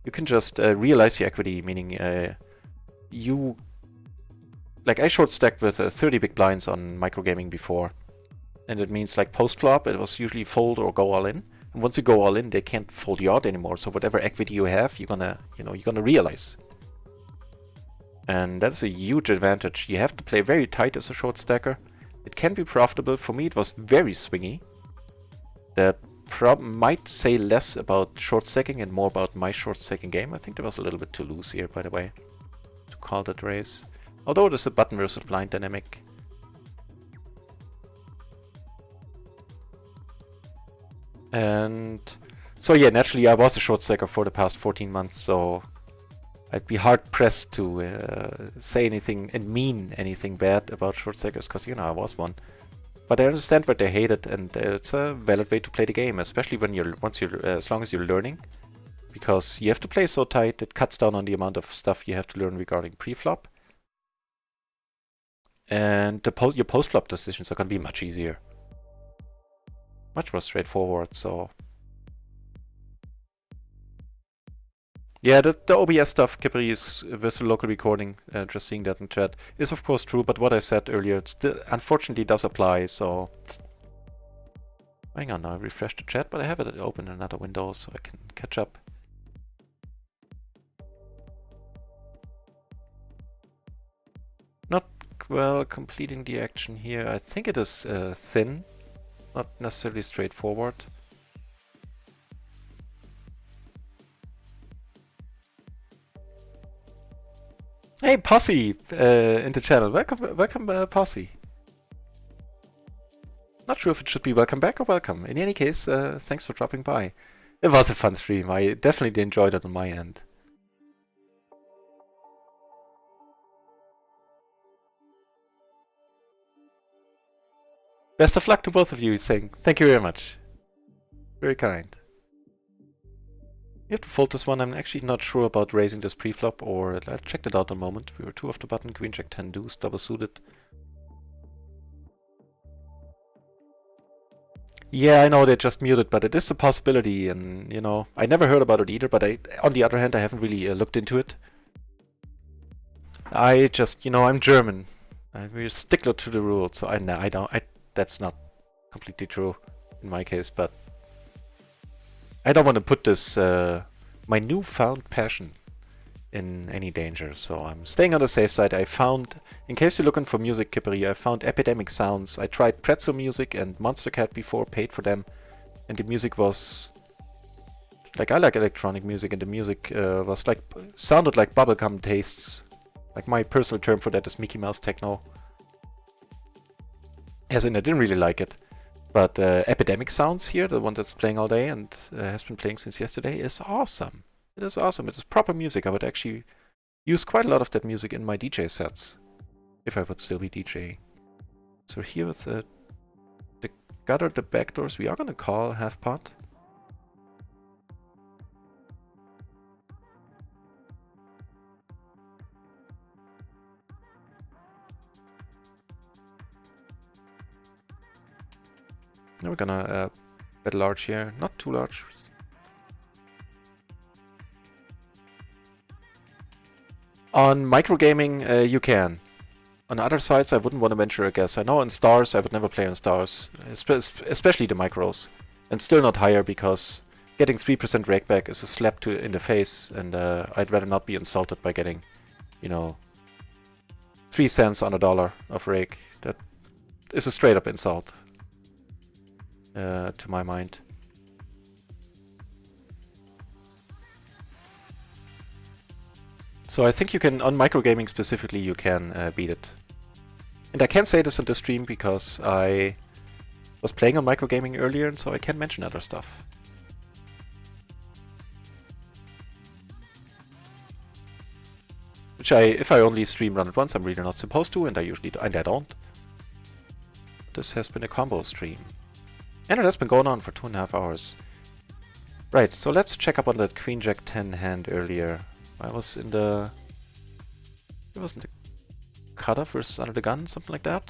you can just realize your equity, meaning I short stacked with 30 big blinds on microgaming before, and it means like post flop it was usually fold or go all in. And once you go all in, they can't fold you out anymore. So whatever equity you have, you're gonna realize. And that's a huge advantage. You have to play very tight as a short stacker. It can be profitable. For me, it was very swingy. That might say less about short stacking and more about my short stacking game. I think there was a little bit too loose here, by the way, to call that race. Although there's a button versus blind dynamic. And so yeah, naturally I was a short stacker for the past 14 months, so I'd be hard pressed to say anything and mean anything bad about short stackers, because you know I was one. But I understand why they hate it, and it's a valid way to play the game, especially when as long as you're learning, because you have to play so tight. It cuts down on the amount of stuff you have to learn regarding pre-flop, and your post-flop decisions are going to be much easier, much more straightforward. So yeah, the OBS stuff, Kipri, is with local recording, just seeing that in chat, is of course true, but what I said earlier, it still unfortunately does apply, so... Hang on, now I refreshed the chat, but I have it open in another window, so I can catch up. Not well completing the action here. I think it is thin, not necessarily straightforward. Hey, Posse in the channel. Welcome, Posse. Not sure if it should be welcome back or welcome. In any case, thanks for dropping by. It was a fun stream. I definitely enjoyed it on my end. Best of luck to both of you, saying thank you very much. Very kind. You have to fold this one. I'm actually not sure about raising this preflop, or I checked it out a moment. We were 2 off the button, queen jack 10 deuce, double suited. Yeah, I know they just muted, but it is a possibility, and you know, I never heard about it either, but on the other hand, I haven't really looked into it. I just, you know, I'm German. I'm a stickler to the rules, so that's not completely true in my case, but I don't want to put this, my newfound passion, in any danger, so I'm staying on the safe side. I found, in case you're looking for music, Kippery, I found Epidemic Sounds. I tried Pretzel Music and Monster Cat before, paid for them, and the music was... Like, I like electronic music, and the music was like... sounded like bubblegum tastes. Like, my personal term for that is Mickey Mouse techno. As in, I didn't really like it. But Epidemic Sounds here, the one that's playing all day and has been playing since yesterday, is awesome. It is awesome. It is proper music. I would actually use quite a lot of that music in my DJ sets, if I would still be DJing. So here with the gutter, the back doors, we are gonna call half pot. Now we're gonna bet large here, not too large. On microgaming, you can. On other sites, I wouldn't want to venture a guess. I know on stars, I would never play on stars, especially the micros. And still not higher, because getting 3% rakeback is a slap in the face, and I'd rather not be insulted by getting, you know, 3 cents on a dollar of rake. That is a straight up insult, to my mind. So I think you can, on microgaming specifically, you can beat it. And I can say this on the stream because I was playing on microgaming earlier, and so I can mention other stuff. Which if I only stream run it once, I'm really not supposed to, and I usually and I don't. This has been a combo stream. And it has been going on for 2.5 hours. Right, so let's check up on that Queen Jack 10 hand earlier. I was in the... It wasn't the cutoff versus under the gun, something like that?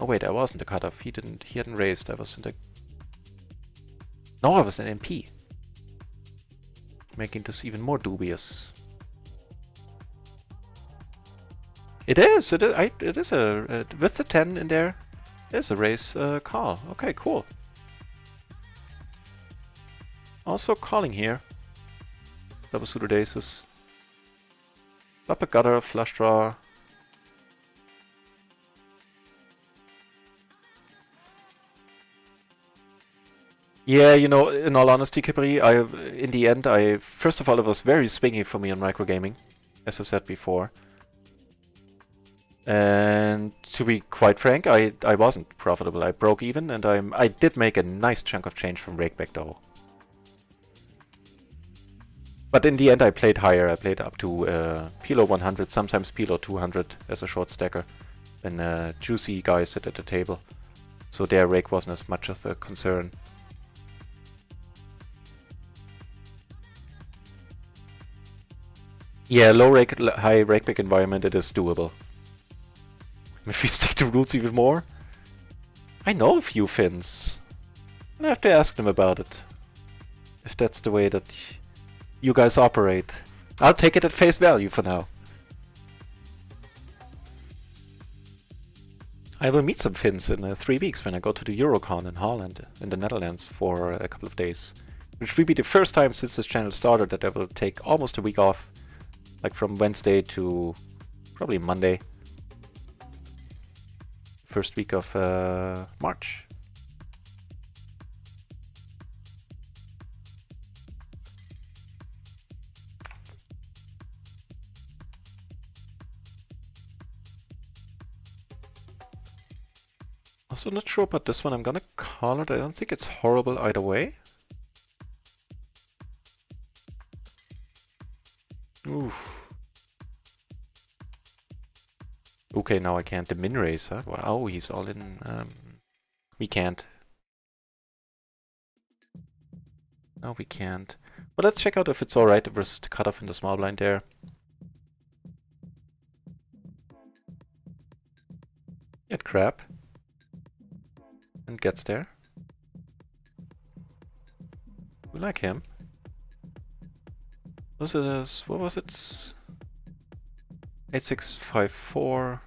Oh wait, I wasn't the cutoff. He hadn't raised. I was in the... No, I was in MP. Making this even more dubious. It is a... with the 10 in there, there's a raise call. Okay, cool. Also calling here. Double suited aces. Flop a gutter, flush draw. Yeah, you know, in all honesty, Kipri, in the end, first of all, it was very swingy for me on microgaming, as I said before. And to be quite frank, I wasn't profitable. I broke even, and I did make a nice chunk of change from rakeback though. But in the end, I played higher. I played up to PLO 100, sometimes PLO 200 as a short stacker, when juicy guys sit at the table. So their rake wasn't as much of a concern. Yeah, low rake, high rakeback environment, it is doable. If we stick to rules even more, I know a few Finns. I have to ask them about it. If that's the way that you guys operate. I'll take it at face value for now. I will meet some Finns in 3 weeks when I go to the Eurocon in Holland, in the Netherlands, for a couple of days. Which will be the first time since this channel started that I will take almost a week off. Like from Wednesday to probably Monday. First week of March. Also not sure about this one. I'm gonna call it. I don't think it's horrible either way. Oof. Okay, now I can't. The min raise, huh? Wow, he's all in. We can't. No, we can't. But let's check out if it's alright versus the cutoff in the small blind there. Get crap. And gets there. We like him. What was it? 8654.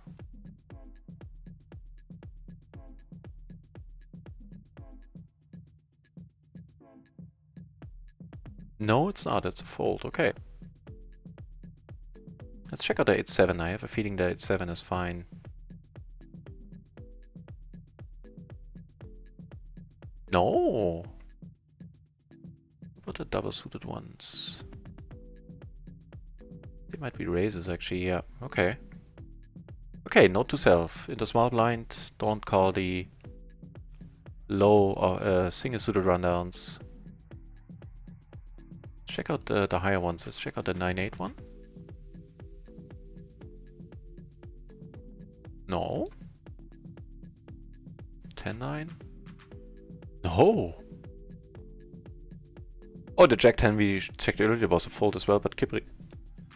No, it's not. It's a fold. Okay. Let's check out the 8-7. I have a feeling the 8-7 is fine. No! What the double suited ones? They might be raises actually, yeah. Okay. Okay, note to self. In the small blind, don't call the low or single suited rundowns. Check out the higher ones. Let's check out the 9-8 one. No. 10-9. No. Oh, the Jack-10 we checked earlier was a fold as well, but Kipri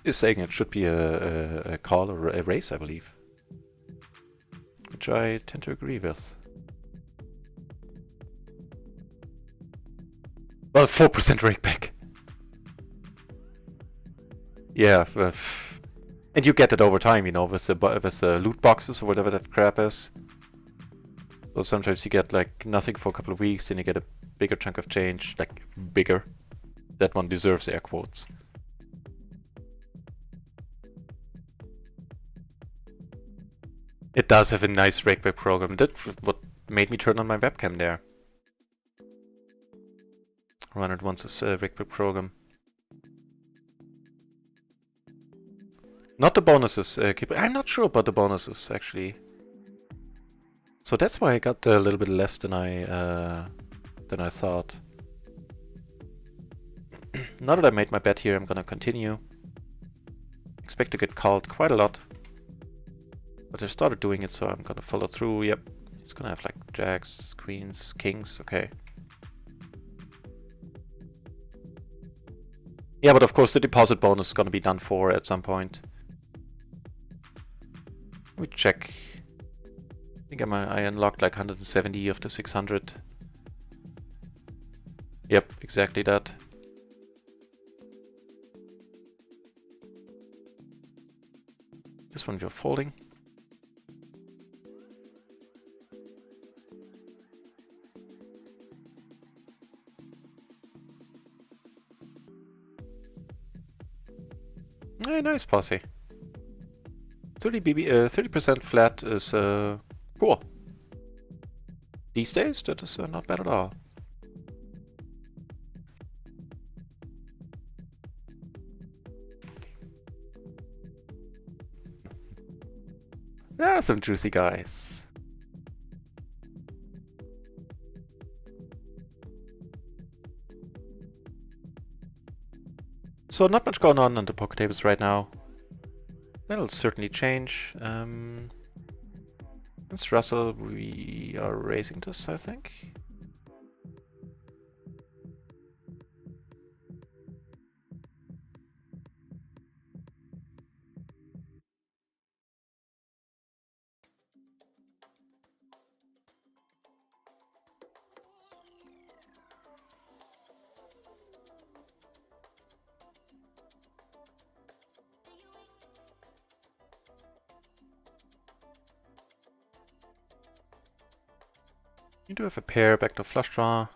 is saying it should be a call or a raise, I believe. Which I tend to agree with. Well, 4% rake back. Yeah, and you get it over time, you know, with the loot boxes or whatever that crap is. So sometimes you get like nothing for a couple of weeks, then you get a bigger chunk of change, like bigger. That one deserves air quotes. It does have a nice rakeback program. That's what made me turn on my webcam there. Run it once as a rakeback program. Not the bonuses, I'm not sure about the bonuses actually. So that's why I got a little bit less than I thought. Now that I made my bet here, I'm gonna continue. Expect to get called quite a lot. But I started doing it, so I'm gonna follow through. Yep. It's gonna have like jacks, queens, kings, okay. Yeah, but of course the deposit bonus is gonna be done for at some point. Let me check. I think I unlocked like 170 of the 600. Yep, exactly that. This one you're folding. Hey, nice posse. 30% flat is cool. These days, that is not bad at all. There are some juicy guys. So not much going on the poker tables right now. That'll certainly change. It's Russell, we are raising this, I think. You do have a pair, back to flush draw.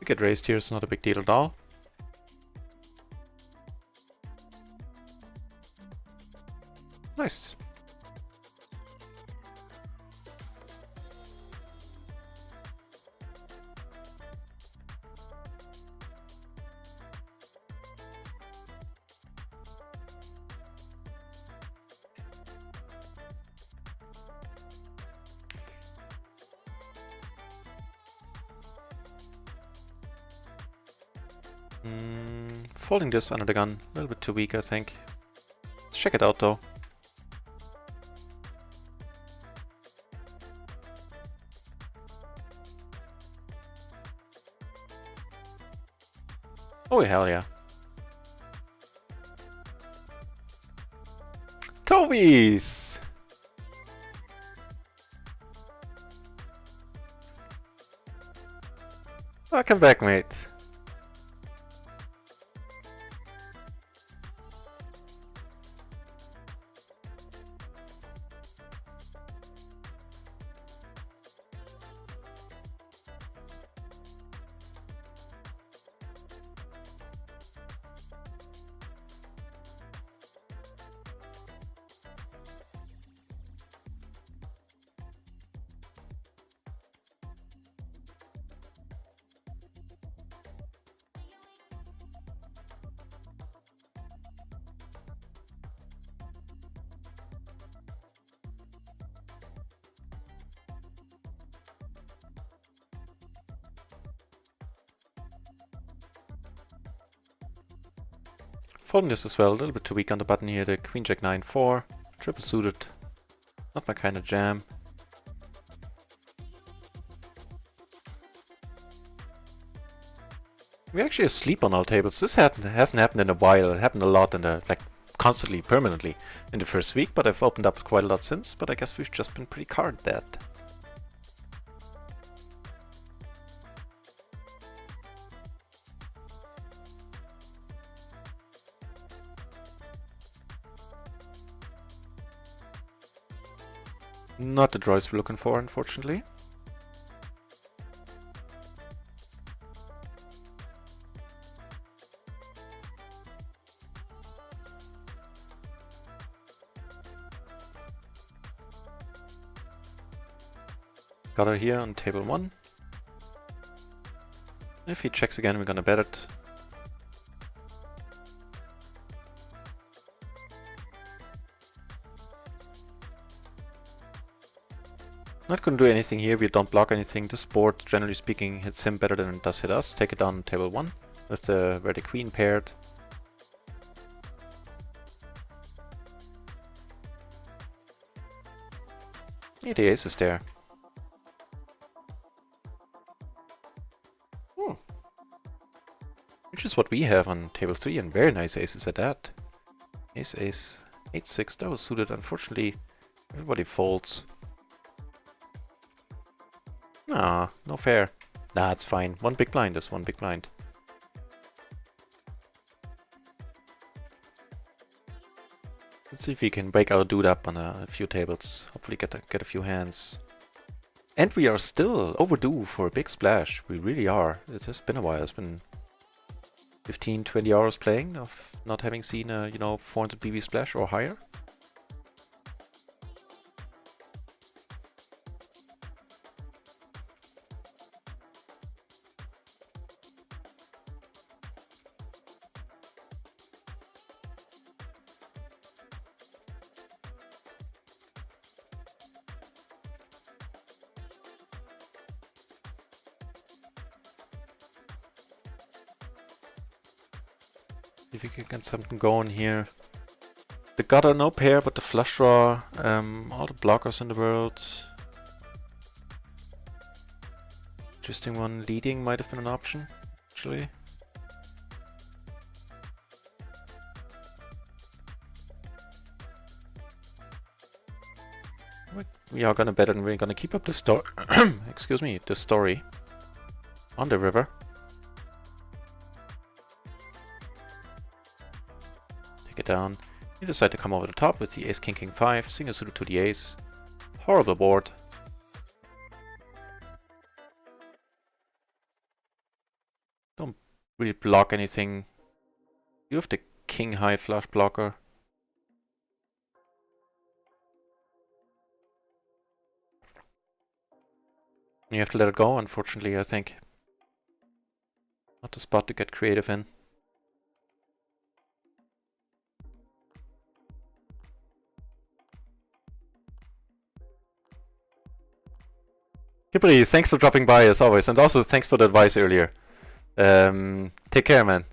You get raised here, it's not a big deal at all. Nice. Folding this under the gun, a little bit too weak, I think. Let's check it out though. Oh hell yeah. Tobies! Welcome back, mate. folding this as well. A little bit too weak on the button here. The Queen Jack 9-4. Triple suited. Not my kind of jam. We're actually asleep on all tables. This hasn't happened in a while. It happened a lot in the, like, constantly, permanently in the first week, but I've opened up quite a lot since, but I guess we've just been pretty card dead. Not the droids we're looking for, unfortunately. Got her here on table 1. If he checks again, we're gonna bet it. Not gonna do anything here, we don't block anything. This board, generally speaking, hits him better than it does hit us. Take it down on table 1 with where the queen paired. Yeah, the ace is there. Which is what we have on table 3, and very nice aces at that. Ace, ace, 8-6, that was suited. Unfortunately, everybody folds. Ah, no fair. Nah, it's fine. One big blind is one big blind. Let's see if we can break our dude up on a few tables. Hopefully get a few hands. And we are still overdue for a big splash. We really are. It has been a while. It's been 15-20 hours playing of not having seen a, 400 BB splash or higher. If we can get something going here. The gutter, no pair, but the flush draw, all the blockers in the world. Interesting one. Leading might have been an option, actually. We are gonna bet it and we're gonna keep up the story. Excuse me, the story on the river. Take it down. You decide to come over the top with the ace king king 5, single suited to the ace. Horrible board. Don't really block anything. You have the king high flush blocker. You have to let it go, unfortunately, I think. Not the spot to get creative in. Kipri, thanks for dropping by as always, and also thanks for the advice earlier. Take care, man.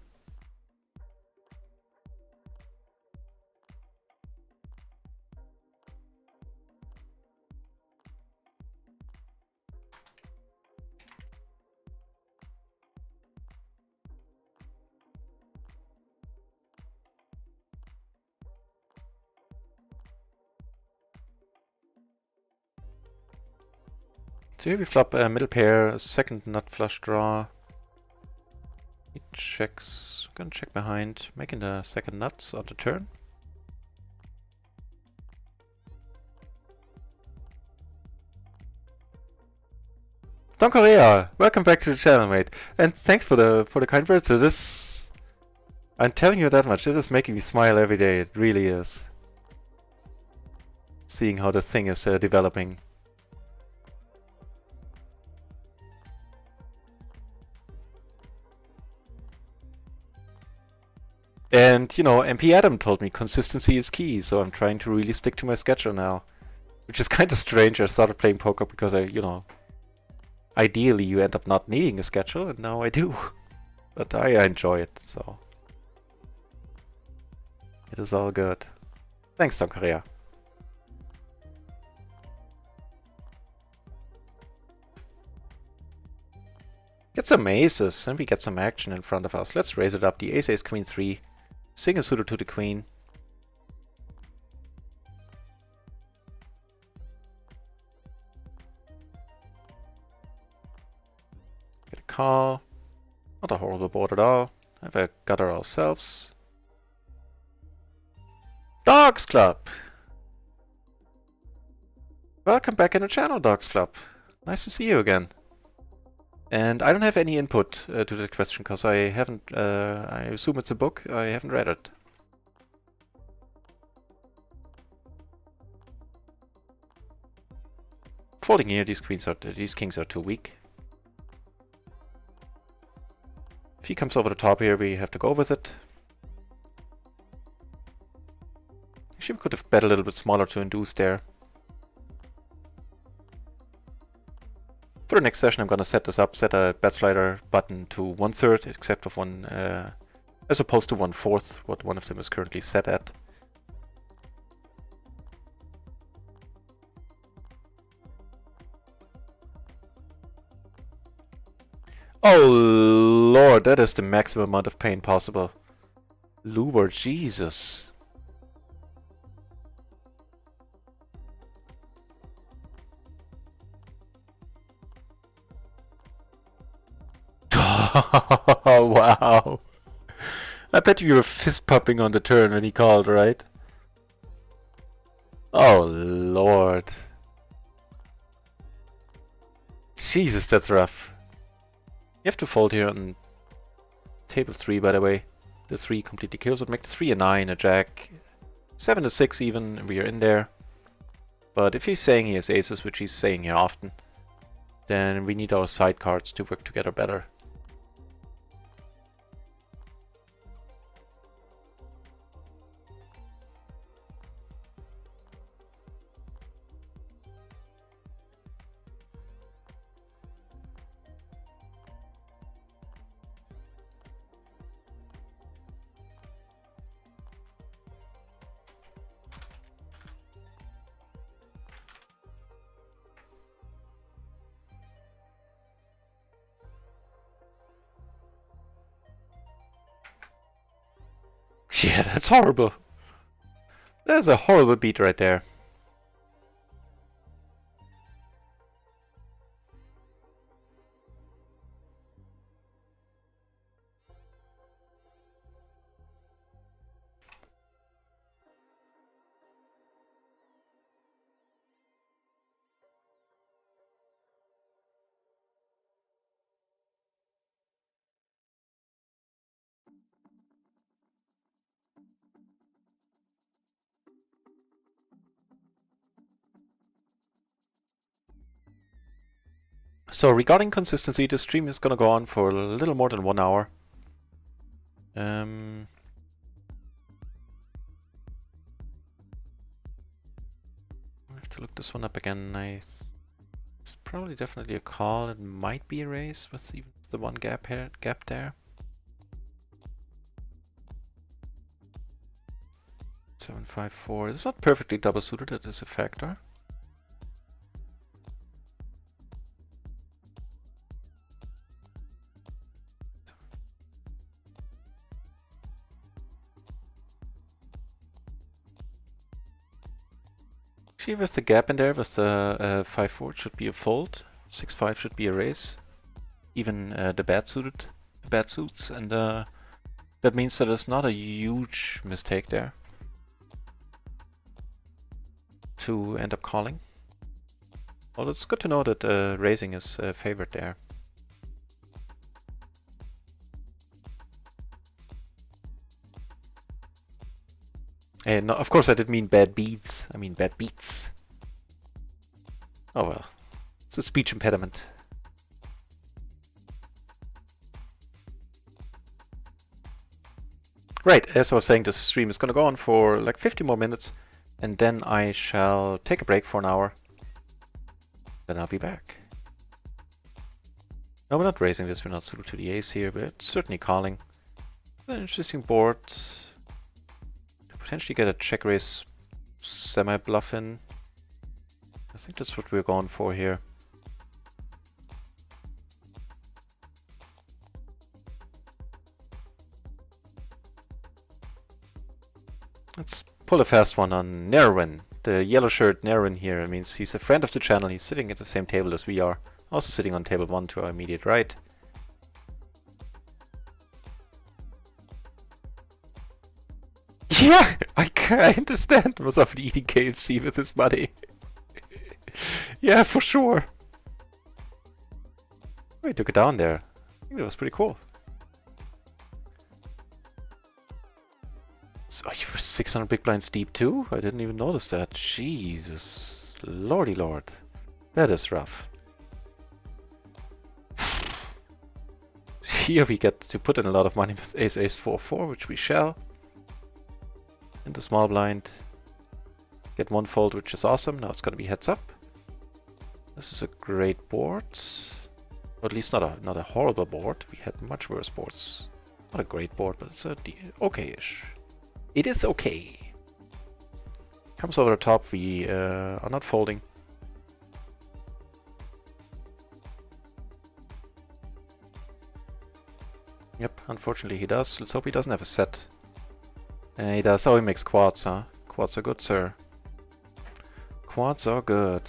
So here we flop a middle pair, second nut flush draw. He checks, gonna check behind, making the second nuts on the turn. Don Korea, welcome back to the channel, mate, and thanks for the kind words. So this, I'm telling you that much. This is making me smile every day. It really is. Seeing how the thing is developing. And, you know, MP Adam told me consistency is key, so I'm trying to really stick to my schedule now. Which is kind of strange. I started playing poker because ideally you end up not needing a schedule, and now I do. But I enjoy it, so. It is all good. Thanks, Tom Korea. Get some aces, and we get some action in front of us. Let's raise it up. The ace, ace, queen, 3. Single suited to the queen. Get a call. Not a horrible board at all. Have a gutter ourselves. Dogs Club! Welcome back in the channel, Dogs Club. Nice to see you again. And I don't have any input to that question because I haven't, I assume it's a book, I haven't read it. Folding here, these kings are too weak. If he comes over the top here, we have to go with it. Actually, we could have bet a little bit smaller to induce there. For the next session, I'm going to set this up, set a bet slider button to 1/3, except of one, as opposed to 1/4, what one of them is currently set at. Oh lord, that is the maximum amount of pain possible. Lord Jesus. Oh, wow. I bet you were fist pumping on the turn when he called, right? Oh, lord. Jesus, that's rough. You have to fold here on table 3, by the way. The 3 completely kills it. Make the 3 a 9, a jack. 7 to 6 even, and we are in there. But if he's saying he has aces, which he's saying here often, then we need our side cards to work together better. Yeah, that's horrible. That's a horrible beat right there. So regarding consistency, the stream is gonna go on for a little more than 1 hour. I have to look this one up again. It's probably definitely a call. It might be a raise with even the one gap there. 7-5-4. It's not perfectly double suited. That is a factor. Actually, with the gap in there, with the 5-4, it should be a fold. 6-5 should be a raise. Even the bad suits, and that means that it's not a huge mistake there to end up calling. Well, it's good to know that raising is favored there. And no, of course I didn't mean bad beats, I mean bad beats. Oh well, it's a speech impediment. Right, as I was saying, this stream is gonna go on for like 50 more minutes, and then I shall take a break for an hour. Then I'll be back. No, we're not raising this, we're not suited to the ace here, but it's certainly calling. An interesting board. potentially get a check raise semi-bluff in. I think that's what we're going for here. Let's pull a fast one on Nerwin. The yellow shirt Nerwin here. It means he's a friend of the channel. He's sitting at the same table as we are. Also sitting on table 1 to our immediate right. Yeah, I understand. Was often eating KFC with his money. Yeah, for sure. Oh, he took it down there. I think that was pretty cool. So you were 600 big blinds deep too? I didn't even notice that. Jesus. Lordy lord. That is rough. Here we get to put in a lot of money with ace, ace, 4, 4, which we shall. In the small blind. Get one fold, which is awesome. Now it's going to be heads up. This is a great board. Or at least not a horrible board. We had much worse boards. Not a great board, but it's a okay-ish. It is okay. Comes over the top. We are not folding. Yep, unfortunately he does. Let's hope he doesn't have a set. He does. Oh, he makes quads, huh? Quads are good, sir. Quads are good.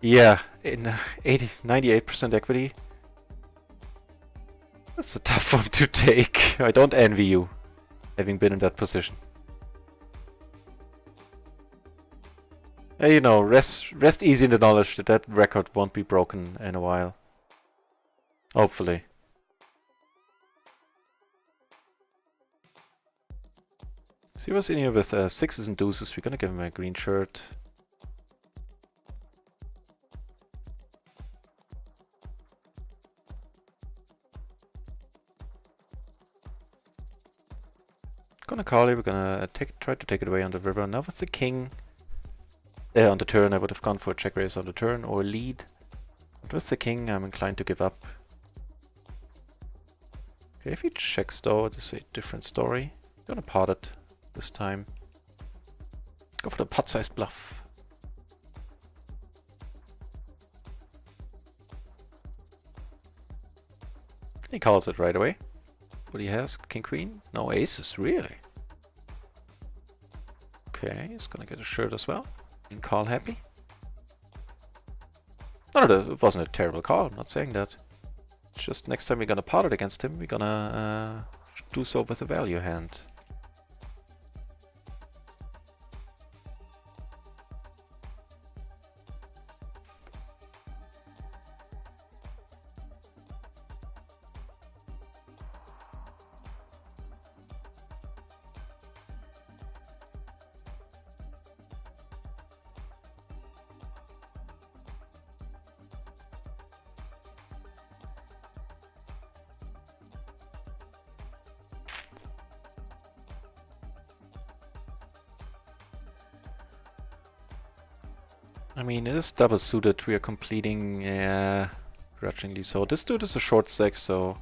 Yeah, in 98% equity. That's a tough one to take. I don't envy you, having been in that position. You know, rest easy in the knowledge that that record won't be broken in a while. Hopefully. So he was in here with sixes and deuces. We're gonna give him a green shirt. Gonna call it. We're gonna try to take it away on the river. Now with the king on the turn, I would have gone for a check raise on the turn or lead. But with the king, I'm inclined to give up. Okay, if he checks though, this is a different story. Gonna pot it this time. Go for the pot-sized bluff. He calls it right away. What he has? King, queen? No aces, really? Okay, he's gonna get a shirt as well. And call happy. No, it wasn't a terrible call, I'm not saying that. It's just next time we're gonna pot it against him, we're gonna do so with a value hand. I mean, it is double suited. We are completing, grudgingly so. This dude is a short stack, so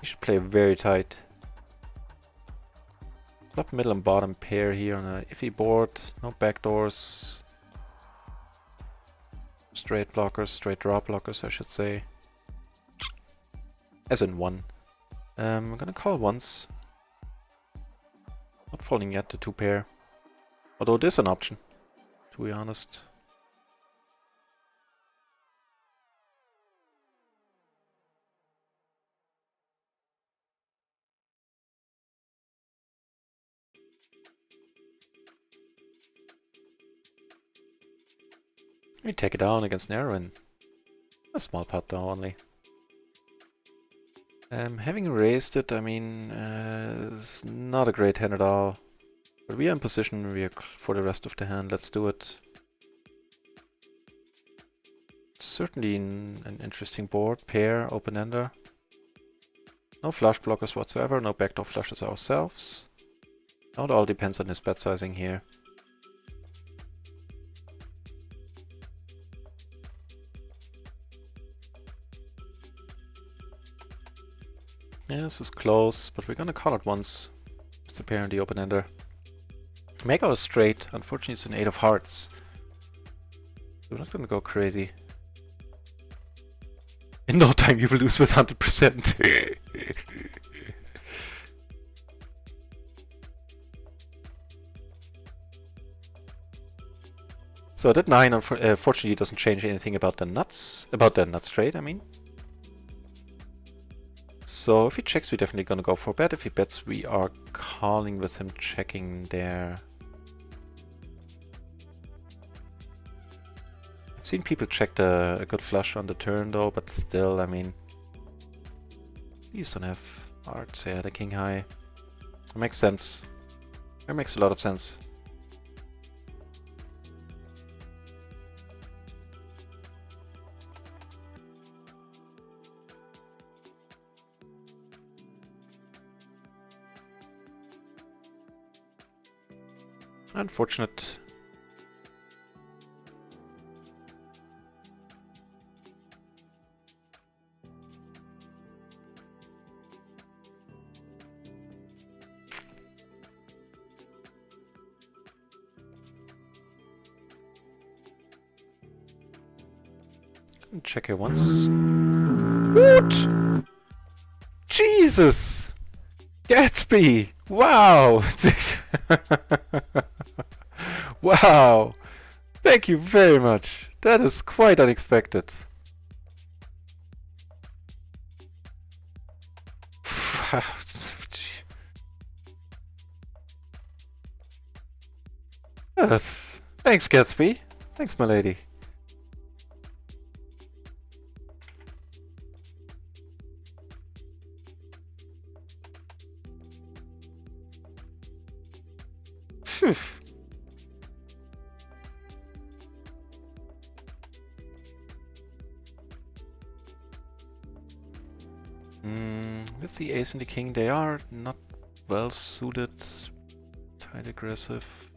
he should play very tight. Flop middle and bottom pair here on a iffy board. No backdoors. Straight blockers, straight draw blockers, I should say. As in one. I'm gonna call once. Not folding yet, the two pair. Although it is an option, to be honest. We take it down against Narrow. A small pot though only. Having raised it, I mean, it's not a great hand at all. But we are in position for the rest of the hand. Let's do it. Certainly an interesting board. Pair, open-ender. No flush blockers whatsoever. No backdoor flushes ourselves. Now it all depends on his bet sizing here. Yeah, this is close, but we're gonna call it once. It's a pair in the open-ender. Make our straight. Unfortunately, it's an 8 of hearts. We're not gonna go crazy. In no time, you will lose with 100%. So that 9 unfortunately doesn't change anything about the nuts. About the nut straight, I mean. So if he checks, we're definitely gonna go for bet. If he bets, we are calling with him checking there. I've seen people check a good flush on the turn though, but still, I mean, these don't have hearts. Yeah, the king high. It makes sense. It makes a lot of sense. Unfortunate. Check here once. What? Jesus! Gatsby! Wow! Wow! Thank you very much. That is quite unexpected. Thanks, Gatsby. Thanks, my lady. Phew. With the ace and the king, they are not well suited. Tight aggressive.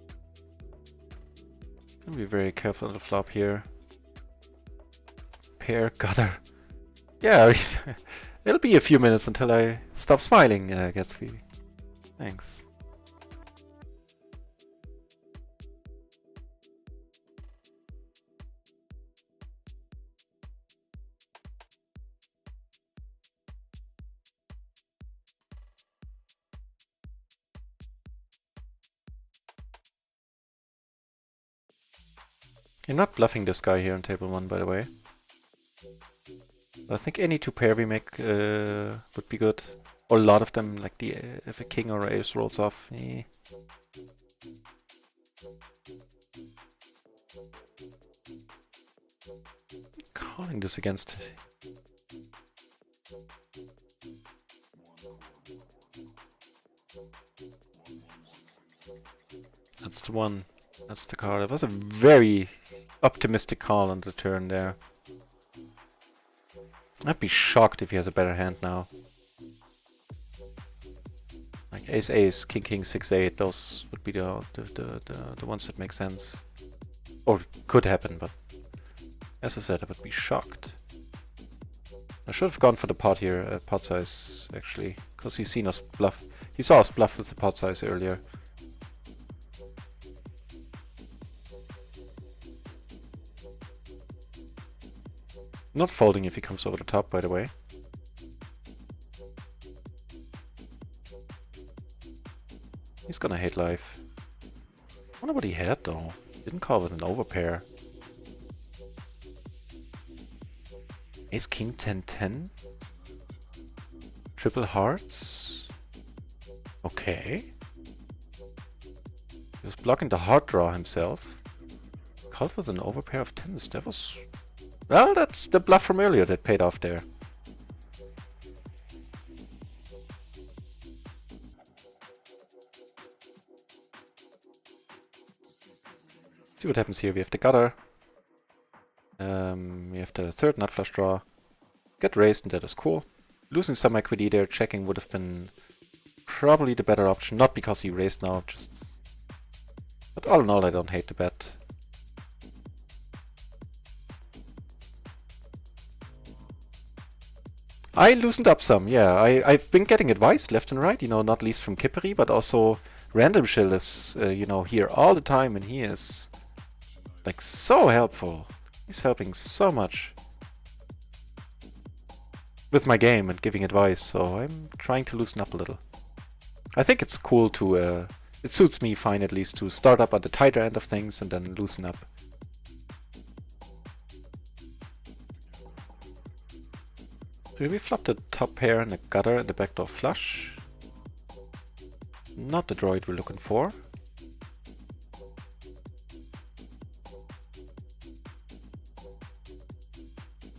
Gonna be very careful on the flop here. Pair gutter. Yeah, it'll be a few minutes until I stop smiling, Gatsby. Thanks. You're not bluffing this guy here on table 1, by the way. I think any two pair we make would be good. Or a lot of them, like the if a king or ace rolls off. Eh. Calling this against. That's the one. That's the card. It was a very optimistic call on the turn there. I'd be shocked if he has a better hand now. Like ace ace, king king, 6-8. Those would be the ones that make sense, or could happen. But as I said, I would be shocked. I should have gone for the pot here, pot size actually, because he's seen us bluff. He saw us bluff with the pot size earlier. Not folding if he comes over the top, by the way. He's gonna hate life. I wonder what he had though. Didn't call with an overpair. Ace king 10-10. Triple hearts. Okay. He was blocking the heart draw himself. Called with an overpair of 10s. That was... Well, that's the bluff from earlier that paid off there. See what happens here. We have the gutter. We have the third nut flush draw. Get raised, and that is cool. Losing some equity there, checking would have been probably the better option. Not because he raised now, just... But all in all, I don't hate the bet. I loosened up some, yeah. I've been getting advice left and right, not least from Kipperi, but also Random Shill is, here all the time, and he is, like, so helpful. He's helping so much with my game and giving advice, so I'm trying to loosen up a little. I think it's cool to, it suits me fine at least to start up at the tighter end of things and then loosen up. So we flop the top pair and the gutter and the backdoor flush. Not the droid we're looking for.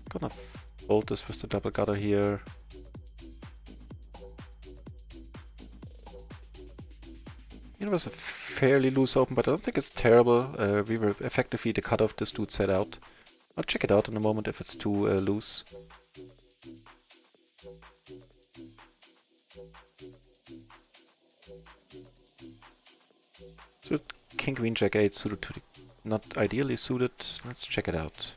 Gonna fold this with the double gutter here. It was a fairly loose open, but I don't think it's terrible. We were effectively the cutoff this dude set out. I'll check it out in a moment if it's too loose. So King Queen Jack 8 suited to the, not ideally suited. Let's check it out.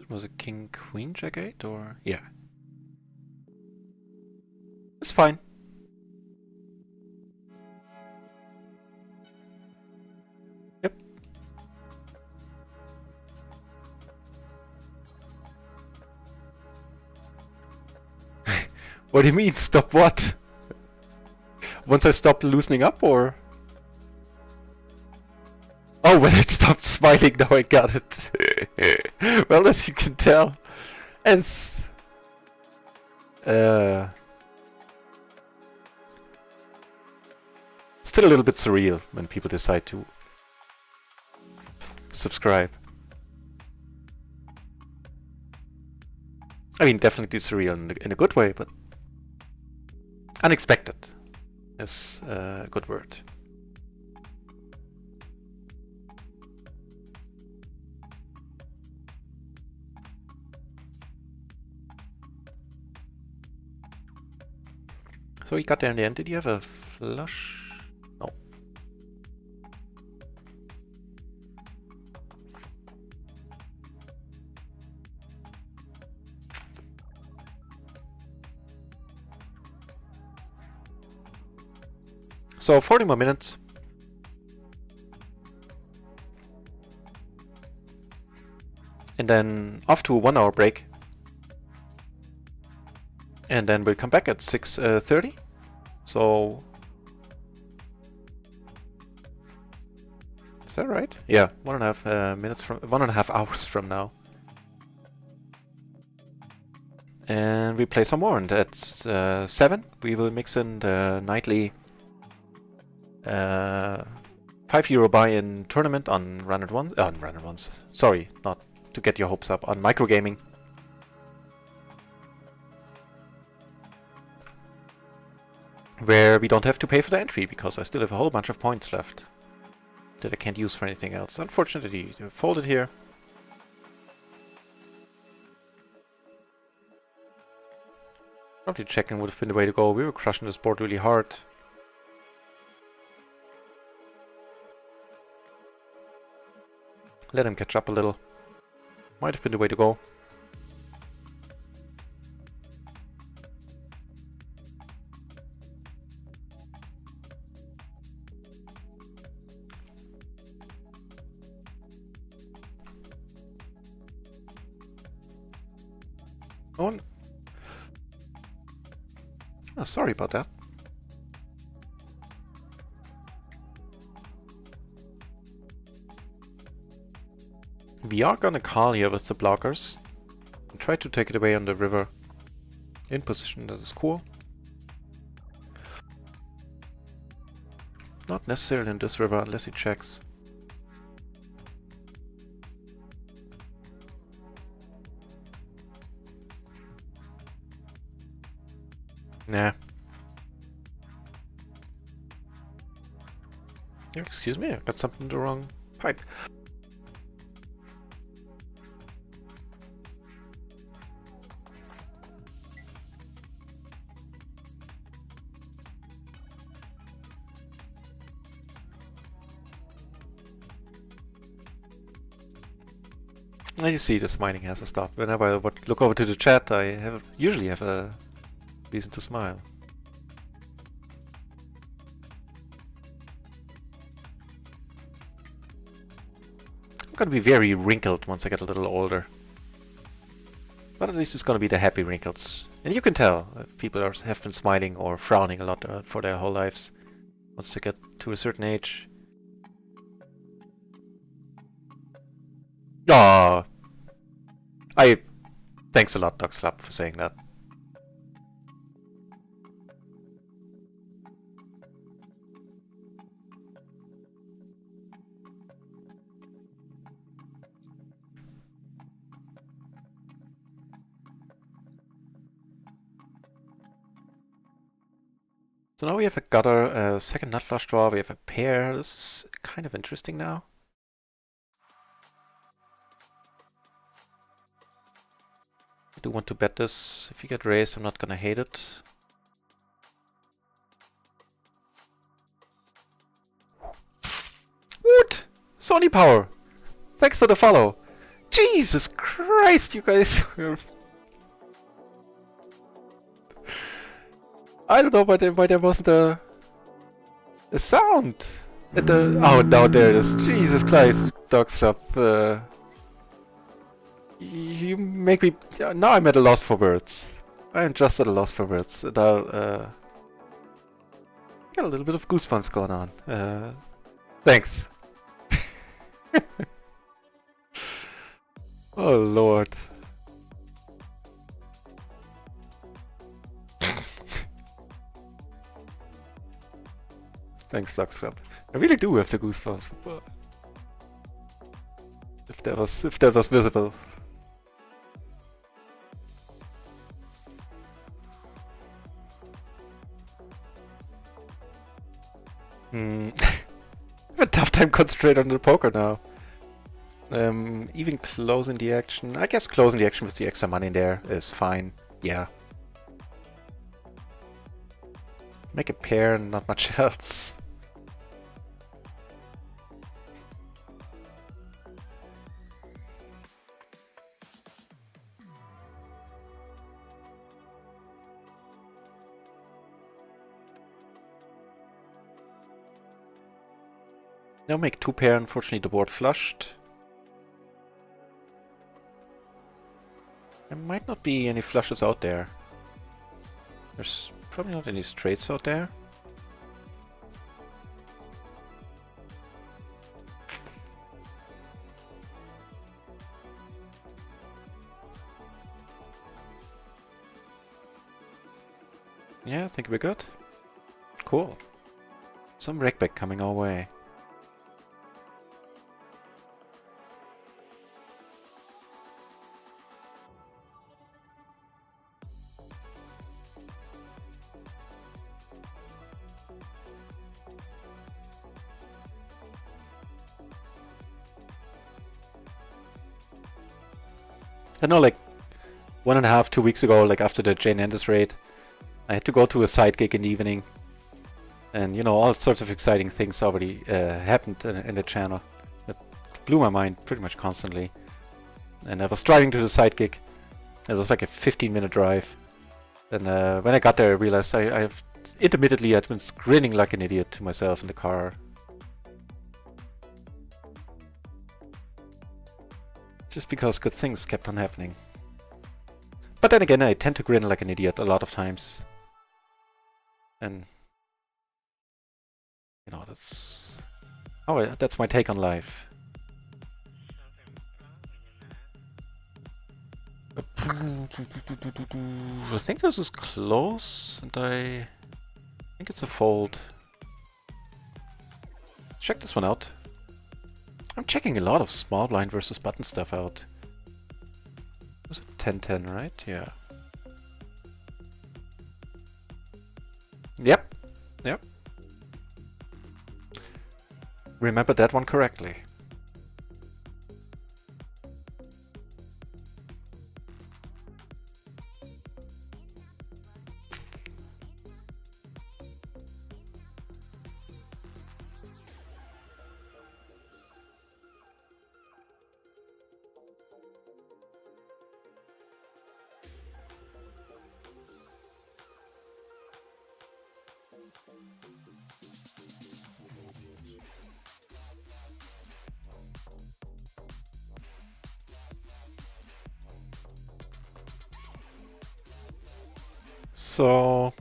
Was it King Queen Jack 8 or yeah. It's fine. Yep. What do you mean, stop what? Once I stop loosening up, or? Oh, when I stopped smiling, now I got it. Well, as you can tell, it's... still a little bit surreal when people decide to subscribe. I mean, definitely surreal in a good way, but unexpected is a good word. So he got there in the end. Did he have a flush? No. So 40 more minutes. And then off to a 1 hour break. And then we'll come back at 6:30. So... is that right? Yeah, 1.5 minutes from... 1.5 hours from now. And we play some more, and at 7 we will mix in the nightly €5 buy-in tournament on Run It Once. Sorry, not to get your hopes up, on microgaming. Where we don't have to pay for the entry, because I still have a whole bunch of points left that I can't use for anything else. Unfortunately, folded here. Probably checking would have been the way to go. We were crushing this board really hard. Let him catch up a little. Might have been the way to go. Oh, sorry about that. We are gonna call here with the blockers and try to take it away on the river. In position, that is cool. Not necessarily in this river unless he checks. Nah. Excuse me, I got something in the wrong pipe. Now you see the smiling hasn't stopped. Whenever I would look over to the chat, I usually have a reason to smile. I'm gonna be very wrinkled once I get a little older. But at least it's gonna be the happy wrinkles. And you can tell if people have been smiling or frowning a lot for their whole lives once they get to a certain age. Ah, thanks a lot, Doc Slap, for saying that. So now we have a gutter, a second nut flush draw, we have a pair. This is kind of interesting now. I do want to bet this. If you get raised, I'm not gonna hate it. What? Sony Power! Thanks for the follow! Jesus Christ, you guys! I don't know why there wasn't a sound at the... Oh, now there it is. Jesus Christ, Dogslap. You make me... Now I'm at a loss for words. I'm just at a loss for words. And I'll got a little bit of goosebumps going on. Thanks. Oh Lord. Thanks, Dogslap. I really do have the goosebumps. If that was visible. I have a tough time concentrating on the poker now. Even closing the action. I guess closing the action with the extra money in there is fine. Yeah. Make a pair and not much else. Now make two pair, unfortunately the board flushed. There might not be any flushes out there. There's probably not any straights out there. Yeah, I think we're good. Cool. Some rakeback coming our way. I know, like 1.5, 2 weeks ago, like after the Jane Anders raid, I had to go to a side gig in the evening, and you know, all sorts of exciting things already happened in the channel. That blew my mind pretty much constantly. And I was driving to the side gig. It was like a 15-minute drive. And when I got there, I realized I've intermittently I'd been grinning like an idiot to myself in the car. Just because good things kept on happening. But then again, I tend to grin like an idiot a lot of times. And you know, that's that's my take on life. I think this is close, and I think it's a fold. Check this one out. I'm checking a lot of small blind versus button stuff out. It was a 10-10, right? Yeah. Yep. Yep. Remember that one correctly. So,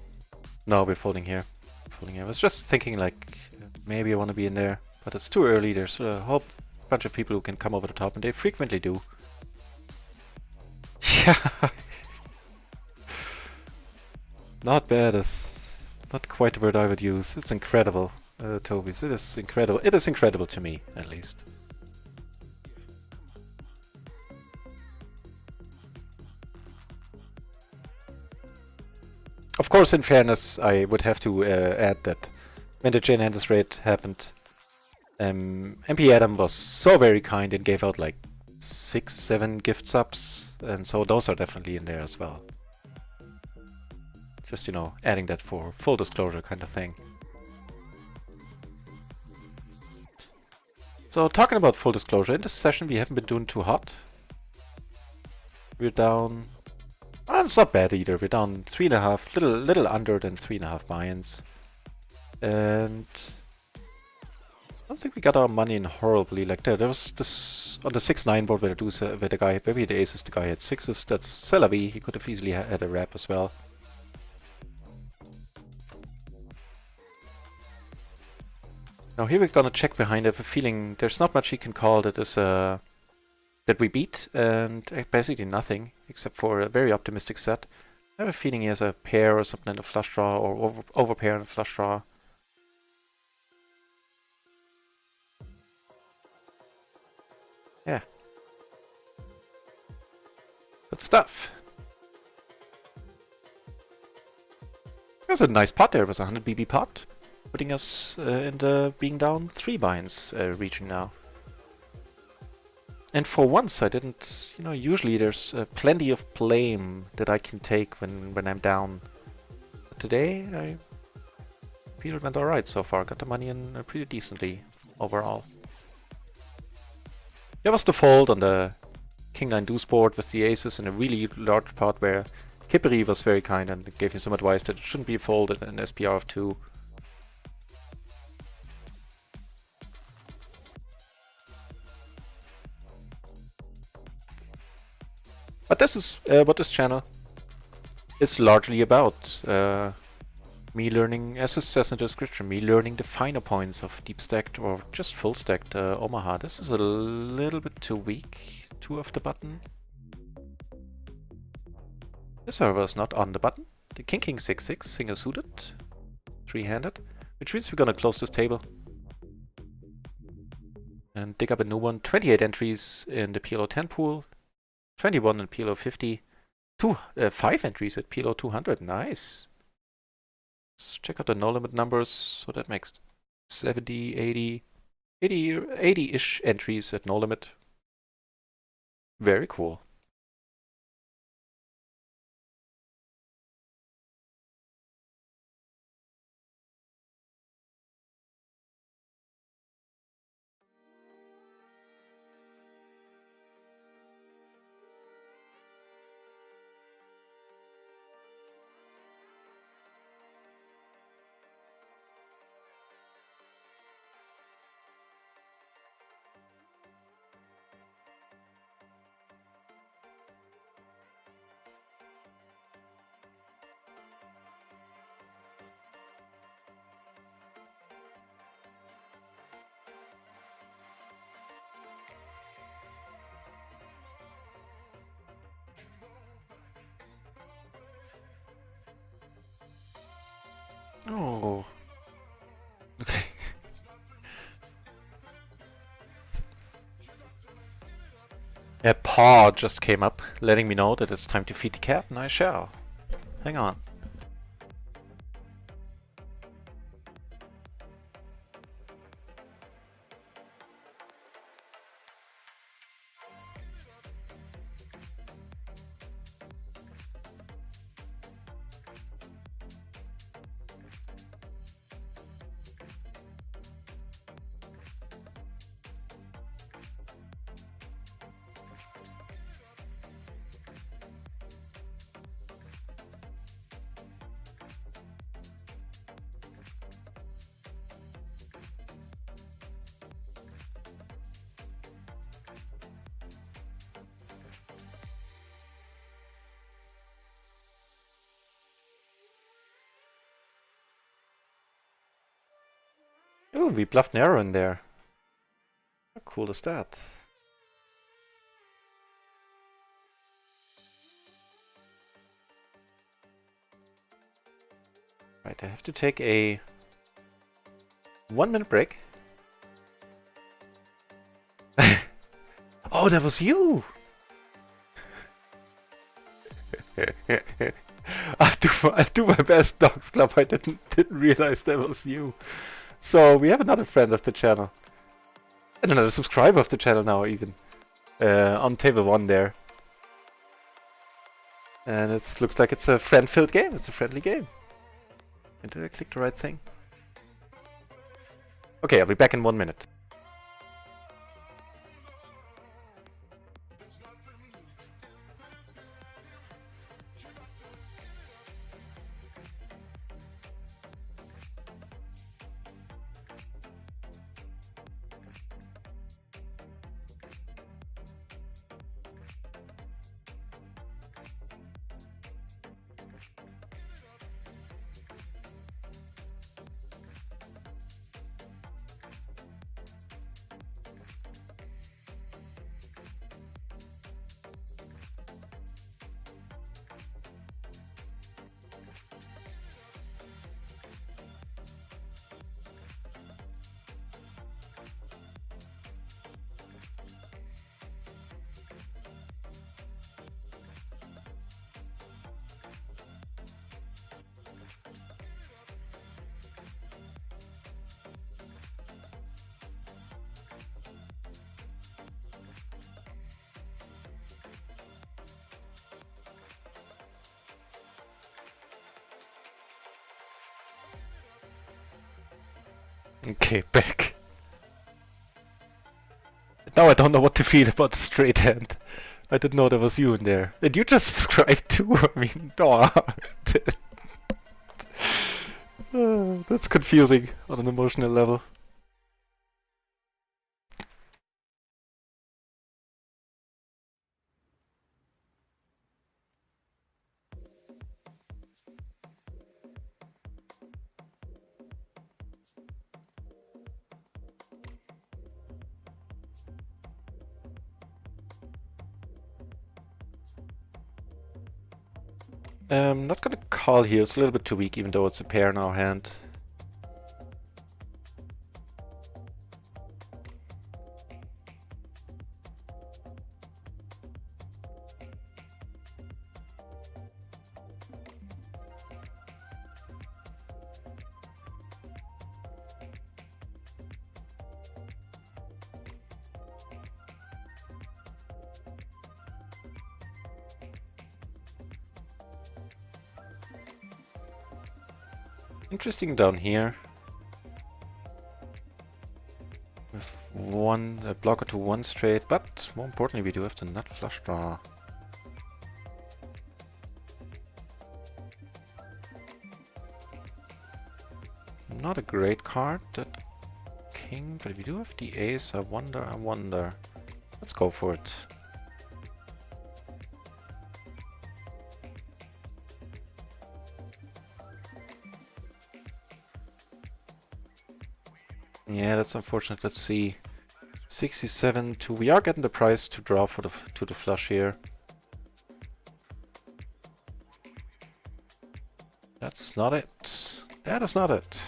no, we're folding here. Folding here. I was just thinking like, maybe I want to be in there, but it's too early. There's a whole bunch of people who can come over the top, and they frequently do. Yeah. Not bad. It's not quite the word I would use. It's incredible, Toby's. It is incredible. It is incredible to me, at least. Of course, in fairness, I would have to add that when the Jane Anders raid happened, MP Adam was so very kind and gave out like 6-7 gift subs, and so those are definitely in there as well. Just, you know, adding that for full disclosure kind of thing. So, talking about full disclosure, in this session we haven't been doing too hot. We're down... it's not bad either. We're down 3.5, little under than 3.5 buy-ins. And... I don't think we got our money in horribly. Like there was this on the 6-9 board where the guy, maybe the aces, the guy had 6s. That's c'est la vie. He could have easily had a wrap as well. Now here we're gonna check behind. I have a feeling there's not much he can call that is that we beat, and basically nothing except for a very optimistic set. I have a feeling he has a pair or something in a flush draw, or over pair in a flush draw. Yeah. Good stuff. There's a nice pot there. It was a 100 BB pot, putting us in the being down 3 binds region now. And for once I didn't, you know, usually there's plenty of blame that I can take when I'm down. But today I feel it went alright so far. Got the money in pretty decently overall. There was the fold on the King 9 deuce board with the aces in a really large pot where Kippery was very kind and gave me some advice that it shouldn't be folded in an SPR of 2. But this is what this channel is largely about. Me learning, as it says in the description, me learning the finer points of deep stacked or just full stacked Omaha. This is a little bit too weak, 2 off the button. The server is not on the button. The King 6-6 single suited, 3-handed, which means we're gonna close this table and dig up a new one. 28 entries in the PLO 10 pool, 21 in PLO 50, 5 entries at PLO 200. Nice. Let's check out the no limit numbers. So that makes 70, 80-ish entries at no limit. Very cool. Oh. Okay. A paw just came up, letting me know that it's time to feed the cat, and I shall. Hang on. Ooh, we bluffed an arrow in there. How cool is that? Right, I have to take a 1-minute break. Oh, that was you! I do my best, Dogs Club. I didn't realize that was you. So we have another friend of the channel. And another subscriber of the channel now, even. On table 1 there. And it looks like it's a friend-filled game. It's a friendly game. And did I click the right thing? Okay, I'll be back in 1 minute. Okay, back. Now I don't know what to feel about the straight hand. I didn't know there was you in there. Did you just subscribe too? I mean, that's confusing on an emotional level. Not gonna call here, it's a little bit too weak even though it's a pair in our hand. Interesting down here. With a blocker to 1 straight, but more importantly we do have the nut flush draw. Not a great card, that king, but if we do have the ace, I wonder. Let's go for it. Yeah, that's unfortunate. Let's see. 67 to... We are getting the price to draw for to the flush here. That's not it. That is not it.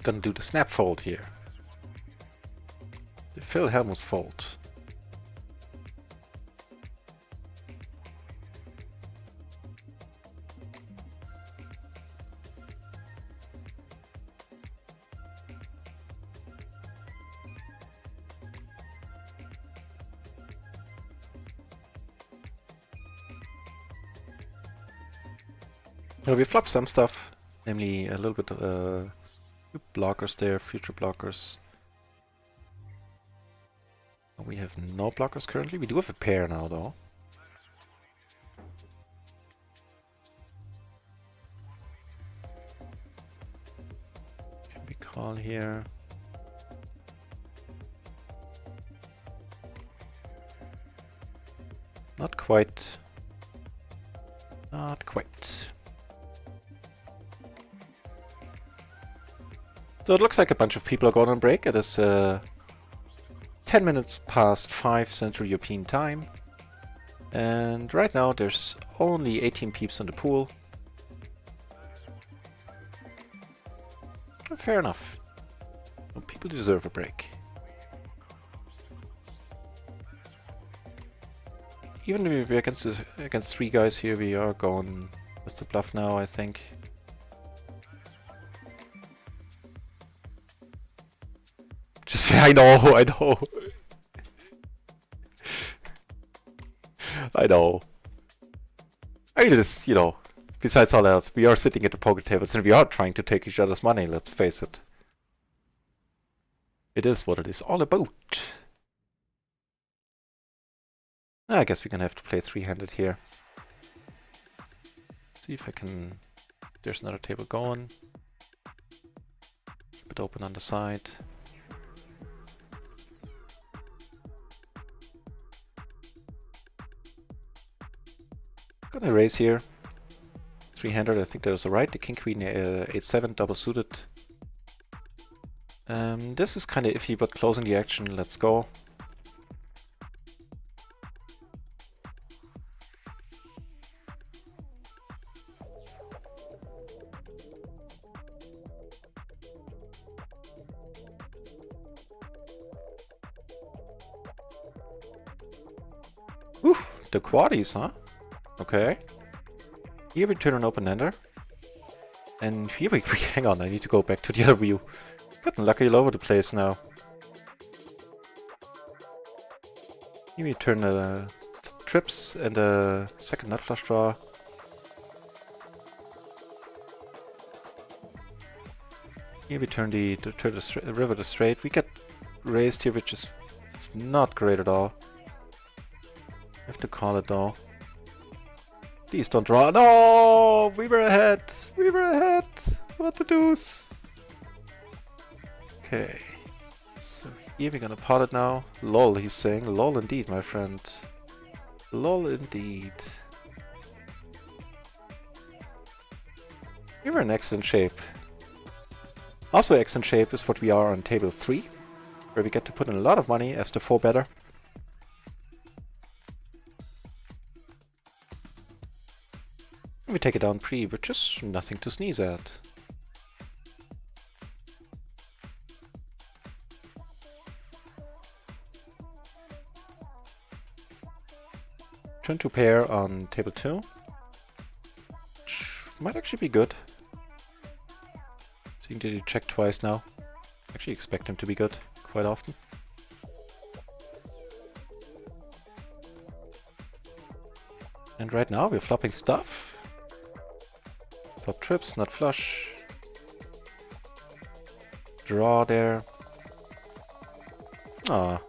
Gonna do the snap fold here. The Phil Hellmuth fold. Well, we flop some stuff, namely a little bit blockers there, future blockers. We have no blockers currently. We do have a pair now, though. Can we call here? Not quite. Not quite. So it looks like a bunch of people are going on break. It is 10 minutes past 5 Central European time. And right now there's only 18 peeps in the pool. Fair enough. Well, people deserve a break. Even if we're against 3 guys here, we are going with the bluff now, I think. Just, I know. I know. I mean, it is, you know, besides all else, we are sitting at the poker tables and we are trying to take each other's money, let's face it. It is what it is all about. I guess we're gonna have to play 3-handed here. See if I can... There's another table going. Keep it open on the side. Gonna raise here. 3-handed, I think that is alright. The king queen 8-7 double suited. This is kind of iffy, but closing the action. Let's go. Oof, the quaddies, huh? Okay. Here we turn an open-ender. And here we hang on, I need to go back to the other view. Getting lucky all over the place now. Here we turn the trips and a second nut flush draw. Here we turn the river to straight. We get raised here, which is not great at all. We have to call it though. Please don't draw. No! We were ahead! We were ahead! What the deuce? Okay. So here we're gonna pot it now. Lol, he's saying. Lol indeed, my friend. Lol indeed. We were in excellent shape. Also excellent shape is what we are on table 3, where we get to put in a lot of money as the 4-better. We take it down pre, which is nothing to sneeze at. Turn to pair on table 2. Which might actually be good. Seeing that you check twice now. Actually expect him to be good quite often. And right now we're flopping stuff. Flop trips, not flush. Draw there. Ah,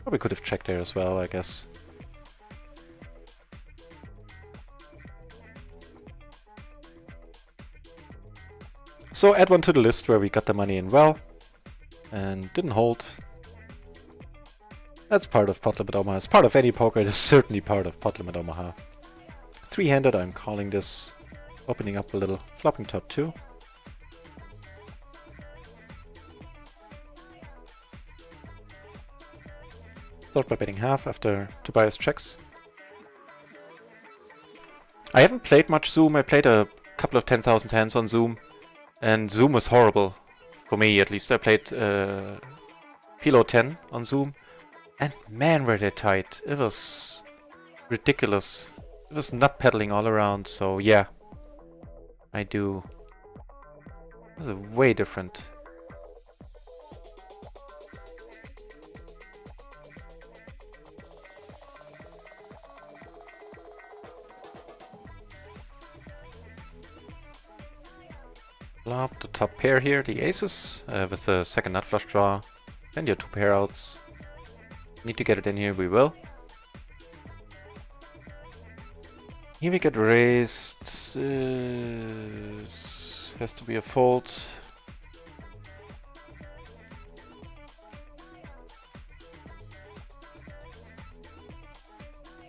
probably could have checked there as well, I guess. So add one to the list where we got the money in well and didn't hold. That's part of Pot Limit Omaha. It's part of any poker. It is certainly part of Pot Limit Omaha. 3-handed, I'm calling this. Opening up a little. Flopping top 2. Start by betting half after Tobias checks. I haven't played much Zoom. I played a couple of 10,000 hands on Zoom. And Zoom was horrible. For me, at least. I played PLO 10 on Zoom. And man, were they tight. It was ridiculous. It was nut pedaling all around. So yeah, I do. It was way different. Flop the top pair here, the aces, with the second nut flush draw, and your 2 pair outs. Need to get it in here, we will. Here we get raised. Has to be a fold.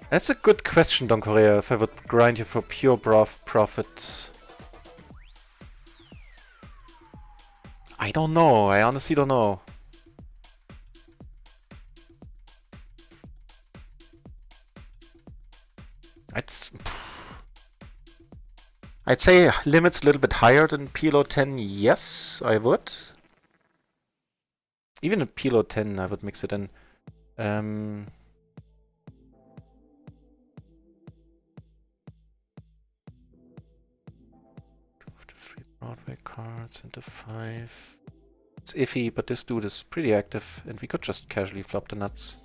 That's a good question, Don Correa, if I would grind you for pure profit. I don't know. I honestly don't know. I'd say limits a little bit higher than PLO 10. Yes, I would. Even in PLO 10, I would mix it in. 2 of the 3 Broadway cards into 5. It's iffy, but this dude is pretty active, and we could just casually flop the nuts.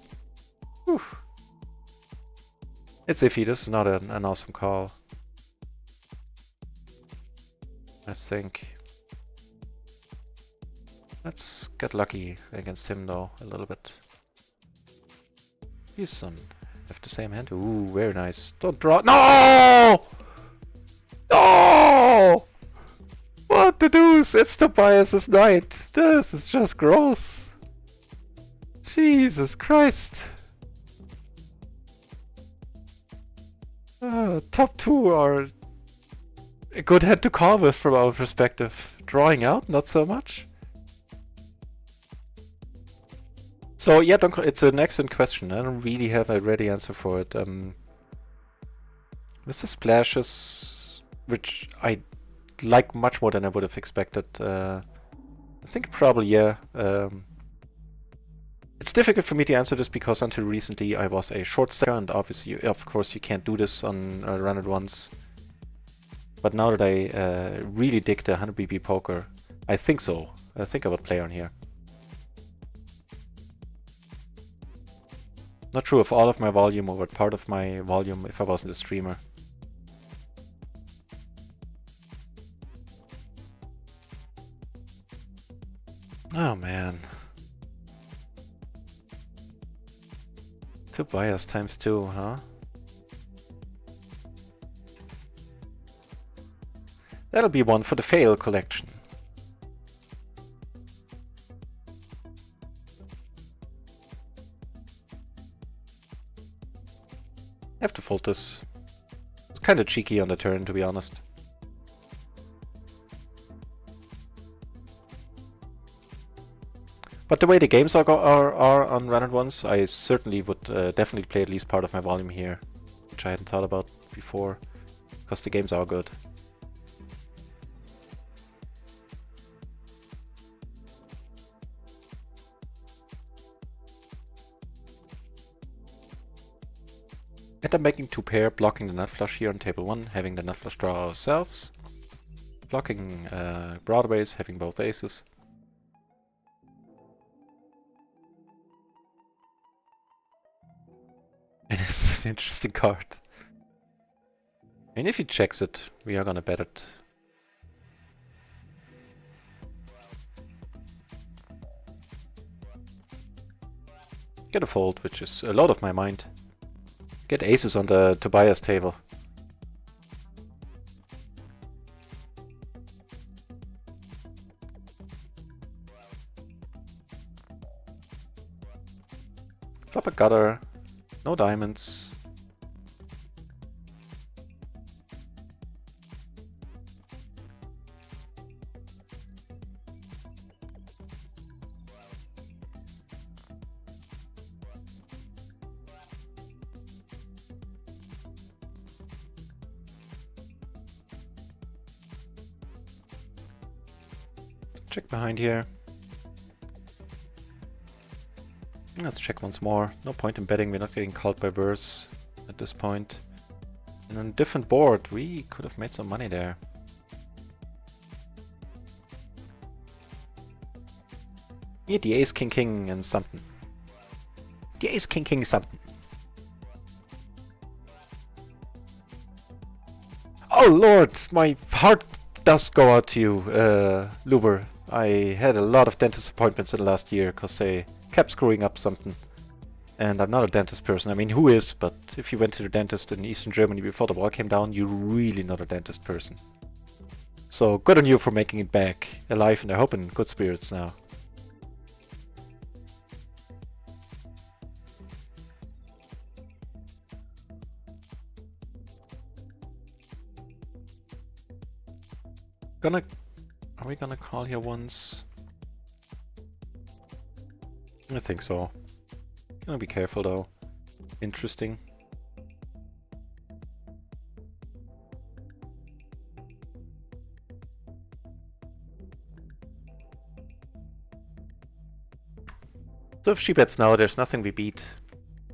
Whew. It's iffy. This is not an awesome call, I think. Let's get lucky against him, though, a little bit. He's on. Have the same hand. Ooh, very nice. Don't draw. No! No! What the deuce? It's Tobias's knight. This is just gross. Jesus Christ. Top 2 are a good hand to call with from our perspective. Drawing out, not so much. So yeah, it's an excellent question. I don't really have a ready answer for it. With the splashes, which I like much more than I would have expected. I think probably, yeah. It's difficult for me to answer this because until recently I was a short stacker, and obviously, of course, you can't do this on run at once. But now that I really dig the 100 BB poker, I think so. I think I would play on here. Not sure if all of my volume or what part of my volume if I wasn't a streamer. Oh man. Tobias times 2, huh? That'll be one for the fail collection. I have to fold this. It's kind of cheeky on the turn, to be honest. But the way the games are on run at once, I certainly would definitely play at least part of my volume here, which I hadn't thought about before, because the games are good. And I'm making 2 pair, blocking the nut flush here on table 1, having the nut flush draw ourselves. Blocking broadways, having both aces. And it's an interesting card. And if he checks it, we are gonna bet it. Get a fold, which is a lot of my mind. Get aces on the Tobias table. Flop a gutter. No diamonds. Check behind here. Let's check once more. No point in betting, we're not getting called by verse at this point. And on a different board, we could have made some money there. Yeah, the ace, king, king, and something. The ace, king, king, something. Oh lord, my heart does go out to you, Luber. I had a lot of dentist appointments in the last year because they kept screwing up something. And I'm not a dentist person. I mean, who is? But if you went to the dentist in Eastern Germany before the wall came down, you're really not a dentist person. So good on you for making it back alive, and I hope in good spirits now. Are we gonna call here once? I think so. Gonna be careful though. Interesting. So if she bets now, there's nothing we beat,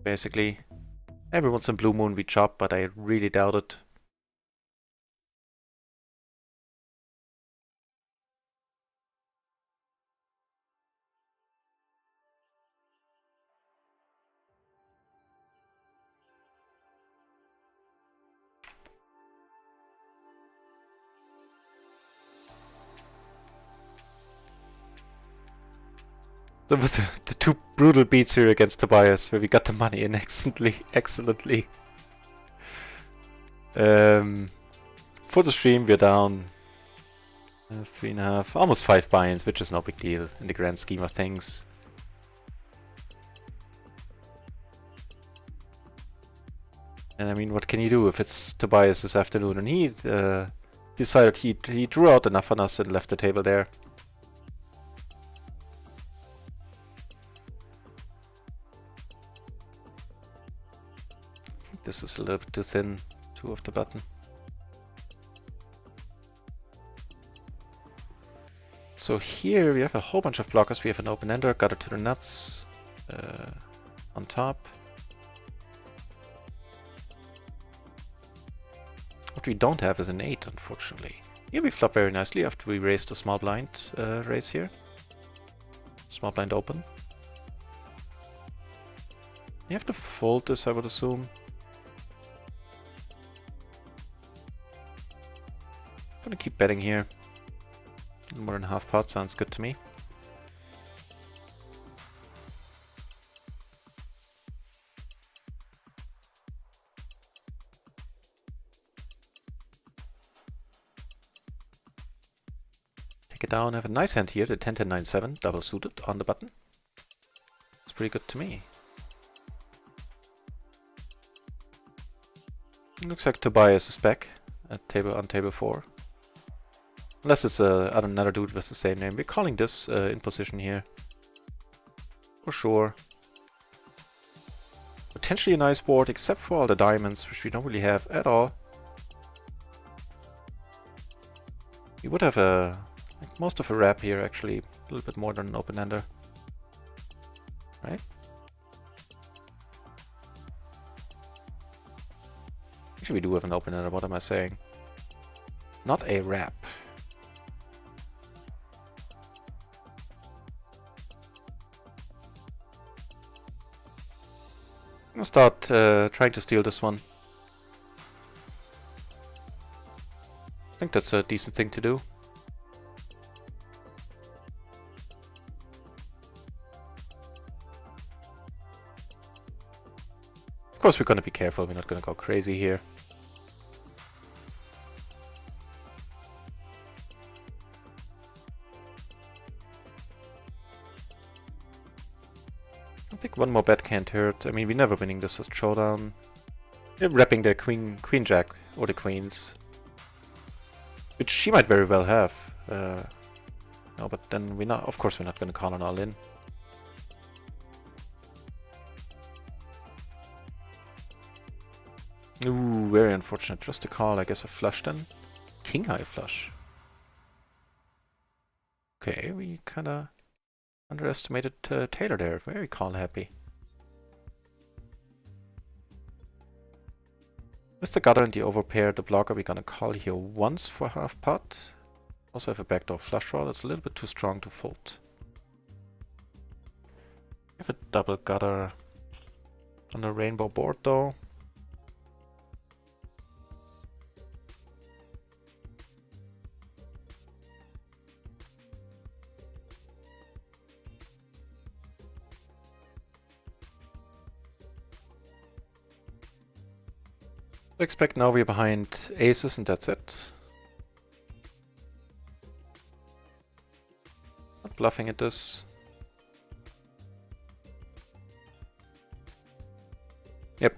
basically. Every once in blue moon we chop, but I really doubt it. So with the two brutal beats here against Tobias, where we got the money in excellently. For the stream, we're down 3.5, almost 5 buy-ins, which is no big deal in the grand scheme of things. And I mean, what can you do if it's Tobias this afternoon? And he decided he drew out enough on us and left the table there. This is a little bit too thin, too off the button. So here we have a whole bunch of blockers. We have an open-ender, gutter to the nuts on top. What we don't have is an 8, unfortunately. Here we flop very nicely after we raise the small blind raise here. Small blind open. You have to fold this, I would assume. I'm gonna keep betting here. More than half pot sounds good to me. Take it down, have a nice hand here, the 10-10-9-7, double suited on the button. It's pretty good to me. Looks like Tobias is back at on table 4. Unless it's another dude with the same name. We're calling this in position here. For sure. Potentially a nice board, except for all the diamonds, which we don't really have at all. We would have like most of a wrap here, actually. A little bit more than an open-ender. Right? Actually, we do have an open-ender, what am I saying? Not a wrap. I'm gonna start trying to steal this one. I think that's a decent thing to do. Of course we're gonna be careful, we're not gonna go crazy here. I think one more bet can't hurt. I mean, we're never winning this with showdown. We're wrapping the queen jack or the queens, which she might very well have. No, but then we're not. Of course, we're not going to call an all in. Ooh, very unfortunate. Just a call. I guess a flush then. King high flush. Okay, we kind of underestimated Taylor there. Very call happy. With the gutter and the overpair, the blocker, we're gonna call here once for half pot. Also have a backdoor flush draw. That's a little bit too strong to fold. We have a double gutter on the rainbow board though. I expect now we're behind aces and that's it. Not bluffing at this. Yep.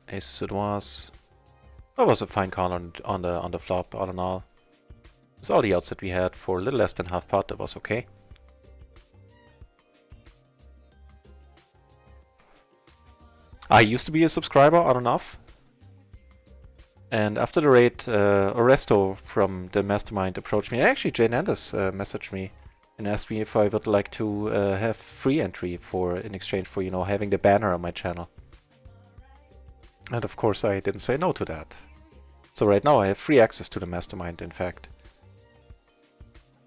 Aces it was. That was a fine call on the flop, all in all. With all the outs that we had for a little less than half pot, that was okay. I used to be a subscriber on and off. And after the raid, Oresto from the Mastermind approached me. Actually, Jane Anders messaged me and asked me if I would like to have free entry for in exchange for, you know, having the banner on my channel. And of course I didn't say no to that. So right now I have free access to the Mastermind, in fact.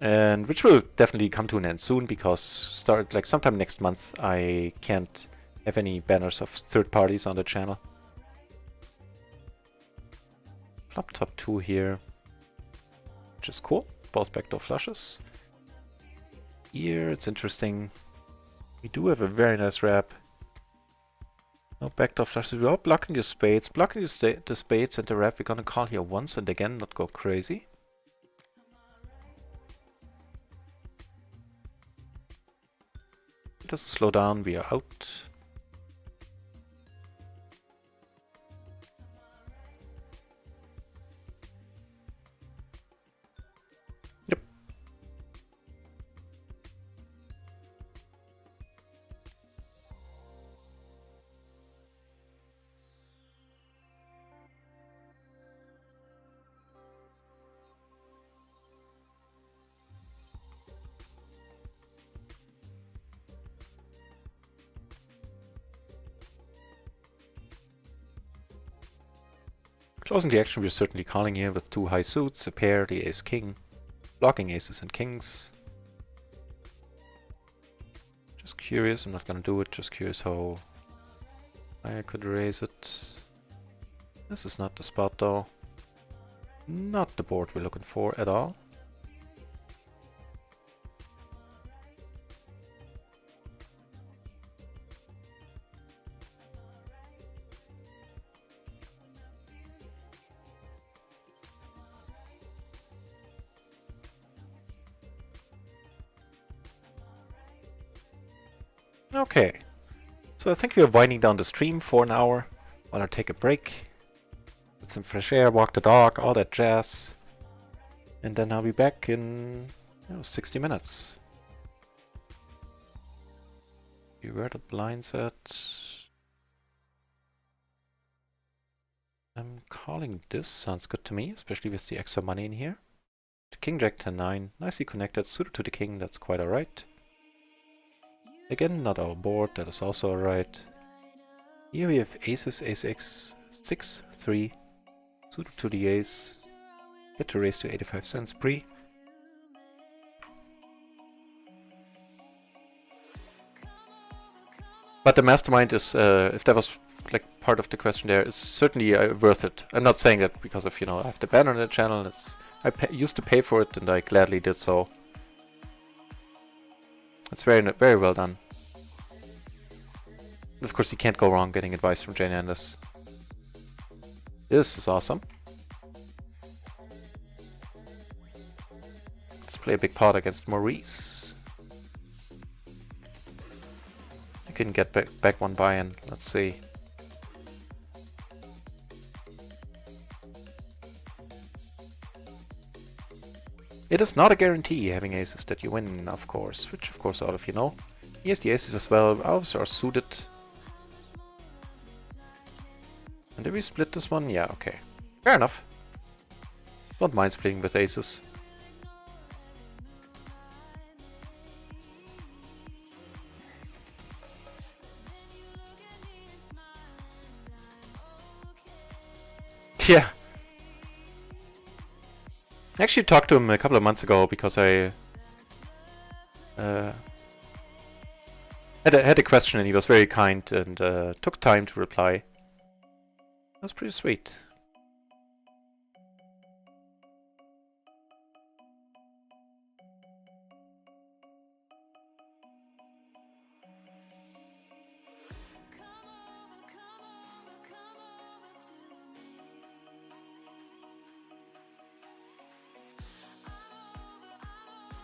And which will definitely come to an end soon, because sometime next month I can't have any banners of third parties on the channel. Flop top 2 here, which is cool. Both backdoor flushes. Here it's interesting. We do have a very nice wrap. No backdoor flushes. We are blocking the spades. Blocking the spades and the wrap. We're gonna call here once and again, not go crazy. It doesn't slow down. We are out. Closing the action, we're certainly calling here with 2 high suits, a pair, the ace-king, blocking aces and kings. Just curious, I'm not gonna do it, just curious how I could raise it. This is not the spot though. Not the board we're looking for at all. Okay, so I think we are winding down the stream for an hour while I take a break, get some fresh air, walk the dog, all that jazz, and then I'll be back in 60 minutes. Where are the blinds at? I'm calling this, sounds good to me, especially with the extra money in here. The king jack 10-9, nicely connected, suited to the king, that's quite alright. Again, not our board, that is also alright. Here we have aces, ace-x, 6-3, suited to the ace. Get to raise to 85 cents pre. But the Mastermind is, if that was like part of the question there, is certainly worth it. I'm not saying that because of, you know, I have the banner on the channel. I used to pay for it and I gladly did so. It's very well done. And of course, you can't go wrong getting advice from Jane Anders. This is awesome. Let's play a big pot against Maurice. You can get back one buy-in. Let's see. It is not a guarantee having aces that you win, of course, which of course all of you know. Here's the aces as well, ours are suited. And did we split this one? Yeah, okay. Fair enough. Don't mind splitting with aces. Yeah. I actually talked to him a couple of months ago because I had a question and he was very kind and took time to reply. That was pretty sweet.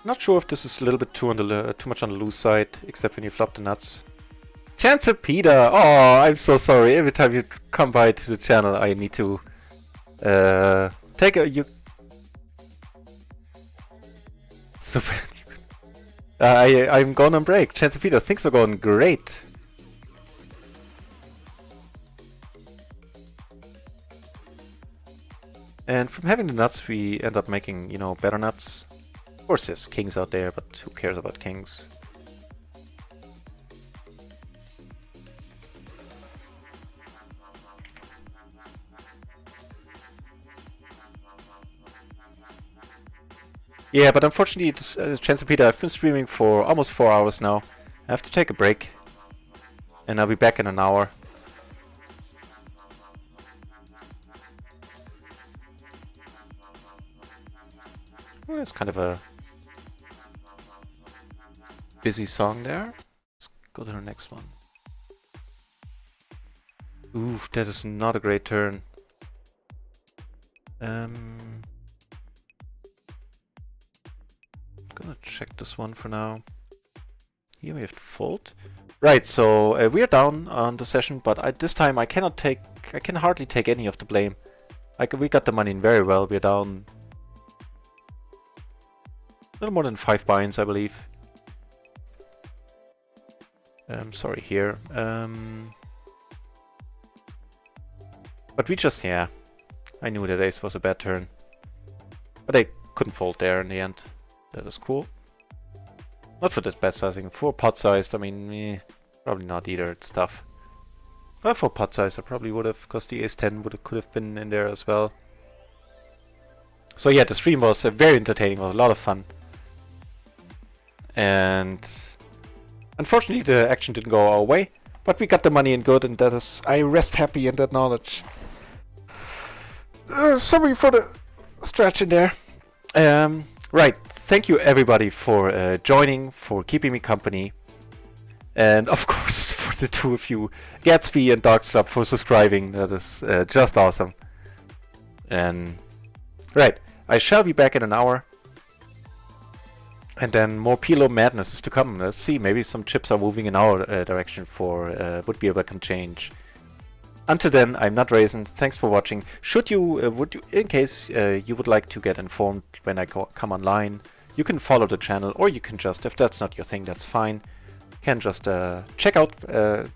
Not sure if this is a little bit too much on the loose side, except when you flop the nuts. Chance Peter! Oh, I'm so sorry. Every time you come by to the channel, I need to take a Super. I'm going on break. Chance Peter, things are going great. And from having the nuts, we end up making, you know, better nuts. Of course, there's kings out there, but who cares about kings? Yeah, but unfortunately, this, Chance Peter, I've been streaming for almost 4 hours now. I have to take a break. And I'll be back in an hour. Well, it's kind of a busy song there. Let's go to the next one. Oof, that is not a great turn. Gonna check this one for now. Here we have to fold. Right, so we are down on the session, but this time I can hardly take any of the blame. We got the money in very well. We're down a little more than 5 binds, I believe. Sorry here. But we just, yeah. I knew that ace was a bad turn. But I couldn't fold there in the end. That is cool. Not for this bet sizing. For pot sized, I mean, probably not either. It's tough. But for pot size, I probably would have, because the ace 10 could have been in there as well. So yeah, the stream was very entertaining. Was a lot of fun. And unfortunately, the action didn't go our way. But we got the money in good, and that is, I rest happy in that knowledge. Sorry for the stretch in there. Right. Thank you everybody for joining, for keeping me company, and of course for the two of you, Gatsby and Darkslub, for subscribing. That is just awesome. And right, I shall be back in an hour, and then more PLO madness is to come. Let's see, maybe some chips are moving in our direction for would be a welcome change. Until then, I'm not Raisin. Thanks for watching. Should you, in case you would like to get informed when I come online, you can follow the channel, or you can just, if that's not your thing, that's fine. You can just check out,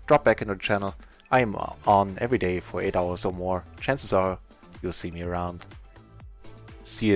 drop back into the channel. I'm on every day for 8 hours or more. Chances are you'll see me around. See you.